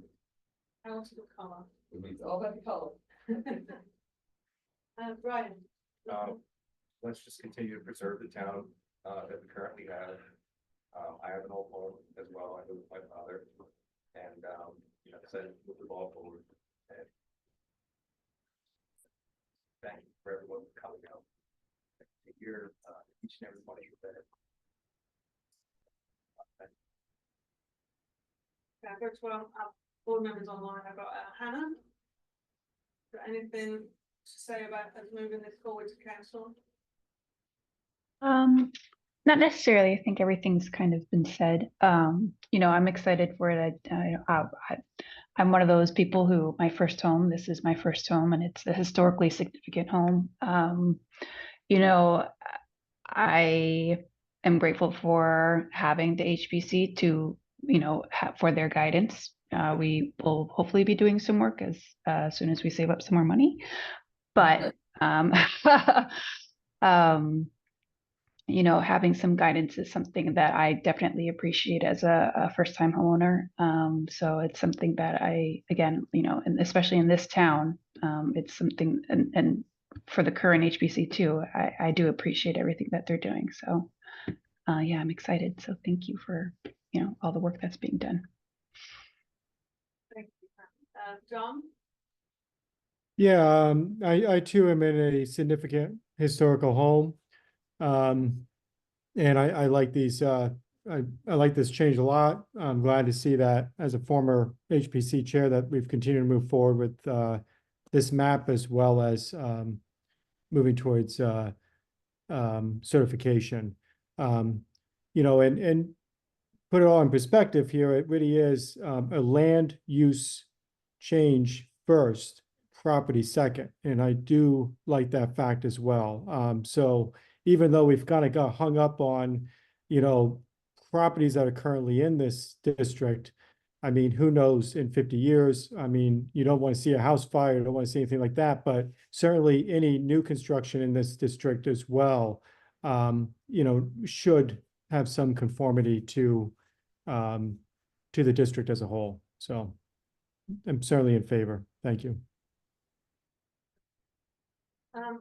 How to the color. It's all about the color. Brian. Let's just continue to preserve the town that we currently have. I have an old home as well. I live with my father, and you know, decided to move the ball forward. And thank you for everyone coming out to hear each and every one of you that. I've got 12 board members online. I've got Hannah. Is there anything to say about us moving this forward to council? Not necessarily. I think everything's kind of been said. You know, I'm excited for it. I'm one of those people who this is my first home and it's a historically significant home. You know, I am grateful for having the HPC to, you know, for their guidance. We will hopefully be doing some work as soon as we save up some more money. But you know, having some guidance is something that I definitely appreciate as a first-time homeowner. So it's something that again, you know, and especially in this town, it's something, and for the current HBC too, I do appreciate everything that they're doing. So yeah, I'm excited. So thank you for, you know, all the work that's being done. Thank you. John? Yeah, I too am in a significant historical home. And I like these, I like this change a lot. I'm glad to see that as a former HPC chair that we've continued to move forward with this map as well as moving towards certification. You know, and put it all in perspective here, it really is a land use change first, property second. And I do like that fact as well. So even though we've kind of got hung up on, you know, properties that are currently in this district, I mean, who knows in 50 years? I mean, you don't want to see a house fire, you don't want to see anything like that, but certainly any new construction in this district as well, you know, should have some conformity to to the district as a whole. So I'm certainly in favor. Thank you.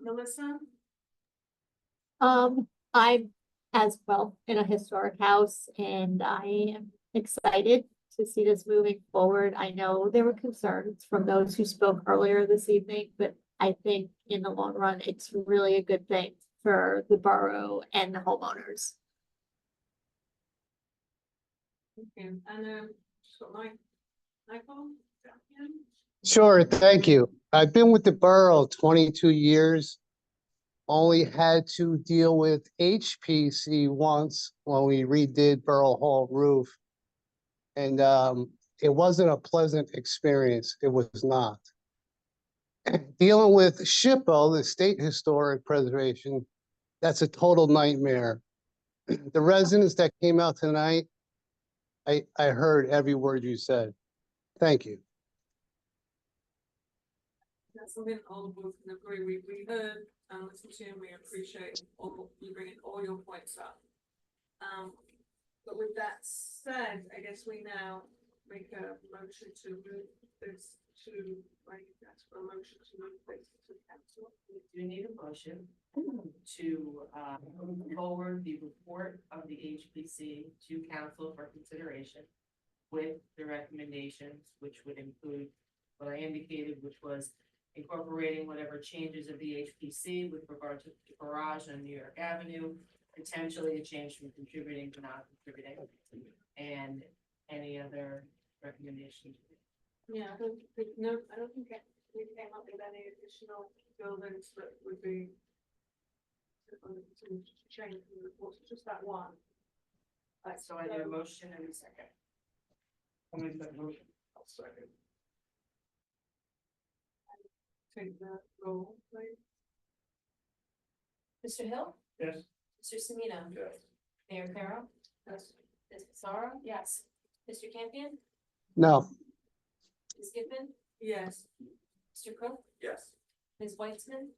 Melissa? I'm as well in a historic house and I am excited to see this moving forward. I know there were concerns from those who spoke earlier this evening, but I think in the long run, it's really a good thing for the borough and the homeowners. Okay, and so Michael? Yeah. Sure, thank you. I've been with the borough 22 years. Only had to deal with HPC once when we redid Borough Hall roof. And it wasn't a pleasant experience. It was not. Dealing with SHPO, the State Historic Preservation, that's a total nightmare. The residents that came out tonight, I heard every word you said. Thank you. That's something all of us can agree. We heard and listened to, and we appreciate all you bringing all your points up. But with that said, I guess we now make a motion to move this to, like, that's for a motion to move this to council. We do need a motion to move forward the report of the HPC to council for consideration with the recommendations, which would include what I indicated, which was incorporating whatever changes of the HPC with regard to the garage on New York Avenue, potentially a change from contributing to non-contributing, and any other recommendations. Yeah, I don't think we came up with any additional buildings that would be to change the report, just that one. So I need a motion and a second. I'll make that motion. I'll second. Take the roll, please. Mr. Hill? Yes. Mr. Semino? Yes. Mayor Carroll? Yes. Ms. Pissarro? Yes. Mr. Campion? No, Ms. Giffen? Yes. Mr. Cook? Yes. Ms. Weitzman?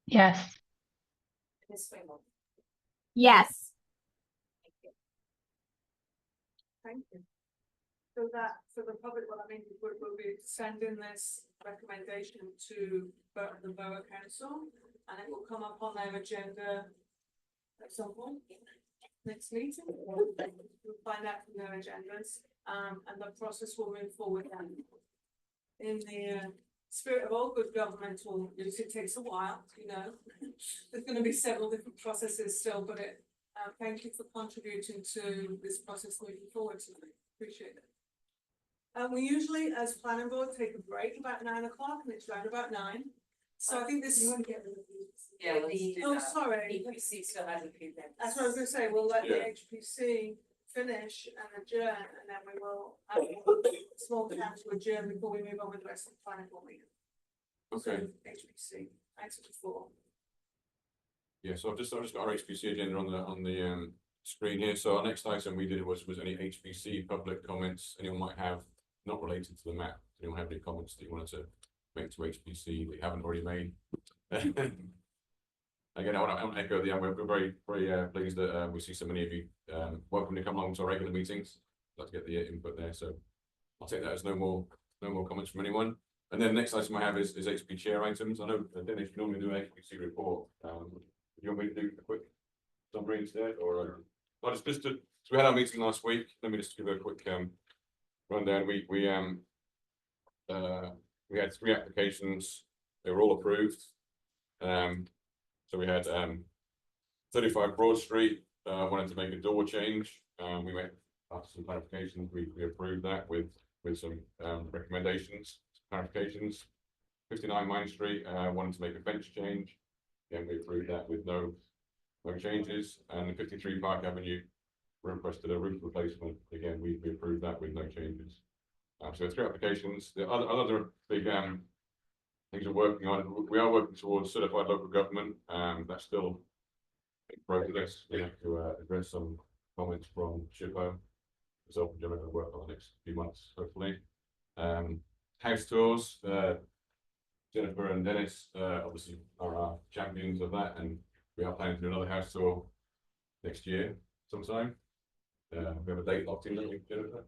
Yes. Ms. Swaymo? Yes. Thank you. So that, for the public, what I mean, we'll be sending this recommendation to the Borough Council, and it will come up on their agenda at some point next meeting. We'll find out from their agendas, and the process will move forward then. In the spirit of all good governmental use, it takes a while, you know. There's going to be several different processes still, but thank you for contributing to this process moving forward tonight. Appreciate it. We usually, as planning board, take a break about 9 o'clock, and it's right about 9. So I think this. You want to get rid of these? Yeah, let's do Oh, that. sorry. HPC still hasn't paid that. That's what I was gonna say. We'll let the Yeah. HPC finish and adjourn, and then we will have a small council adjourn before we move on with the rest of the planning board meeting. Okay. So, HPC, thanks before. Yeah, so I've just got our HPC agenda on the screen here. So our next item we did was any HPC public comments anyone might have not related to the map. Anyone have any comments that you wanted to make to HPC that you haven't already made? Again, I want to echo we're very pleased that we see so many of you welcome to come along to our regular meetings. I'd like to get the input there, so I'll take that as no more comments from anyone. And then next item I have is HPC chair items. I know Dennis, you normally do an HPC report. Do you want me to do a quick summary instead, or so we had our meeting last week. Let me just give a quick rundown. We had 3 applications. They were all approved. So we had 35 Broad Street, wanted to make a door change. We went after some clarifications. We approved that with some recommendations, clarifications. 59 Main Street, wanted to make a fence change. Again, we approved that with no changes. And 53 Park Avenue requested a roof replacement. Again, we approved that with no changes. So 3 applications. The other big things we're working on. We are working towards certified local government. That's still in progress. We have to address some comments from SHPO. So we're going to work on the next few months, hopefully. House tours. Jennifer and Dennis obviously are our champions of that, and we are planning to do another house tour next year. sometime. We have a date locked in, don't we, Jennifer?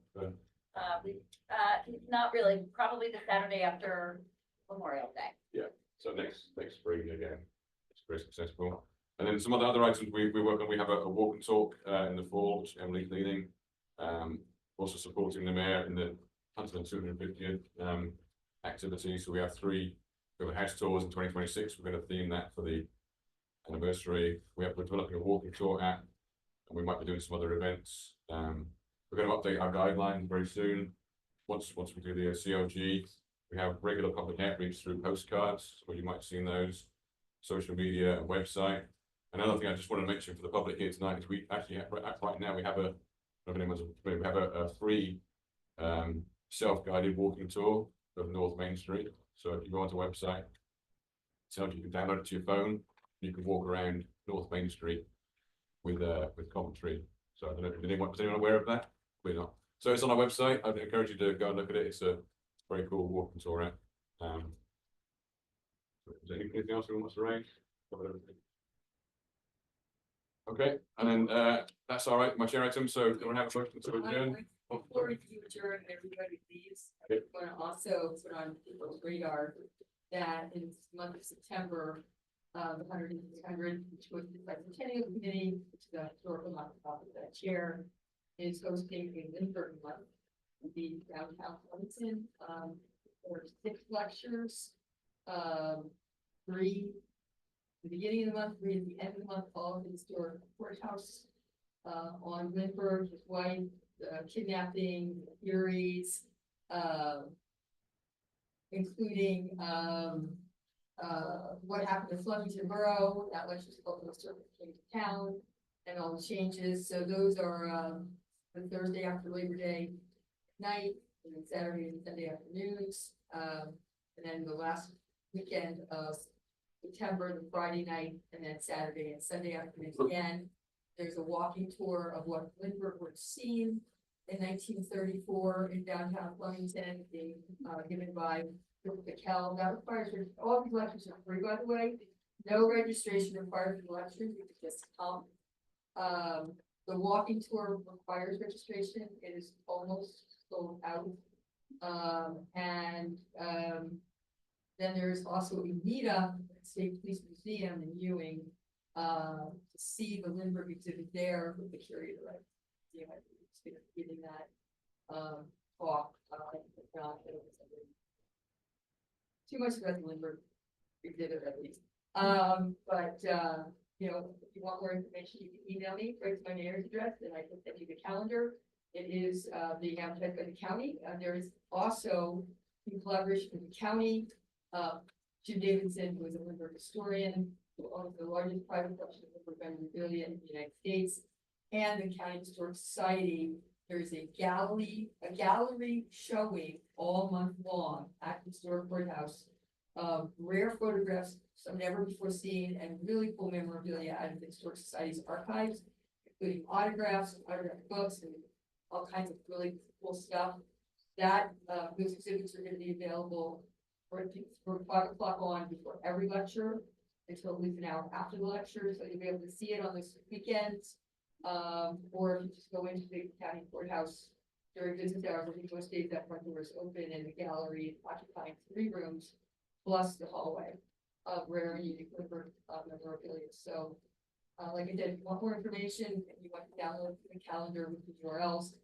Not really, probably the Saturday after Memorial Day. Yeah, so next spring again, it's very successful. And then some other items we work on, we have a walk and talk in the fall, which Emily's leading. Also supporting the mayor in the 150th activity. So we have house tours in 2026. We're going to theme that for the anniversary. We're developing a walk and talk app, and we might be doing some other events. We're going to update our guidelines very soon. Once we do the CLG, we have regular public outreach through postcards, so you might have seen those, social media and website. Another thing I just want to mention for the public here tonight is we actually have, right now we have a free self-guided walking tour of North Main Street. So if you go onto the website, you can download it to your phone. You can walk around North Main Street with commentary. So I don't know if anyone aware of that. We're not. So it's on our website. I'd encourage you to go and look at it. It's a very cool walking tour app. Is there anything else we want to raise? Okay, and then that's all right. My chair item. So do we have a motion to adjourn? Before you adjourn, everybody leaves, I want to also put on people's radar that in the month of September, the 100, which was the Bicentennial Committee, which is the historical nonprofit that I chair, is hosting a Lindbergh Month in the downtown Flemington. There are 6 lectures, 3 at the beginning of the month, 3 at the end of the month, all of the historic courthouse on Lindbergh, his wife, kidnapping, theories, including what happened to Flemington Borough, that lecture is called The Circuit Came to Town, and all the changes. So those are the Thursday after Labor Day night, and then Saturday and Sunday afternoons, and then the last weekend of September, the Friday night, and then Saturday and Sunday afternoons again. There's a walking tour of what Lindbergh was seen in 1934 in downtown Flemington, being given by Kell. That requires, all these lectures are free, by the way. No registration required for the lectures, you can just come. The walking tour requires registration. It is almost sold out. Then there's also a meetup at State Police Museum in Ewing to see the Lindbergh exhibit there with the curator. You know, giving that talk. Too much about the Lindbergh exhibit at least. You know, if you want more information, you can email me right to my mayor's address, and I can send you the calendar. It is the advertised by the county. There is also in collaboration with the county, Jim Davidson, who is a Lindbergh historian, who owns the largest private collection of Lindbergh memorabilia in the United States, and the County Historic Society. There's a gallery showing all month long at the historic courthouse of rare photographs, some never before seen, and really cool memorabilia out of the Historic Society's archives, including autographs, autographed books, and all kinds of really cool stuff. That those exhibits are going to be available from 5 o'clock on before every lecture until at least an hour after the lecture, so you'll be able to see it on those weekends. Or if you just go into the county courthouse during business hours, I think most days that front door is open, and the gallery occupying 3 rooms plus the hallway of rare and unique Lindbergh memorabilia. So, like I said, if you want more information and you want to download the calendar with the URLs,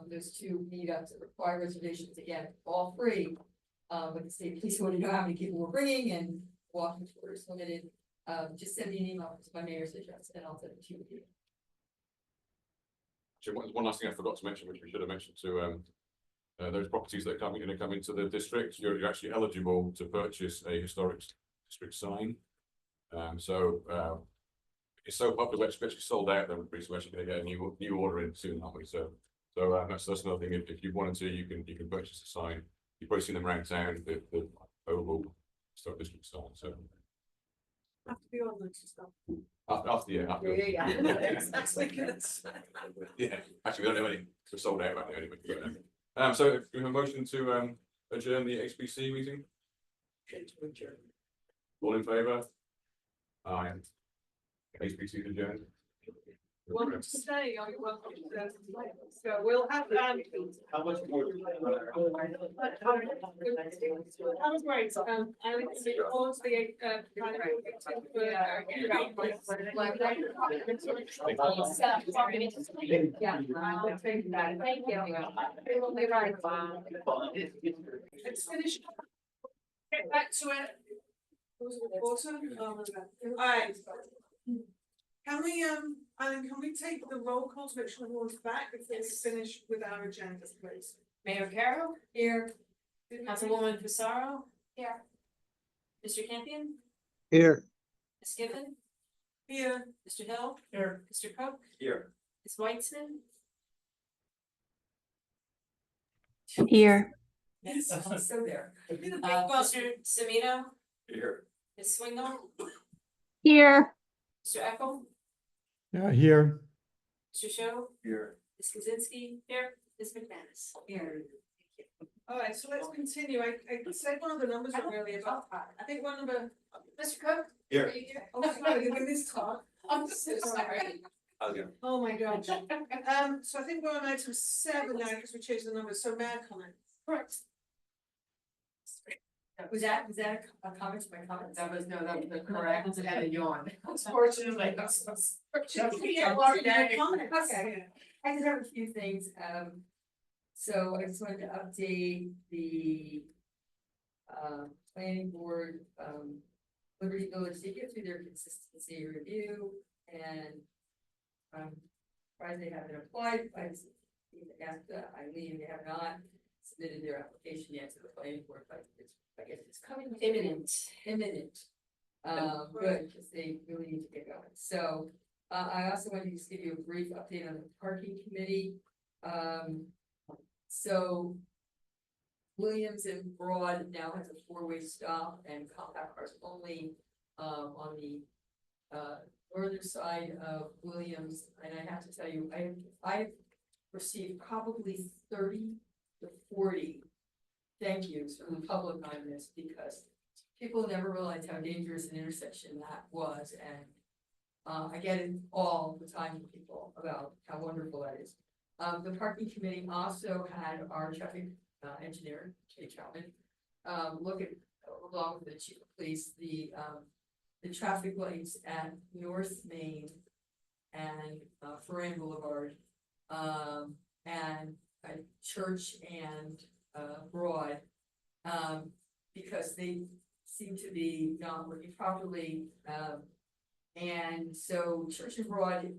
those 2 meetups that require reservations, again, all free. But the state police want to know how many people we're bringing, and walking tours limited. Just send me an email to my mayor's address, and I'll send it to you. One last thing I forgot to mention, which we should have mentioned to those properties that are going to come into the district, you're actually eligible to purchase a historic district sign. It's so popular, it's actually sold out. Then we're actually going to get a new order in soon, aren't we? So that's another thing. If you wanted to, you can purchase a sign. You've probably seen them around town, the oval historic district sign. So. Have to be on next stuff. After. Yeah. Exactly. Yeah, actually, we don't know any. We're sold out right now anyway. So if we have a motion to adjourn the HPC meeting. All in favour? Aye. HPC adjourned. welcome to stay, you're welcome to, so we'll have, How much more? that was great, I would say all to the, let's finish. Get back to it. Awesome. Alright. Can we, Alan, can we take the roll call to make sure everyone's back before we finish with our agenda, please? Mayor Carroll, Here. Councilwoman Pissarro, Here. Mr. Campion, Here. Ms. Giffen, Here. Mr. Hill, Here. Mr. Cook, Here. Ms. Weitzman. Here. Yes, So there. Mr. Semino, Here. Ms. Swingle, Here. Mr. Eckel, Here. Mr. Show, Here. Ms. Kaczynski, here, Ms. McManus. Here. Alright, so let's continue. I said one of the numbers earlier, but I think one number. Mr. Cook? Here. Are you here? Oh, sorry, you're giving this talk. I'm so sorry. Okay. Oh my gosh. So I think we're on item 7 now because we changed the numbers. So mayor comment. Correct. Was that a comment to my comment? That was the correct, and a yawn. Unfortunately. Okay. I just have a few things, so I just wanted to update the planning board, Liberty Village to get through their consistency review, and surprised they haven't applied, I just asked Eileen, they have not submitted their application yet to the planning board, but I guess it's coming imminent. Good, because they really need to get going. So, I also wanted to just give you a brief update on the parking committee. So Williams and Broad now has a 4-way stop and compact cars only, on the, northern side of Williams. And I have to tell you, I've received probably 30 to 40 thank yous from the public on this, because people never realize how dangerous an intersection that was, and I get it all the time from people about how wonderful that is. The parking committee also had our traffic engineer, Kate Troutman, look at, along with the chief of police, the traffic lights at North Main and Ferran Boulevard, and Church and Broad, because they seem to be not working properly. And so Church and Broad,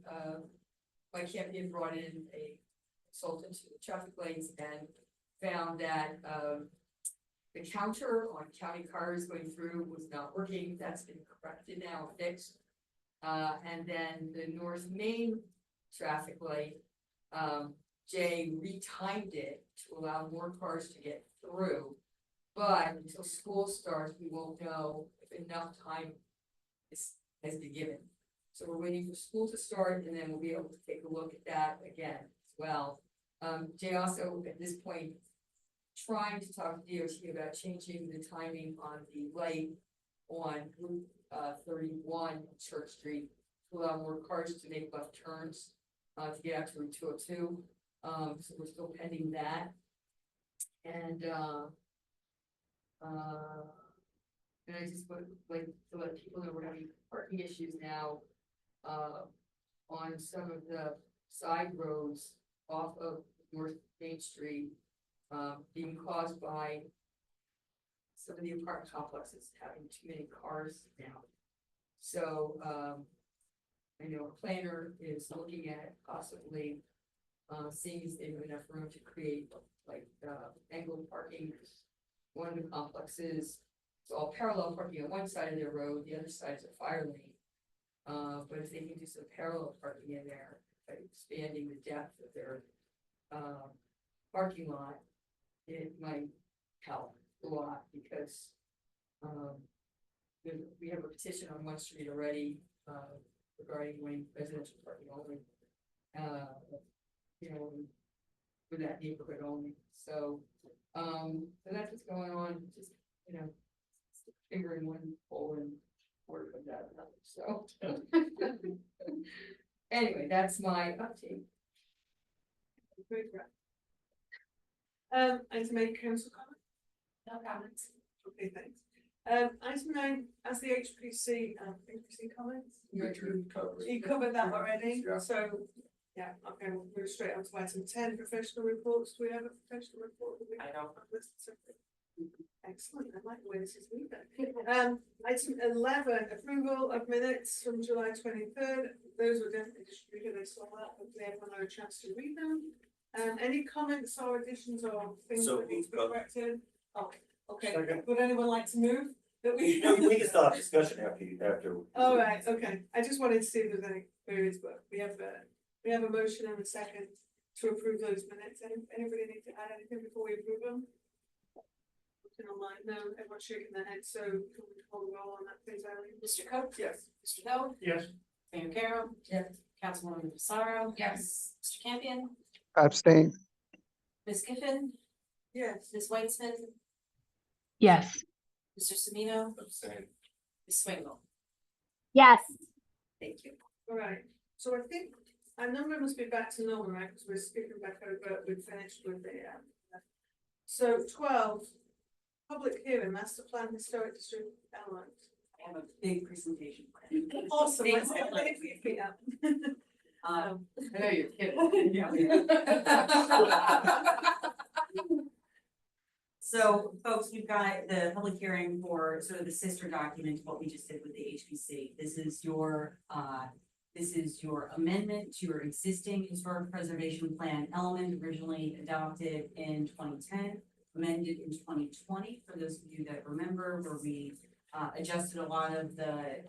my campaign brought in a consultant to the traffic lanes and found that the counter on county cars going through was not working. That's been corrected now, fixed. And then the North Main traffic light, Jay retimed it to allow more cars to get through. But until school starts, we won't know if enough time has been given. So we're waiting for school to start, and then we'll be able to take a look at that again as well. Jay also, at this point, trying to talk to DOT about changing the timing on the light on Route 31 Church Street to allow more cars to make left turns to get out to Route 202. So we're still pending that. And I just would like to let people know we're having parking issues now on some of the side roads off of North Main Street, being caused by some of the apartment complexes having too many cars now. So I know a planner is looking at possibly seeing if they have enough room to create like angled parking. One of the complexes, it's all parallel parking on one side of their road, the other side is a fire lane. But if they can do some parallel parking in there, by expanding the depth of their parking lot, it might help a lot, because we have a petition on one street already regarding when residential parking only, you know, for that neighborhood only. So so that's what's going on, just, you know, figuring one pole and work of that another, so Anyway, that's my update. Item 8, council comment? No comments. Okay, thanks. Item 9, as the HPC comments? You covered that already, Yeah. so, yeah, okay, we'll move straight on to item 10, professional reports. Do we have a professional report? I don't. Excellent, I like the way this is moving. Item 11, approval of minutes from July 23rd. Those were definitely distributed, I saw that, hopefully everyone had a chance to read them. Any comments or additions or things So that need to be moved. corrected? Oh, okay, Second. would anyone like to move? That we. No, we can start discussion after. All right, okay, I just wanted to see if there's any queries, but we have a motion and a second to approve those minutes. Anybody need to add anything before we approve them? Looking online, no, everyone's shaking their head, so can we call the roll on that, please, Eileen? Mr. Coe? Yes. Mr. Hill? Yes. Mayor Carroll? Yes. Councilwoman Pissarro? Yes. Mr. Campion? Abstain. Ms. Giffen? Yes. Ms. Weitzman? Yes. Mr. Semino? Abstain. Ms. Swingle? Yes. Thank you. All right, so I think our number must be back to normal, right, because we're skipping back over, we finished with the, so 12, public hearing, master plan, historic district element. I have a big presentation plan. Awesome, let's Thanks. get your feet up. I know you're kidding. So folks, we've got the public hearing for sort of the sister document, to what we just did with the HPC. This is your amendment to your existing historic preservation plan element originally adopted in 2010, amended in 2020, for those of you that remember, where we adjusted a lot of the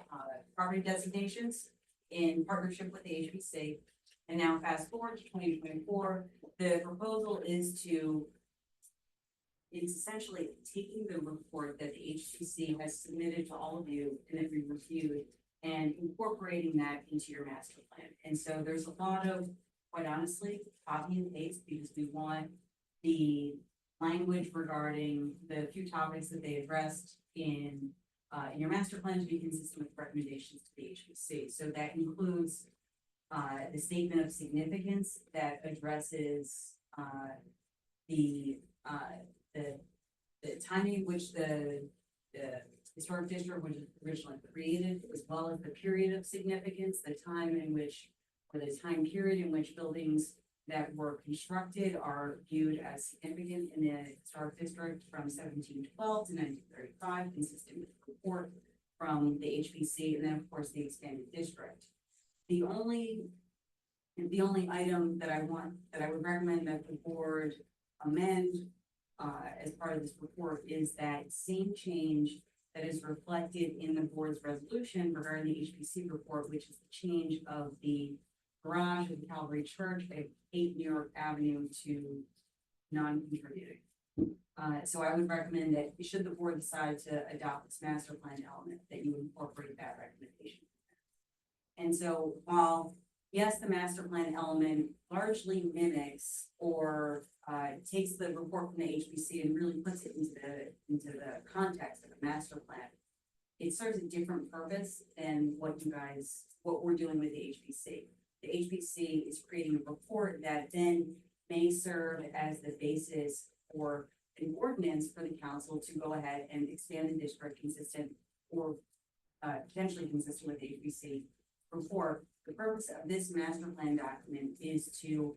property designations in partnership with the HPC. And now fast forward to 2024, the proposal is it's essentially taking the report that the HPC has submitted to all of you and that we reviewed and incorporating that into your master plan. And so there's a lot of, quite honestly, copy and paste, because we want the language regarding the few topics that they addressed in your master plan to be consistent with recommendations to the HPC. So that includes the statement of significance that addresses the timing in which the historic district was originally created, as well as the period of significance, the time in which, or the time period in which buildings that were constructed are viewed as significant in the historic district from 1712 to 1935, consistent with the report from the HPC, and then of course the expanded district. The only item that I would recommend that the board amend as part of this report is that same change that is reflected in the board's resolution regarding the HPC report, which is the change of the garage of the Calvary Church at 8 New York Avenue to non-contributing. So I would recommend that should the board decide to adopt this master plan element, that you incorporate that recommendation. And so while, yes, the master plan element largely mimics or takes the report from the HPC and really puts it into the context of a master plan, it serves a different purpose than what we're doing with the HPC. The HPC is creating a report that then may serve as the basis for an ordinance for the council to go ahead and expand the district consistent or potentially consistent with the HPC report. The purpose of this master plan document is to,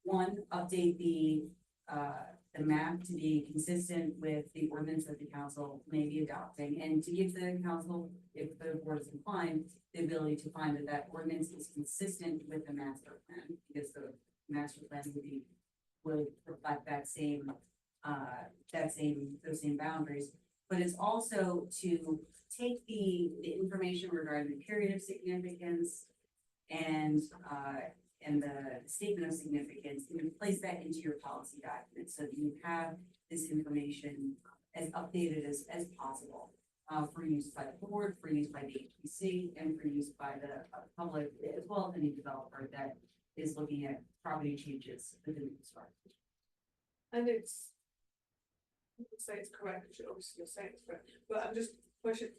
one, update the map to be consistent with the ordinance that the council may be adopting, and to give the council, if the board is inclined, the ability to find that that ordinance is consistent with the master plan, because the master plan would reflect those same boundaries. But it's also to take the information regarding the period of significance and the statement of significance and place that into your policy document so that you have this information as updated as possible for use by the board, for use by the HPC, and for use by the public, as well as any developer that is looking at property changes within the historic district. And I would say it's correct, which obviously you're saying it's correct, but I'm just pushing.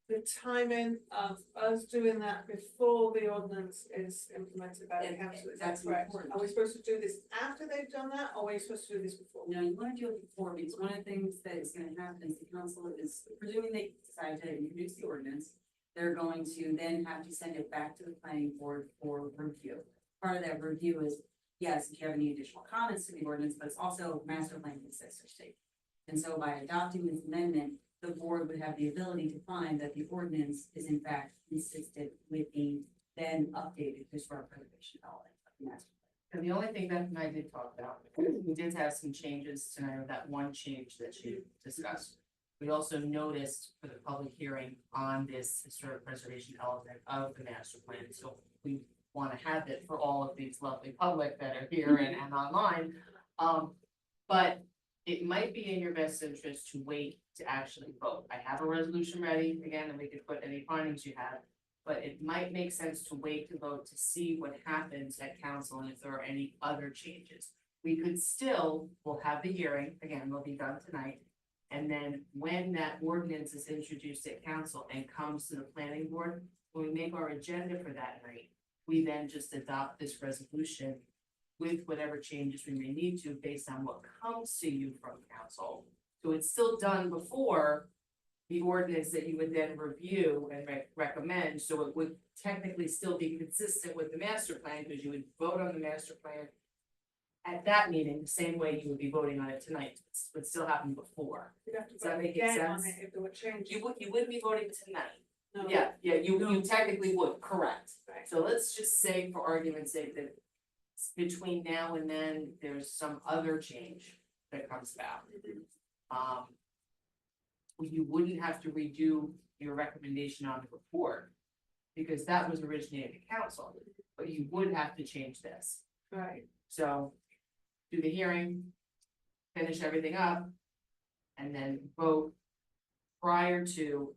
the timing of us doing that before the ordinance is implemented by the And council, is that that's correct? important. Are we supposed to do this after they've done that, or are we supposed to do this before? No, you wanna do it before, because one of the things that is gonna happen is the council is, presuming they decide to introduce the ordinance, they're going to then have to send it back to the planning board for review. Part of that review is, yes, if you have any additional comments to the ordinance, but it's also master plan consistency. And so by adopting this amendment, the board would have the ability to find that the ordinance is in fact consistent with the then updated historic preservation element of the master plan. And the only thing Beth and I did talk about, we did have some changes tonight, that one change that you discussed. We also noticed for the public hearing on this historic preservation element of the master plan, so we want to have it for all of these lovely public that are here and online. But it might be in your best interest to wait to actually vote. I have a resolution ready, again, and we could put any findings you have. But it might make sense to wait to vote to see what happens at council and if there are any other changes. We could still, we'll have the hearing, again, will be done tonight. And then when that ordinance is introduced at council and comes to the planning board, when we make our agenda for that night, we then just adopt this resolution with whatever changes we may need to based on what comes to you from council. So it's still done before the ordinance that you would then review and recommend, so it would technically still be consistent with the master plan, because you would vote on the master plan at that meeting, the same way you would be voting on it tonight, it would still happen before. You'd have to Does that vote make again on sense? it if there were changes. You wouldn't be voting tonight. No. Yeah, you technically would, correct. Right. So let's just say for argument's sake that between now and then, there's some other change that comes about. You wouldn't have to redo your recommendation on the report, because that was originated at council, but you would have to change this. Right. So do the hearing, finish everything up, and then vote prior to,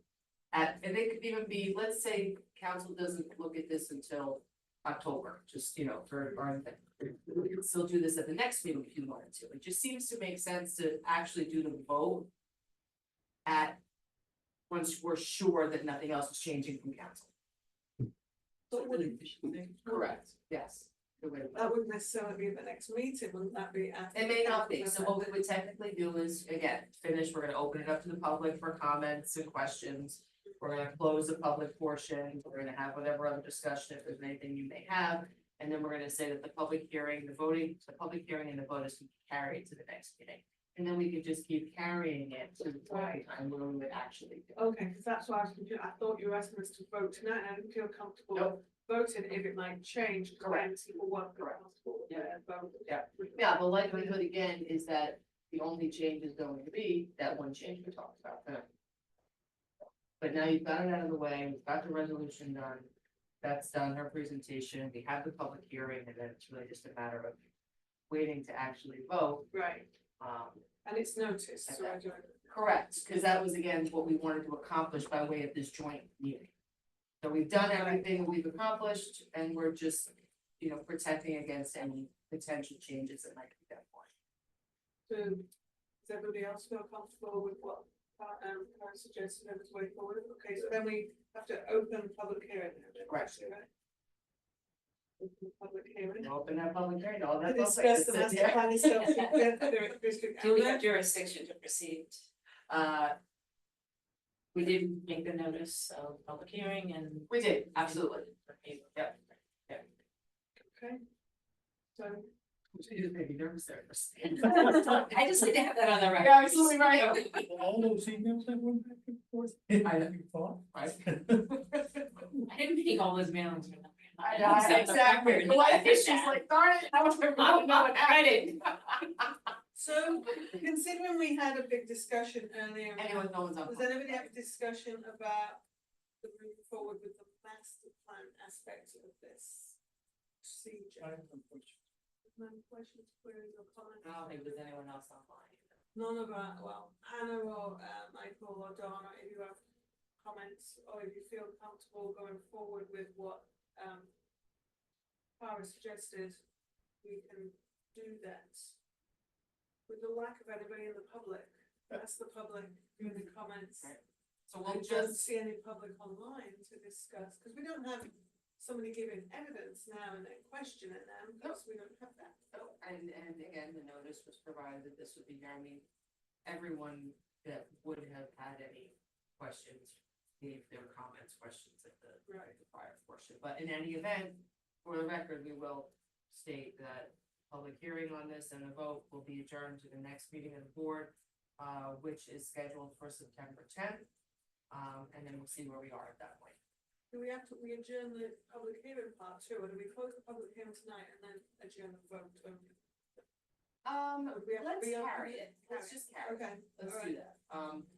and it could even be, let's say council doesn't look at this until October, just, for our thing. We could still do this at the next meeting if you wanted to. It just seems to make sense to actually do the vote once we're sure that nothing else is changing from council. Correct, yes. That wouldn't necessarily be the next meeting, wouldn't that be? After It may the not be, council so what we would technically do is, again, finish, we're gonna open it up to the public for comments and questions. We're gonna close the public portion, we're gonna have whatever other discussion, if there's anything you may have. And then we're gonna say that the public hearing, the public hearing and the vote is carried to the next meeting. And then we could just keep carrying it to the time where we would actually do. Okay, because that's why I was confused. I thought you were asking us to vote tonight, and I didn't feel comfortable Nope. voting if it might change. Correct. People weren't Correct. comfortable with Yeah. their vote. Yeah, the likelihood again is that the only change is going to be that one change we talked about tonight. But now you've got it out of the way, we've got the resolution done, that's done, her presentation, we have the public hearing, and then it's really just a matter of waiting to actually vote. Right, and it's noticed, so I don't. Correct, because that was again what we wanted to accomplish by way of this joint meeting. So we've done everything we've accomplished, and we're just, protecting against any potential changes that might be that point. So, does everybody else feel comfortable with what, I suggested as way forward? Okay, so then we have to open public hearing. Right. Open public hearing. Open that public hearing, all that. Discuss the master plan itself. Do we have jurisdiction to proceed? We did make the notice of public hearing and. We did, absolutely. Yep. Okay. So. You made me nervous there. I just need to have that on the record. You're absolutely right. All those emails that went back and forth. I thought. I didn't make all those mailings. I know, exactly. Life is just like, darn it, I was not know what happened. So, considering we had a big discussion earlier. Anyone, no one's on. Does anybody have a discussion about the moving forward with the master plan aspects of this procedure? No questions, queries or comments? I don't think there's anyone else online. None of our, well, Anna or Michael or Donna, if you have comments or if you feel comfortable going forward with what Tara suggested, we can do that. With the lack of anybody in the public, that's the public in the comments. So we'll just see any public online to discuss, because we don't have somebody giving evidence now and then questioning them, because we don't have that. And again, the notice was provided that this would be here. I mean, everyone that would have had any questions gave their comments, questions at the prior portion. But in any event, for the record, we will state that public hearing on this and the vote will be adjourned to the next meeting of the board, which is scheduled for September 10th. And then we'll see where we are at that point. Do we have to, we adjourn the public hearing part too, or do we close the public hearing tonight and then adjourn the vote? Would we have to Let's be on- carry it. Let's just carry it. Okay, Let's all do right. that.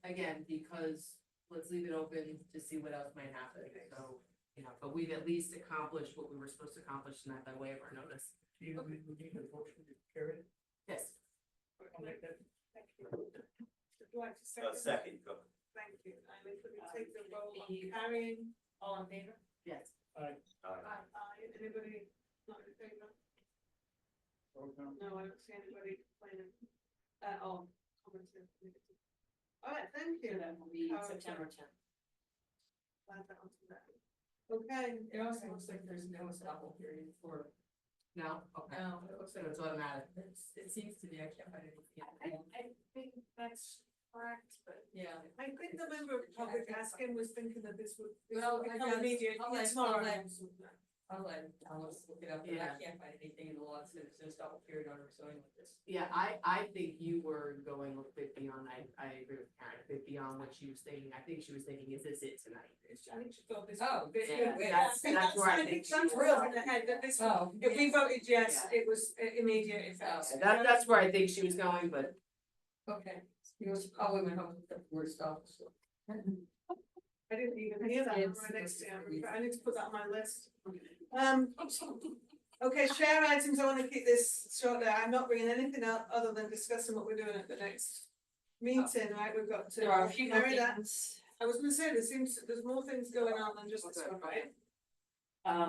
Again, because let's leave it open to see what else might happen. So, you know, but we've at least accomplished what we were supposed to accomplish tonight by way of our notice. Do you need a motion to carry it? Yes. I'll make that. Thank you. Would you like to second? Second, go. Thank you. I need to take the roll on carrying. All in favor? Yes. Aye. Anybody not in favor? No, I don't see anybody complaining. Oh, commenting. All right, thank you. So that will be Power September adjourned. 10th. Add that onto that. Okay. It also looks like there's no estoppel period for. No, okay. No, it looks So like it's automatic. It seems to be, I can't find anything. I think that's correct, but Yeah. I think the member of the public asking was thinking that this would. Well, I become guess immediate. I'll let- It's not. I'll let- I'll let Alice look it up, but Yeah. I can't find anything in the law that says there's no stop period on rezoning like this. Yeah, I think you were going a bit beyond, I agree with Karen, a bit beyond what she was thinking. I think she was thinking, is this it tonight? I think she thought this. Oh, this- yeah, yeah, that's where I think she That's was. real in the head, that this, Oh. if we voted yes, Yeah. it was immediate effect. That's where I think she was going, but Okay, you was probably went home with the word stop, so. I didn't even hear that right next to him, but I need to put that on my list. Okay, share items, I wanna keep this short there, I'm not bringing anything out other than discussing what we're doing at the next meeting, right, we've got to. There are a few more carry that. things. I was gonna say, there's more things going on than just this one, right?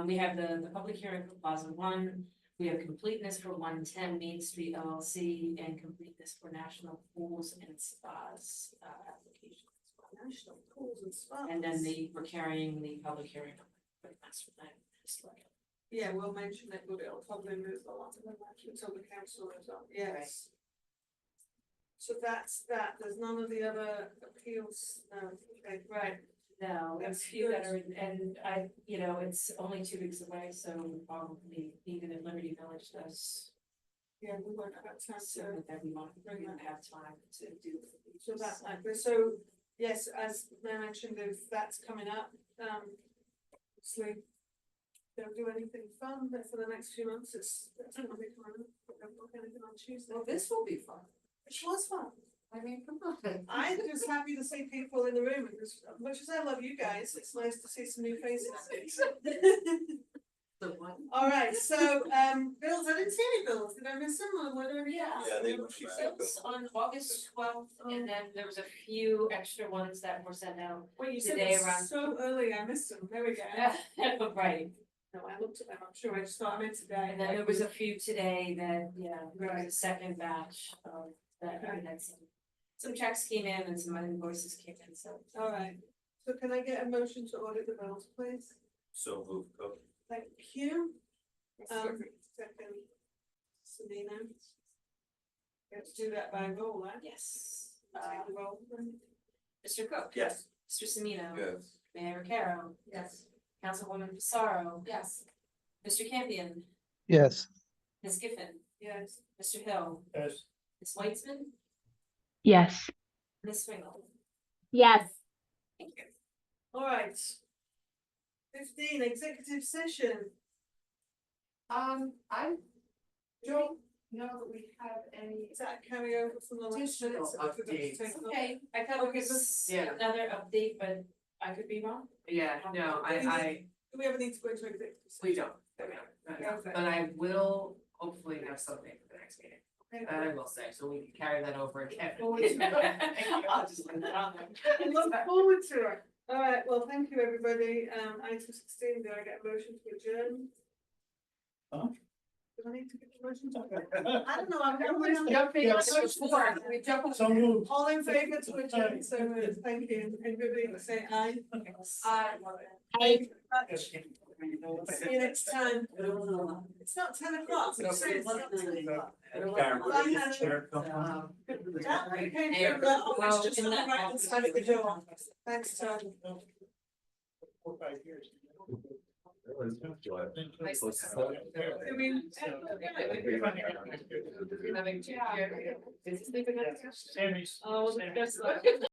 We have the public hearing for Plaza One, we have completeness for 110 Main Street LLC, and completeness for National Pools and Spas, application. National pools and spas. And then we're carrying the public hearing for the master plan. Historic. Yeah, we'll mention it, but it'll probably move along until the council is on, yes. So that's that, there's none of the other appeals, okay, right. No, there's That's a few that good. are, and it's only 2 weeks away, so probably even if Liberty Village does. Yeah, we won't have time So to that we won't have time to do. so that, so, yes, as Mayor mentioned, if that's coming up, obviously. Don't do anything fun, but for the next few months, it's gonna be coming up, don't book anything on Tuesday. well, this will be fun. Which was fun. I mean, come on. I'm just happy to see people in the room, because as much as I love you guys, it's nice to see some new faces. The one. All right, so, bills, I didn't see any bills, did I miss them, or were there any? Yeah. Yeah, they, she said. Bills on August 12th, and then there was a few extra ones that were sent out. Well, you said Today it around- was so early, I missed them, there we go. Right, No, I looked at them, I'm sure I just thought I meant today. and then there was a few today that, there was a second batch of that I had some checks came in and some invoices came in, so. All right, so can I get a motion to audit the bills, please? So move, go. Thank you. Second, Selena. Let's do that by roll, right? Yes. Take the roll. Mr. Cook? Yes. Mr. Semino? Yes. Mayor Carroll? Yes. Councilwoman Pissarro? Yes. Mr. Campion? Yes. Ms. Giffen? Yes. Mr. Hill? Yes. Ms. Weitzman? Yes. Ms. Swingle? Yes. Thank you. All right. 15, executive session. I don't know that we have any. Is that carryover from the last Additional minutes? that we forgot to updates. take off? Okay, I thought Okay, it was Yeah. another update, but I could be wrong. Yeah, no, Do we ever need to go into executive session? we don't, but I will hopefully have something for the next meeting. Okay. That I will say, so we can carry that over again. Forward to it. I'll just leave that on there. I look forward to it. All right, well, thank you, everybody. Item 16, do I get a motion to adjourn? Huh? Do I need to get the motion? I don't know, I'm Everybody's always jumping jumping. on this before. We jump on. So moved. All in favor to adjourn, so moved. Thank you. Everybody say aye. Aye. Thank you very much. See you next time. It's not 10 o'clock. It's not 10 o'clock. Bye, Hannah. Yeah, okay, well, it's just on the right hand side of the door. Thanks, Tom. 4 or 5 years. I mean, Sammy's. oh, that's